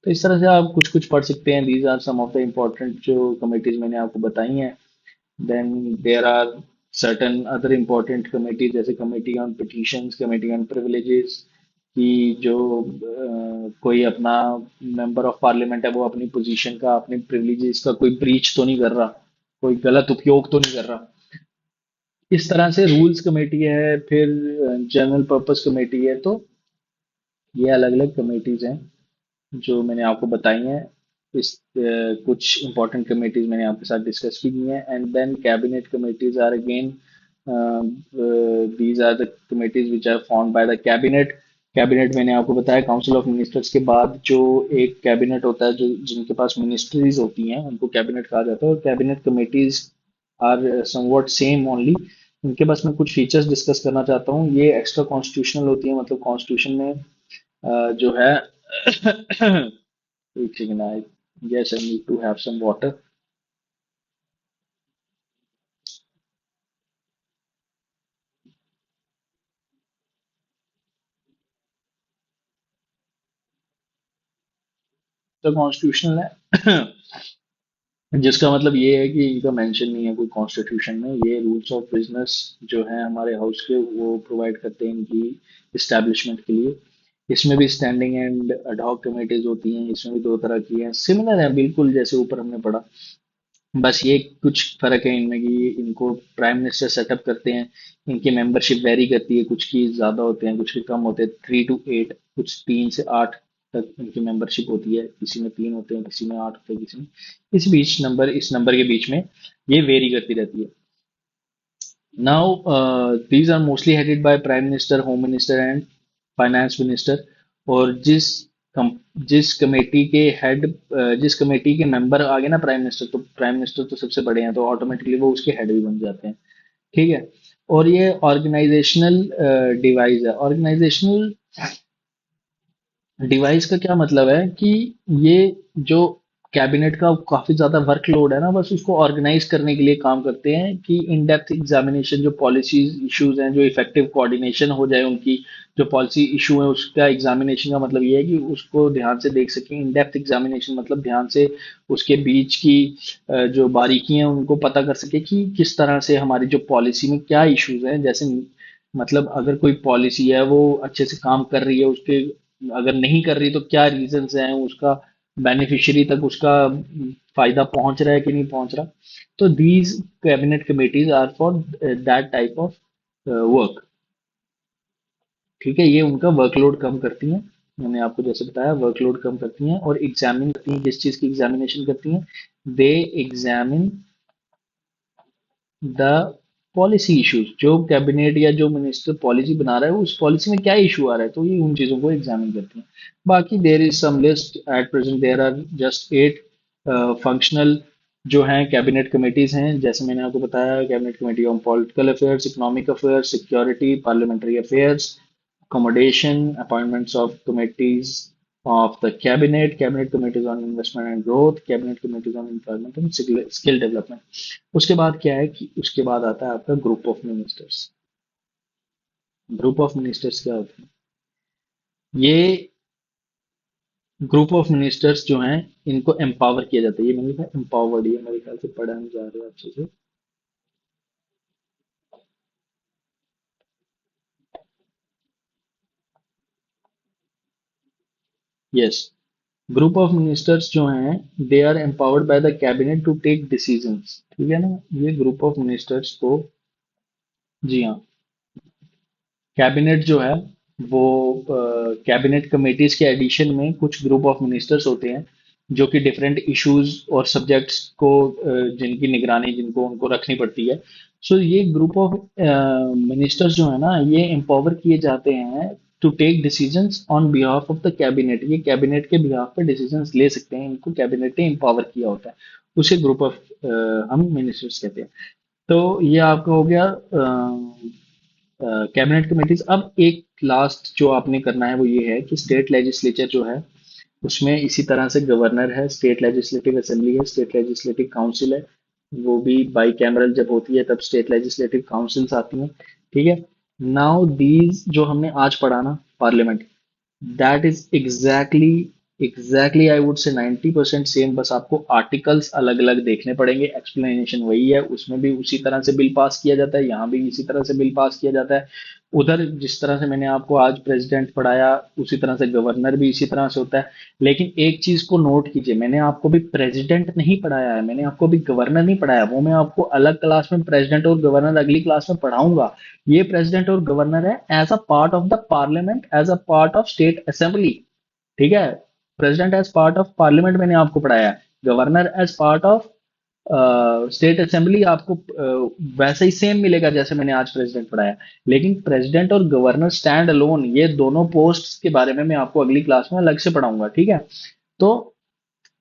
Speaker 1: तो इस तरह से आप कुछ कुछ पढ़ सकते हैं। These are some of the important जो कमेटीज मैंने आपको बताई हैं। Then there are certain other important committees, जैसे committee on petitions, committee on privileges, कि जो कोई अपना मेंबर ऑफ पार्लियामेंट है वो अपनी पोजीशन का, अपने प्रिविलेजेस का कोई ब्रीच तो नहीं कर रहा, कोई गलत उपयोग तो नहीं कर रहा। इस तरह से रूल्स कमेटी है, फिर जनरल पर्पस कमेटी है। तो ये अलग अलग कमेटीज हैं जो मैंने आपको बताई हैं। इस कुछ इंपॉर्टेंट कमेटीज मैंने आपके साथ डिस्कस की हैं। And then cabinet committees are again, these are the committees which are formed by the cabinet. Cabinet मैंने आपको बताया, काउंसिल ऑफ मिनिस्टर्स के बाद जो एक कैबिनेट होता है, जो जिनके पास मिनिस्ट्रीज होती हैं उनको कैबिनेट कहा जाता है। और cabinet committees are somewhat same only. इनके पास मैं कुछ फीचर्स डिस्कस करना चाहता हूँ। ये एक्स्ट्रा कॉन्स्टिट्यूशनल होती है, मतलब कॉन्स्टिट्यूशन में जो है एक second, I guess I need to have some water. तो कॉन्स्टिट्यूशनल है जिसका मतलब ये है कि इनका मेंशन नहीं है कोई कॉन्स्टिट्यूशन में। ये रूल्स ऑफ बिजनेस जो है हमारे हाउस के, वो प्रोवाइड करते हैं इनकी इस्टेब्लिशमेंट के लिए। इसमें भी स्टैंडिंग एंड अडॉक कमेटीज होती हैं। इसमें भी दो तरह की हैं, सिमिलर है बिल्कुल जैसे ऊपर हमने पढ़ा। बस ये कुछ फर्क है इनमें कि इनको प्राइम मिनिस्टर सेटअप करते हैं। इनकी मेंबरशिप वेरी करती है, कुछ की ज्यादा होते हैं, कुछ के कम होते हैं, 3 to 8, कुछ 3 से 8 तक इनकी मेंबरशिप होती है। किसी में 3 होते हैं, किसी में 8 होते हैं, किसी में इस नंबर के बीच में ये वेरी करती रहती है। Now these are mostly headed by prime minister, home minister and finance minister. और कम, जिस कमेटी के मेंबर आ गए ना प्राइम मिनिस्टर, तो प्राइम मिनिस्टर तो सबसे बड़े हैं, तो ऑटोमेटिकली वो उसके हेड भी बन जाते हैं। ठीक है। और ये ऑर्गेनाइजेशनल डिवाइस है। ऑर्गेनाइजेशनल डिवाइस का क्या मतलब है कि ये जो कैबिनेट का काफी ज्यादा वर्कलोड है ना, बस उसको ऑर्गेनाइज करने के लिए काम करते हैं कि इन डेप्थ एग्जामिनेशन, जो पॉलिसीज इश्यूज हैं, जो इफेक्टिव कोऑर्डिनेशन हो जाए उनकी, जो पॉलिसी इशू है उसका एग्जामिनेशन का मतलब ये है कि उसको ध्यान से देख सकें। इन डेप्थ एग्जामिनेशन मतलब ध्यान से उसके बीच की जो बारीकियां उनको पता कर सके कि किस तरह से हमारी जो पॉलिसी में क्या इश्यूज हैं। जैसे मतलब अगर कोई पॉलिसी है वो अच्छे से काम कर रही है, उसके अगर नहीं कर रही तो क्या रीजंस हैं, उसका बेनिफिशियरी तक उसका फायदा पहुंच रहा है कि नहीं पहुंच रहा। तो these cabinet committees are for that type of work. ठीक है, ये उनका वर्कलोड कम करती हैं। मैंने आपको जैसे बताया वर्कलोड कम करती हैं और एग्जामिन करती हैं। किस चीज की एग्जामिनेशन करती हैं? दे एग्जामिन द पॉलिसी इश्यूज। जो कैबिनेट या जो मिनिस्टर पॉलिसी बना रहा है उस पॉलिसी में क्या इशू आ रहा है, तो ये उन चीजों को एग्जामिन करती हैं। बाकी there is some list at present, there are just 8 functional जो हैं कैबिनेट कमेटीज हैं। जैसे मैंने आपको बताया, cabinet committee on political affairs, economic affairs, security, parliamentary affairs, accommodation, appointments of committees of the cabinet, cabinet committees on investment and growth, cabinet committees on employment and skill development। उसके बाद क्या है कि उसके बाद आता है आपका group of ministers. Group of ministers क्या होते हैं? ये ग्रुप ऑफ मिनिस्टर्स जो हैं इनको एम्पावर किया जाता है। ये मैंने लिखा एम्पावर्ड, ये मेरे ख्याल से पढ़ा हम जा रहे हैं अच्छे से। यस, ग्रुप ऑफ मिनिस्टर्स जो हैं they are empowered by the cabinet to take decisions. ठीक है ना, ये ग्रुप ऑफ मिनिस्टर्स को, जी हाँ, कैबिनेट जो है वो कैबिनेट कमेटीज के एडिशन में कुछ ग्रुप ऑफ मिनिस्टर्स होते हैं जो कि डिफरेंट इश्यूज और सब्जेक्ट्स को जिनकी निगरानी जिनको उनको रखनी पड़ती है। सो ये ग्रुप ऑफ मिनिस्टर्स जो है ना ये एम्पावर किए जाते हैं to take decisions on behalf of the cabinet. ये कैबिनेट के बिहाफ पे डिसीजंस ले सकते हैं, इनको कैबिनेट ने एम्पावर किया होता है। उसे ग्रुप ऑफ हम मिनिस्टर्स कहते हैं। तो ये आपका हो गया कैबिनेट कमेटीज। अब एक लास्ट जो आपने करना है वो ये है कि स्टेट लेजिस्लेचर जो है उसमें इसी तरह से गवर्नर है, स्टेट लेजिस्लेटिव असेंबली है, स्टेट लेजिस्लेटिव काउंसिल है। वो भी बाई कैमरल जब होती है तब स्टेट लेजिस्लेटिव काउंसिल्स आती हैं। ठीक है। नाउ दीज जो हमने आज पढ़ा ना, parliament, that is exactly I would से 90% सेम। बस आपको आर्टिकल्स अलग अलग देखने पड़ेंगे, एक्सप्लेनेशन वही है। उसमें भी उसी तरह से बिल पास किया जाता है, यहाँ भी इसी तरह से बिल पास किया जाता है। उधर जिस तरह से मैंने आपको आज प्रेसिडेंट पढ़ाया उसी तरह से गवर्नर भी इसी तरह से होता है। लेकिन एक चीज को नोट कीजिए, मैंने आपको भी प्रेसिडेंट नहीं पढ़ाया है, मैंने आपको भी गवर्नर नहीं पढ़ाया। वो मैं आपको अलग क्लास में प्रेसिडेंट और गवर्नर अगली क्लास में पढ़ाऊंगा। ये प्रेसिडेंट और गवर्नर है as a part of the parliament, as a part of state assembly. ठीक है। President as part of parliament मैंने आपको पढ़ाया है, governor as part of state assembly आपको वैसे ही सेम मिलेगा जैसे मैंने आज प्रेसिडेंट पढ़ाया। लेकिन प्रेसिडेंट और गवर्नर स्टैंड अलोन, ये दोनों पोस्ट के बारे में मैं आपको अगली क्लास में अलग से पढ़ाऊंगा। ठीक है। तो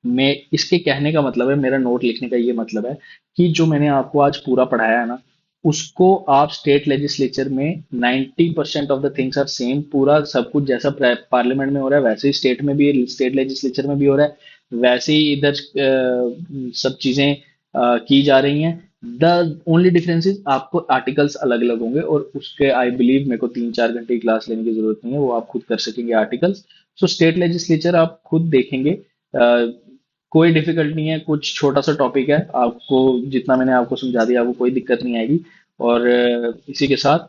Speaker 1: मैं इसके कहने का मतलब है, मेरा नोट लिखने का ये मतलब है कि जो मैंने आपको आज पूरा पढ़ाया है ना उसको आप स्टेट लेजिस्लेचर में 90% of the things are same. पूरा सब कुछ जैसा पार्लियामेंट में हो रहा है वैसे ही स्टेट में भी, स्टेट लेजिस्लेचर में भी हो रहा है वैसे ही इधर सब चीजें की जा रही हैं। द ओनली डिफरेंस इज आपको आर्टिकल्स अलग अलग होंगे और उसके आई बिलीव मेरे को 3-4 घंटे की क्लास लेने की जरूरत नहीं है, वो आप खुद कर सकेंगे आर्टिकल्स। सो स्टेट लेजिस्लेचर आप खुद देखेंगे, कोई डिफिकल्ट नहीं है, कुछ छोटा सा टॉपिक है, आपको जितना मैंने आपको समझा दिया आपको कोई दिक्कत नहीं आएगी। और इसी के साथ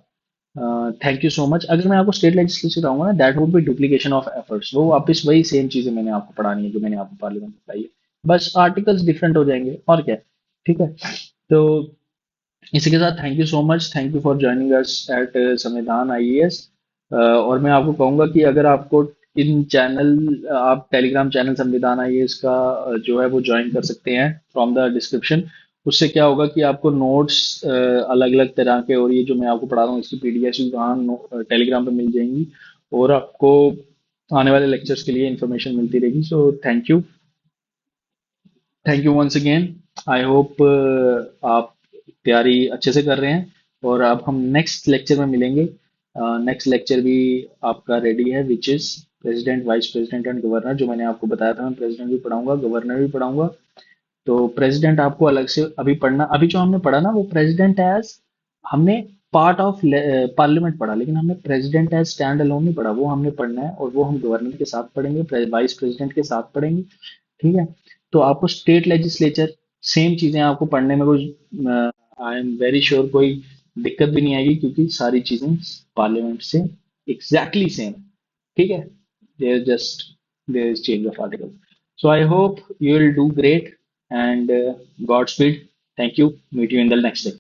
Speaker 1: थैंक यू सो मच। अगर मैं आपको स्टेट लेजिस्लेचर आऊंगा ना that would be duplication of efforts, वो वापस वही सेम चीजें मैंने आपको पढ़ानी है जो मैंने आपको पार्लियामेंट में पढ़ाई है, बस आर्टिकल्स डिफरेंट हो जाएंगे और क्या है। ठीक है। तो इसी के साथ thank you so much, thank you for joining us at संविधान आईएएस। और मैं आपको कहूंगा कि अगर आपको इन चैनल, आप टेलीग्राम चैनल संविधान आईएएस का जो है वो ज्वाइन कर सकते हैं फ्रॉम द डिस्क्रिप्शन। उससे क्या होगा कि आपको नोट्स अलग अलग तरह के और ये जो मैं आपको पढ़ा रहा हूँ इसकी पीडीएफ वहाँ टेलीग्राम पे मिल जाएंगी और आपको आने वाले लेक्चर्स के लिए इंफॉर्मेशन मिलती रहेगी। So thank you, thank you once again. I hope आप तैयारी अच्छे से कर रहे हैं और अब हम नेक्स्ट लेक्चर में मिलेंगे। नेक्स्ट लेक्चर भी आपका रेडी है which is president, vice president and governor. जो मैंने आपको बताया था मैं प्रेसिडेंट भी पढ़ाऊंगा गवर्नर भी पढ़ाऊंगा। तो प्रेसिडेंट आपको अलग से अभी पढ़ना, अभी जो हमने पढ़ा ना वो प्रेसिडेंट एज हमने पार्ट ऑफ पार्लियामेंट पढ़ा, लेकिन हमने प्रेसिडेंट एज स्टैंड अलोन नहीं पढ़ा, वो हमने पढ़ना है और वो हम गवर्नर के साथ पढ़ेंगे, वाइस प्रेसिडेंट के साथ पढ़ेंगे। ठीक है। तो आपको स्टेट लेजिस्लेचर सेम चीजें आपको पढ़ने में कोई आई एम वेरी श्योर कोई दिक्कत भी नहीं आएगी क्योंकि सारी चीजें पार्लियामेंट से एग्जैक्टली सेम। ठीक है। There just there is change of article. So I hope you will do great and god speed. Thank you, meet you in the next